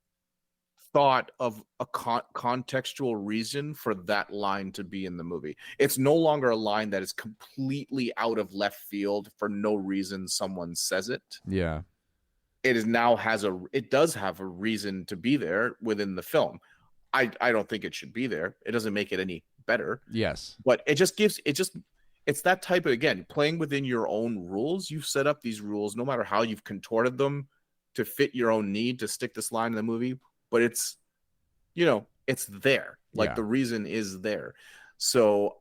thought of a contextual reason for that line to be in the movie. It's no longer a line that is completely out of left field for no reason someone says it. Yeah. It does have a reason to be there within the film. I don't think it should be there. It doesn't make it any better. Yes. But it's that type of, again, playing within your own rules. You've set up these rules, no matter how you've contorted them to fit your own need to stick this line in the movie. But it's, it's there. Like the reason is there. So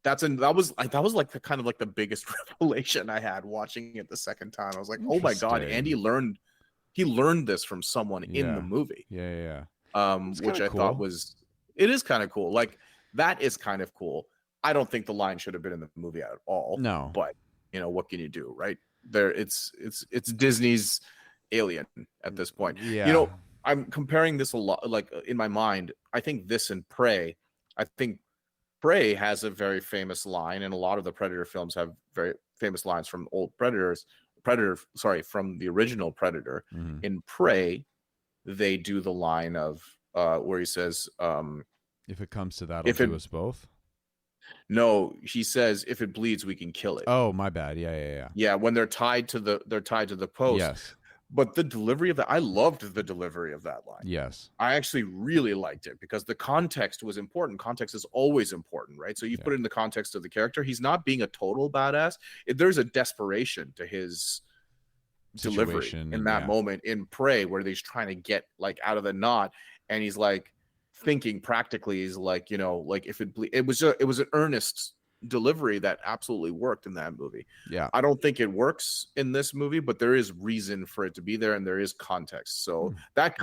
that was like the kind of like the biggest revelation I had watching it the second time. I was like, oh my God, Andy learned this from someone in the movie. Yeah. Which I thought it is kind of cool. Like that is kind of cool. I don't think the line should have been in the movie at all. No. But what can you do, right? It's Disney's Alien at this point. Yeah. I'm comparing this a lot, like in my mind. I think this and Prey. I think Prey has a very famous line, and a lot of the Predator films have very famous lines from old from the original Predator. Mm-hmm. In Prey, they do the line of where he says, "If it comes to that, I'll do us both." No, he says, "If it bleeds, we can kill it." Oh, my bad. Yeah. Yeah, when they're tied to the post. Yes. But the delivery of that, I loved the delivery of that line. Yes. I actually really liked it because the context was important. Context is always important, right? So you put it in the context of the character. He's not being a total badass. There's a desperation to his delivery in that moment in Prey, where he's trying to get like out of the knot, and he's like thinking practically. He's like, like if it was an earnest delivery that absolutely worked in that movie. Yeah. I don't think it works in this movie, but there is reason for it to be there and there is context. So that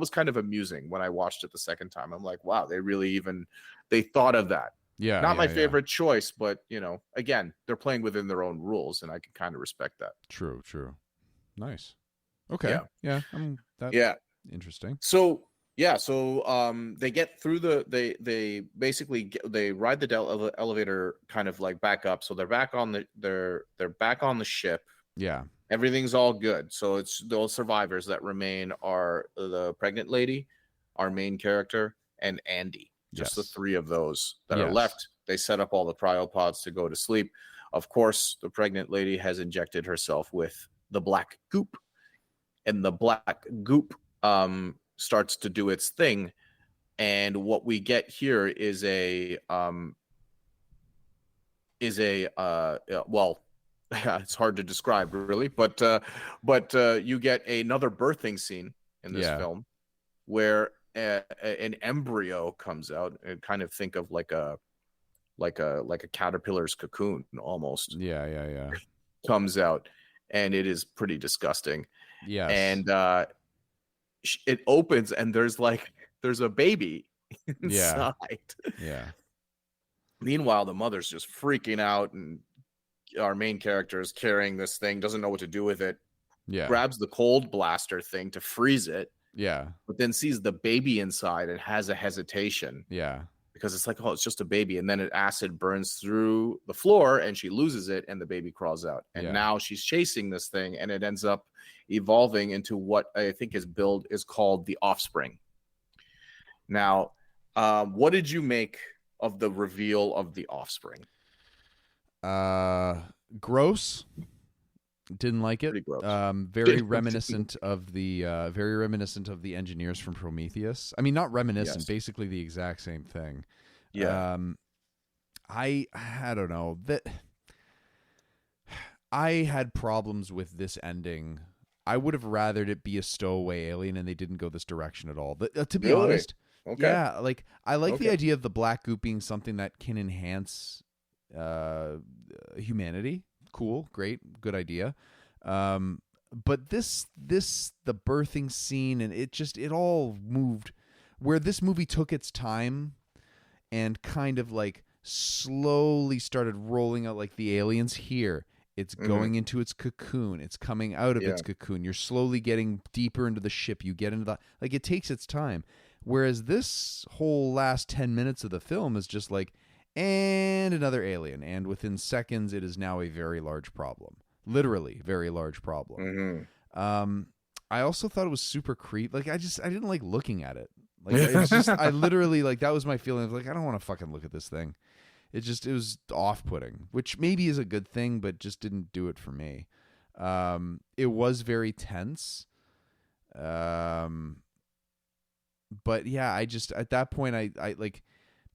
was kind of amusing when I watched it the second time. I'm like, wow, they thought of that. Yeah. Not my favorite choice, but again, they're playing within their own rules and I can kind of respect that. True. Nice. Okay. Yeah. Interesting. So they get through they basically they ride the elevator kind of like back up. So they're back on the ship. Yeah. Everything's all good. So it's those survivors that remain are the pregnant lady, our main character, and Andy. Just the three of those that are left. They set up all the cryopods to go to sleep. Of course, the pregnant lady has injected herself with the black goop, and the black goop starts to do its thing, and what we get here is it's hard to describe really, but you get another birthing scene in this film where an embryo comes out, and kind of think of like a caterpillar's cocoon almost. Yeah. Comes out, and it is pretty disgusting. Yeah. And it opens and there's a baby Yeah. inside. Yeah. Meanwhile, the mother's just freaking out, and our main character is carrying this thing, doesn't know what to do with it, Yeah. grabs the cold blaster thing to freeze it, Yeah. but then sees the baby inside and has a hesitation Yeah. because it's like, oh, it's just a baby. And then an acid burns through the floor and she loses it and the baby crawls out. And Yeah. now she's chasing this thing and it ends up evolving into what I think his build is called the Offspring. Now, what did you make of the reveal of the Offspring? Gross. Didn't like it. Pretty gross. Very reminiscent of the engineers from Prometheus. I mean, not reminiscent, Yes. basically the exact same thing. Yeah. I don't know that I had problems with this ending. I would have rathered it be a stowaway alien, and they didn't go this direction at all. But, to be Really? honest, Okay. yeah, like I like the Okay. idea of the black goop being something that can enhance humanity. Cool, great, good idea. But the birthing scene, and it all moved where this movie took its time and kind of like slowly started rolling out like the aliens here. It's going into its cocoon. It's coming out of its cocoon. You're slowly getting deeper into the ship. You get into the, like, it takes its time. Whereas this whole last 10 minutes of the film is just like, and another alien. And within seconds, it is now a very large problem. Literally, very large problem. I also thought it was super creepy. Like, I didn't like looking at it. Like, it's just, I literally, like, that was my feeling of like, I don't want to fucking look at this thing. It was off-putting, which maybe is a good thing, but just didn't do it for me. It was very tense. But yeah, at that point, I like,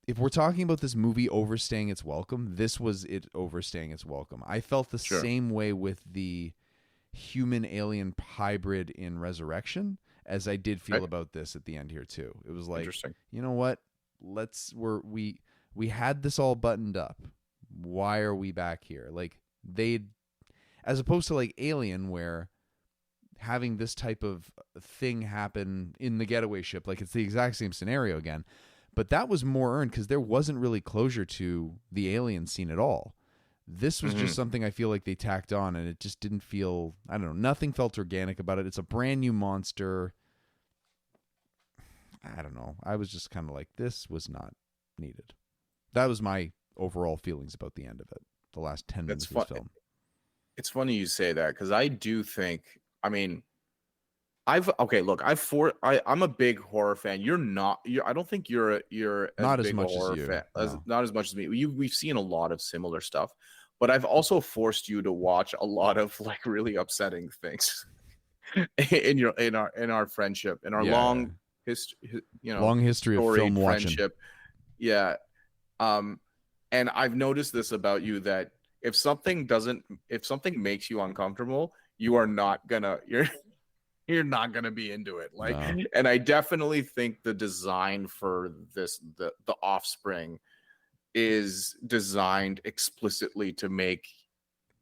if we're talking about this movie overstaying its welcome, this was it overstaying its welcome. I felt the same way with the human-alien hybrid in Resurrection as I did feel about this at the end here too. It was like, you know what? We had this all buttoned up. Why are we back here? Like, as opposed to like Alien, where having this type of thing happen in the getaway ship, like, it's the exact same scenario again, but that was more earned because there wasn't really closure to the alien scene at all. This was just something I feel like they tacked on, and it just didn't feel, I don't know, nothing felt organic about it. It's a brand new monster. I don't know. I was just kind of like, this was not needed. That was my overall feelings about the end of it, the last 10 minutes of this film. It's funny you say that, because I do think, I mean, I'm a big horror fan. I don't think you're not as as big much a horror as you. fan, No. not as much as me. We've seen a lot of similar stuff, but I've also forced you to watch a lot of like really upsetting things in our friendship, in our long history, long history of film watching. Friendship. Yeah. And I've noticed this about you, that if something makes you uncomfortable, you're not gonna be into it. Like, no. And I definitely think the design for the Offspring is designed explicitly to make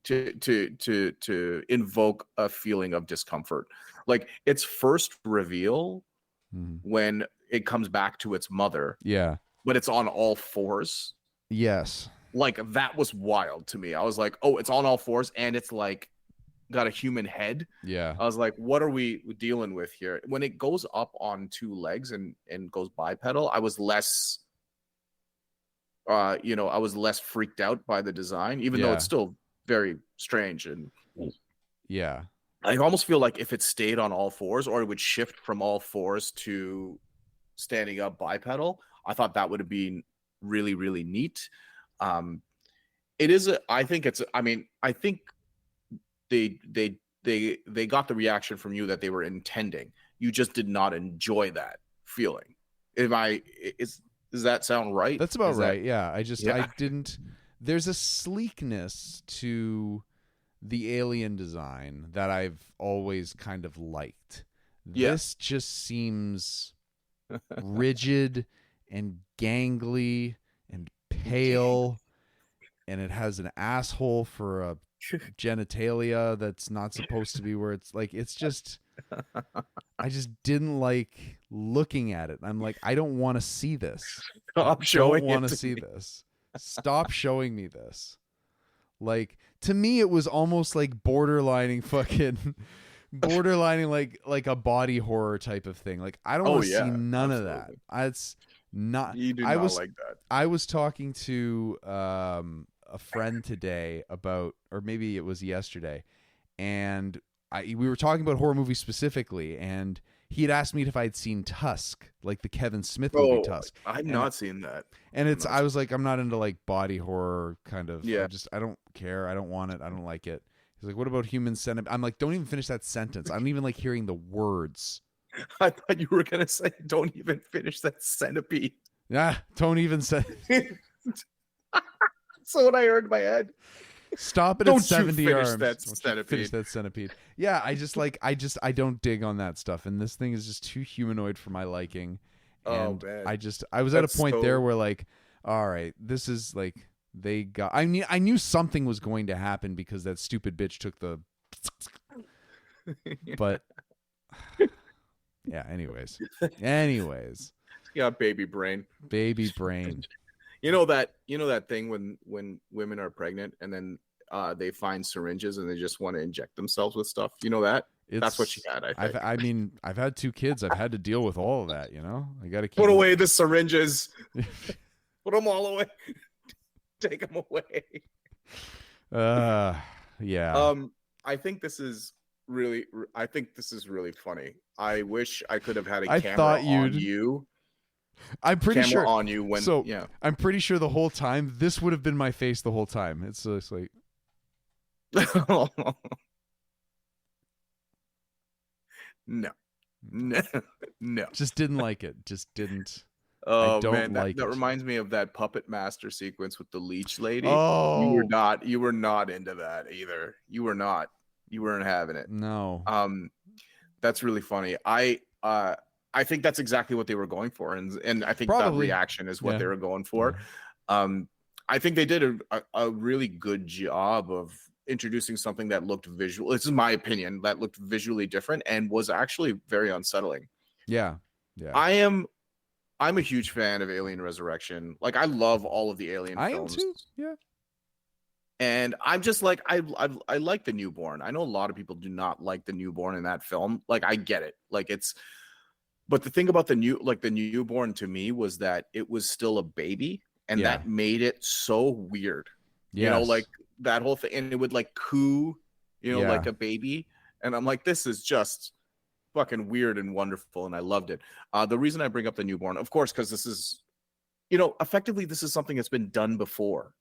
to invoke a feeling of discomfort. Like, its first reveal when it comes back to its mother. Yeah. But it's on all fours. Yes. Like, that was wild to me. I was like, oh, it's on all fours and it's like got a human head. Yeah. I was like, what are we dealing with here? When it goes up on two legs and goes bipedal, I was less I was less freaked out by the design, even though it's still very strange. And yeah, I almost feel like if it stayed on all fours, or it would shift from all fours to standing up bipedal, I thought that would have been really, really neat. I think they got the reaction from you that they were intending. You just did not enjoy that feeling. Does that sound right? That's about right. Yeah. I didn't. There's a sleekness to the alien design that I've always kind of liked. This just seems rigid and gangly and pale, and it has an asshole for a genitalia that's not supposed to be where it's like, it's just, I just didn't like looking at it. I'm like, I don't want to see this. Stop I showing don't want it to to see me. this. Stop showing me this. Like, to me, it was almost like borderlining like a body horror type of thing. Like, I don't Oh want to see yeah, none of that. absolutely. It's not. You do I not was like that. I was talking to a friend today about, or maybe it was yesterday, and we were talking about horror movies specifically, and he had asked me if I'd seen Tusk, like the Kevin Smith movie Oh, Tusk. I've And not seen that. and I'm it's not I was like, I'm not into like body horror kind of. Yeah. I don't care. I don't want it. I don't like it. He's like, what about Human Centipede? I'm like, don't even finish that sentence. I don't even like hearing the words. I thought you were gonna say, "Don't even finish that centipede." Yeah, don't even say. That's what I heard in my head. Stop it Don't at you 70 finish arms. that Don't you centipede. finish that centipede. Yeah, I don't dig on that stuff, and this thing is just too humanoid for my liking. Oh, And man. I was at a That's point so- there where like, all right, this is like they got. I knew something was going to happen because that stupid bitch took the. But yeah. Anyways, Yeah, baby brain. baby brain. You know that thing when women are pregnant and then they find syringes and they just want to inject themselves with stuff. You know that? That's what she had. I think. I've had 2 kids. I've had to deal with all of that. You know, I got to keep. Put away the syringes. Put them all away. Take them away. Yeah. I think this is really funny. I wish I could have had a I camera thought on you'd- you. I'm pretty Camera sure. on you when So yeah. I'm pretty sure the whole time this would have been my face the whole time. It's just like No. No. No. just didn't like it. Just didn't. Oh don't man, like that it. reminds me of that Puppet Master sequence with the leech lady. Oh. You were not into that either. You were not. You weren't having it. No. That's really funny. I think that's exactly what they were going for, and I think Probably. that reaction is what Yeah. they were going for. I think they did a really good job of introducing something that looked visual. This is my opinion, that looked visually different and was actually very unsettling. Yeah. Yeah. I'm a huge fan of Alien Resurrection. Like, I love all of the Alien I am films. too. Yeah. And I'm just like, I like the newborn. I know a lot of people do not like the newborn in that film. Like, I get it. Like, but the thing about the newborn to me was that it was still a baby, and Yeah. that made it so weird. You know, Yes. like that whole thing, and it would like coo, Yeah. like a baby. And I'm like, this is just fucking weird and wonderful, and I loved it. The reason I bring up the newborn, of course, because this is, effectively this is something that's been done before.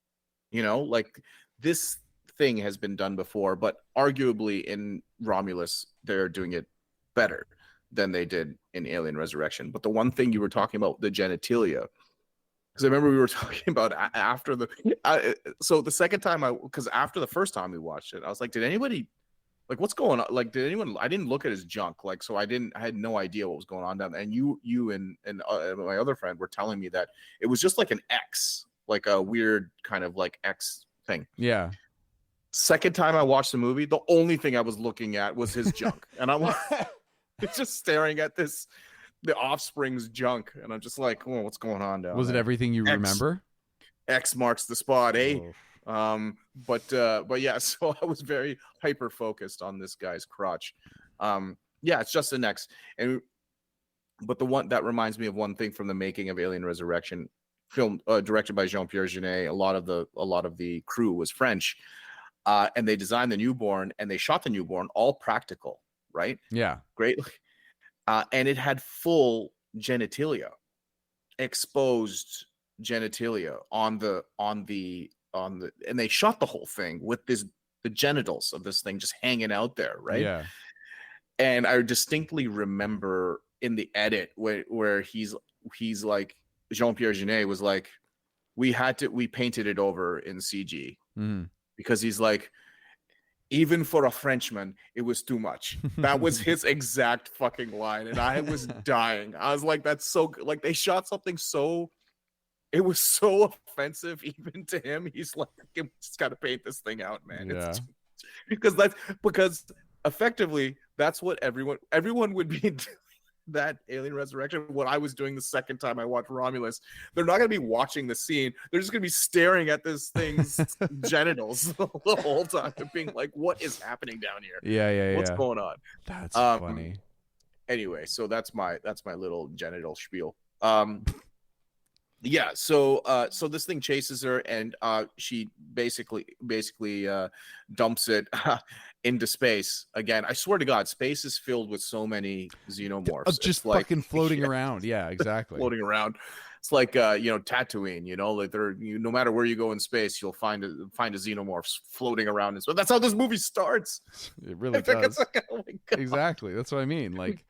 Like this thing has been done before, but arguably in Romulus, they're doing it better than they did in Alien Resurrection. But the one thing you were talking about, the genitalia, because I remember we were talking about after so the second time because after the first time we watched it, I was like, did anybody, like, what's going on? Like, did anyone, I didn't look at his junk. Like, so I had no idea what was going on down there. And you and my other friend were telling me that it was just like an X, like a weird kind of like X thing. Yeah. Second time I watched the movie, the only thing I was looking at was his junk. And I'm just staring at the offspring's junk. And I'm just like, oh, what's going on down Was it there? everything you X. remember? X marks the spot, eh? Oh. But yeah, so I was very hyper focused on this guy's crotch. Yeah, it's just an X. But the one that reminds me of one thing from the making of Alien Resurrection, film directed by Jean-Pierre Jeunet. A lot of the crew was French, and they designed the newborn and they shot the newborn all practical, right? Yeah. Great, and it had full genitalia, exposed genitalia on the, and they shot the whole thing with the genitals of this thing just hanging out there, right? Yeah. And I distinctly remember in the edit where he's like, Jean-Pierre Jeunet was like, we painted it over in CG because he's like, even for a Frenchman, it was too much. That was his exact fucking line. And I was dying. I was like, that's so good. Like, they shot something it was so offensive even to him. He's like, we just got to paint this thing out, man. Yeah. Because effectively That's what everyone would be doing. That Alien Resurrection, what I was doing the second time I watched Romulus. They're not going to be watching the scene. They're just going to be staring at this thing's genitals the whole time and being like, what is happening down here? Yeah. What's going on? That's funny. Anyway, so that's my little genital spiel. Yeah, so this thing chases her, and she basically dumps it into space again. I swear to God, space is filled with so many xenomorphs. Just like, fucking floating around. Yeah, exactly. Floating around. It's like Tatooine. Like no matter where you go in space, you'll find a xenomorphs floating around. And so that's how this movie starts. It really does. Like, oh my God. Exactly. That's what I mean. Like,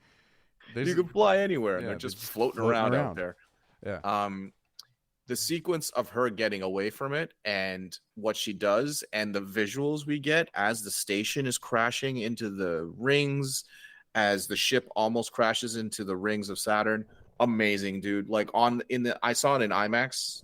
you can fly anywhere, and yeah, they're just floating around out there. Yeah. The sequence of her getting away from it and what she does and the visuals we get as the station is crashing into the rings, as the ship almost crashes into the rings of Saturn. Amazing, dude. Like I saw it in IMAX.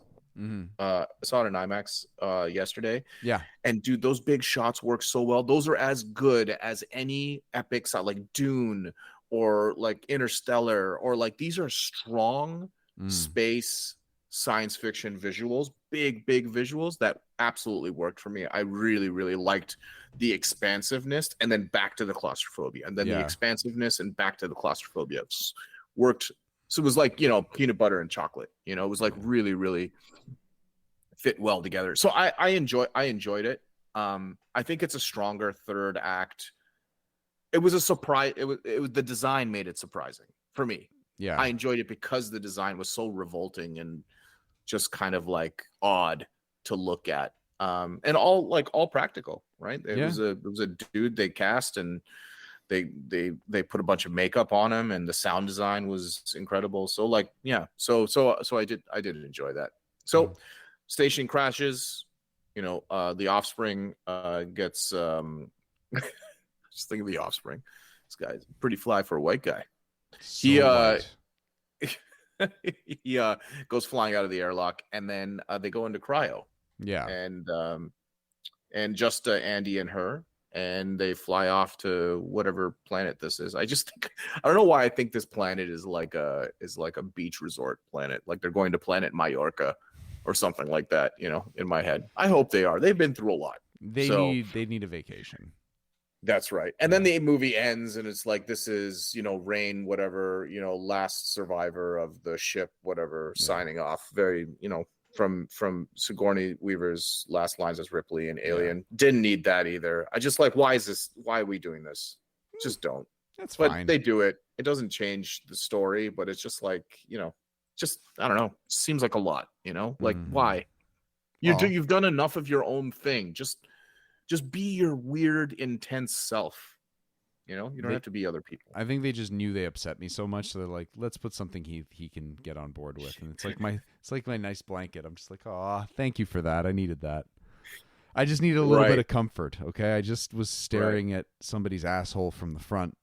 I saw it in IMAX yesterday. Yeah. And dude, those big shots work so well. Those are as good as any epic shot, like Dune or like Interstellar, or like, these are strong space science fiction visuals, big visuals that absolutely worked for me. I really, really liked the expansiveness, and then back to the claustrophobia, and then the expansiveness and back to the claustrophobia. Worked. So it was like, peanut butter and chocolate, it was like really, really fit well together. So I enjoyed it. I think it's a stronger third act. It was a surprise. It was the design made it surprising for me. Yeah. I enjoyed it because the design was so revolting and just kind of like odd to look at, and all practical, right? It was a dude they cast, and they put a bunch of makeup on him, and the sound design was incredible. So like, yeah, so I did enjoy that. So station crashes, the Offspring gets just think of the Offspring. This guy's pretty fly for a white guy. So He goes flying out of the airlock, and then they go into cryo. Yeah. And just Andy and her, and they fly off to whatever planet this is. I don't know why I think this planet is like a beach resort planet, like they're going to planet Mallorca or something like that, in my head. I hope they are. They've been through a lot. They need a vacation. That's right. And then the movie ends, and it's like, this is, Rain, whatever, last survivor of the ship, whatever, signing off. Very, from Sigourney Weaver's last lines as Ripley and Alien. Didn't need that either. I just like, why are we doing this? Just don't. That's but fine. They do it. It doesn't change the story, but it's just like, just, I don't know. Seems like a lot, like, why? You've done enough of your own thing. Just be your weird, intense self. You don't have to be other people. I think they just knew they upset me so much, so they're like, let's put something he can get on board with. And it's like my nice blanket. I'm just like, oh, thank you for that. I needed that. I just needed a little bit of comfort. Okay, I just was staring at somebody's asshole from the front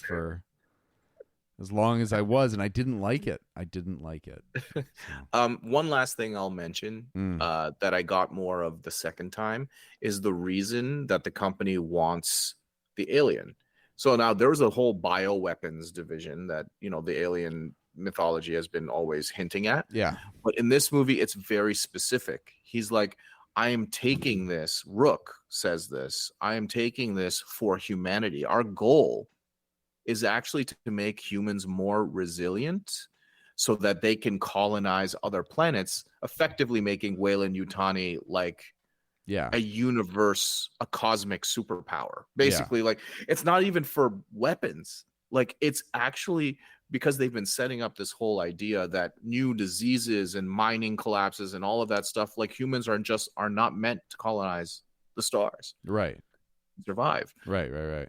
for as long as I was, and I didn't like it. So. One last thing I'll mention that I got more of the second time is the reason that the company wants the alien. So now there was a whole bioweapons division that, the alien mythology has been always hinting at. Yeah. But in this movie, it's very specific. He's like, I am taking this, Rook says this, I am taking this for humanity. Our goal is actually to make humans more resilient so that they can colonize other planets, effectively making Weyland-Yutani like a universe, a cosmic superpower. Basically, like, it's not even for weapons. Like, it's actually because they've been setting up this whole idea that new diseases and mining collapses and all of that stuff, like, humans are not meant to colonize the stars. Right. Survive. Right.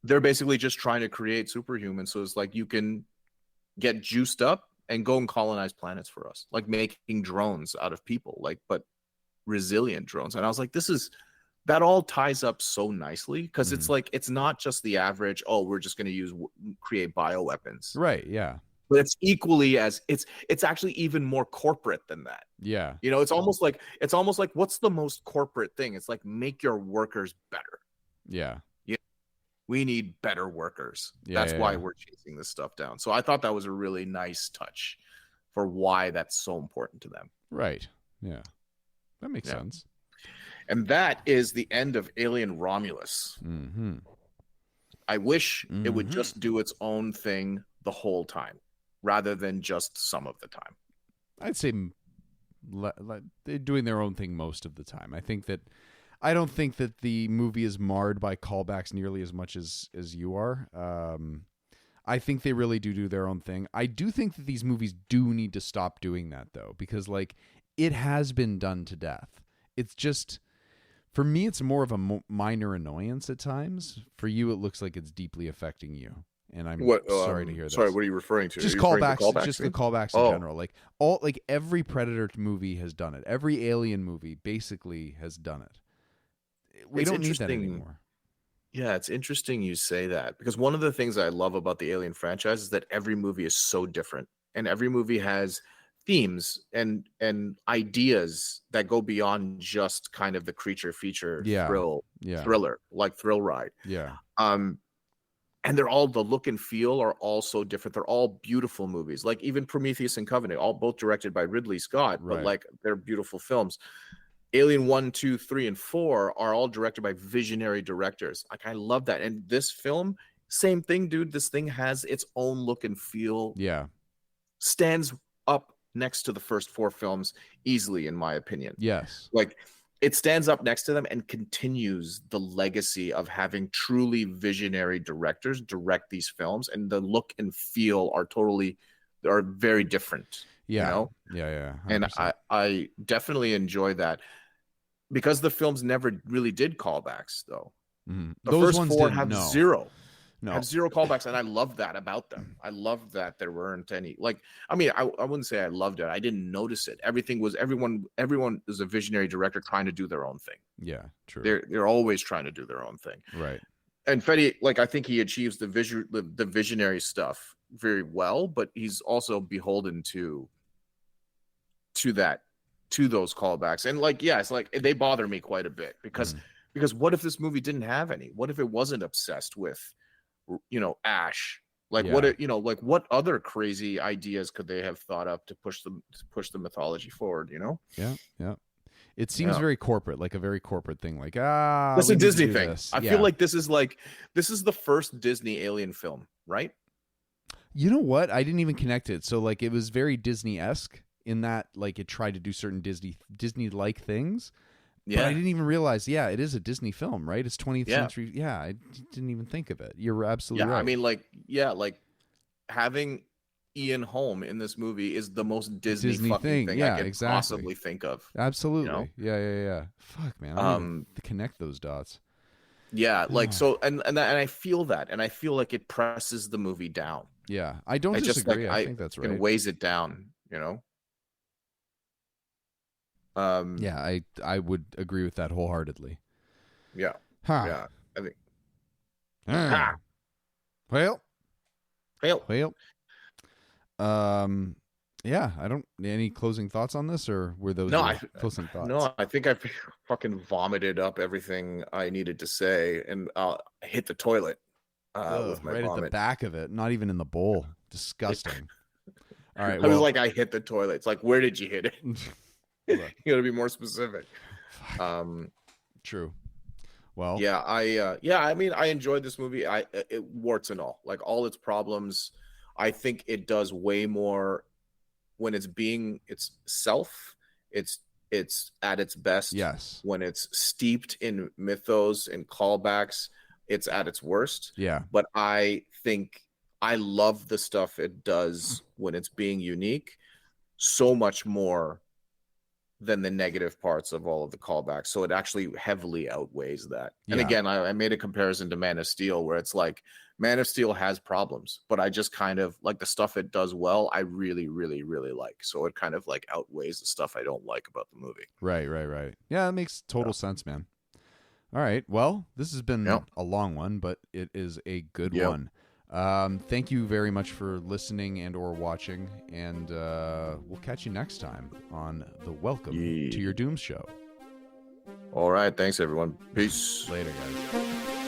They're basically just trying to create superhumans. So it's like you can get juiced up and go and colonize planets for us, like making drones out of people, but resilient drones. And I was like, that all ties up so nicely, because it's like, it's not just the average, we're just going to create bioweapons. Right. Yeah. But it's equally as it's actually even more corporate than that. Yeah. It's almost like what's the most corporate thing? It's like, make your workers better. Yeah. We need better workers. Yeah, That's yeah, why yeah. we're chasing this stuff down. So I thought that was a really nice touch for why that's so important to them. Right. Yeah. That makes Yeah. sense. And that is the end of Alien Romulus. Mm-hmm. I wish it would just do its own thing the whole time rather than just some of the time. I'd say they're doing their own thing most of the time. I don't think that the movie is marred by callbacks nearly as much as you are. I think they really do their own thing. I do think that these movies do need to stop doing that, though, because like it has been done to death. It's just, for me, it's more of a minor annoyance at times. For you, it looks like it's deeply affecting you. And I'm sorry to hear that. Sorry, what are you referring to? Just callbacks, just the callbacks in general. Like every Predator movie has done it. Every Alien movie basically has done it. We don't need that anymore. Yeah, it's interesting you say that, because one of the things I love about the Alien franchise is that every movie is so different, and every movie has themes and ideas that go beyond just kind of the creature feature thriller, like Thrill Ride. Yeah. And they're all, the look and feel are all so different. They're all beautiful movies. Like even Prometheus and Covenant, both directed by Ridley Scott, but like they're beautiful films. Alien 1, 2, 3, and 4 are all directed by visionary directors. Like, I love that. And this film, same thing, dude. This thing has its own look and feel. Yeah. Stands up next to the first 4 films easily, in my opinion. Yes. Like, it stands up next to them and continues the legacy of having truly visionary directors direct these films. And the look and feel are very different. Yeah. You know? Yeah. 100%. And I definitely enjoy that. Because the films never really did callbacks, though. Mm-hmm. The Those first ones 4 didn't, have no. zero. No. Have zero callbacks, and I love that about them. I love that there weren't any. Like, I mean, I wouldn't say I loved it. I didn't notice it. Everyone is a visionary director trying to do their own thing. Yeah, true. They're always trying to do their own thing. Right. And Fede, like, I think he achieves the visionary stuff very well, but he's also beholden to those callbacks. And like, yeah, it's like they bother me quite a bit because what if this movie didn't have any? What if it wasn't obsessed with, Ash? Like, what other crazy ideas could they have thought up to push the mythology forward? Yeah. It seems very corporate, like a very corporate thing. Like, that's a Disney thing. I feel like this is the first Disney Alien film, right? You know what? I didn't even connect it. So like, it was very Disney-esque in that, like, it tried to do certain Disney-like things. Yeah. But I didn't even realize, it is a Disney film, right? It's 20th century. Yeah, I didn't even think of it. You're absolutely right. I mean, like having Ian Holm in this movie is the most Disney fucking thing I can possibly think of. Absolutely. Yeah. Fuck, man. I didn't even connect those dots. Yeah, like, so, and I feel that, and I feel like it presses the movie down. Yeah, I don't disagree. I think that's right. It weighs it down, Yeah, I would agree with that wholeheartedly. Yeah. Huh. Yeah, I think. Well. Yeah, I don't. Any closing thoughts on this, or were those closing thoughts? No, I think I fucking vomited up everything I needed to say, and I hit the toilet with my right vomit. At the back of it, not even in the bowl. Disgusting. All right, I was like, I hit the toilet. It's like, where did you hit it? You got to be more specific. True. Well, yeah, I mean, I enjoyed this movie. It warts and all, like all its problems. I think it does way more when it's being itself. It's at its best. Yes. When it's steeped in mythos and callbacks, it's at its worst. Yeah. But I think I love the stuff it does when it's being unique so much more than the negative parts of all of the callbacks. So it actually heavily outweighs that. Yeah. And again, I made a comparison to Man of Steel, where it's like Man of Steel has problems, but I just kind of like the stuff it does well, I really, really, really like. So it kind of like outweighs the stuff I don't like about the movie. Right. Yeah, that makes total sense, man. All right. Well, this has been a long one, but it is a good one. Thank you very much for listening and or watching, and we'll catch you next time on the Welcome to Your Doom show. All right, thanks everyone. Peace. Later, guys.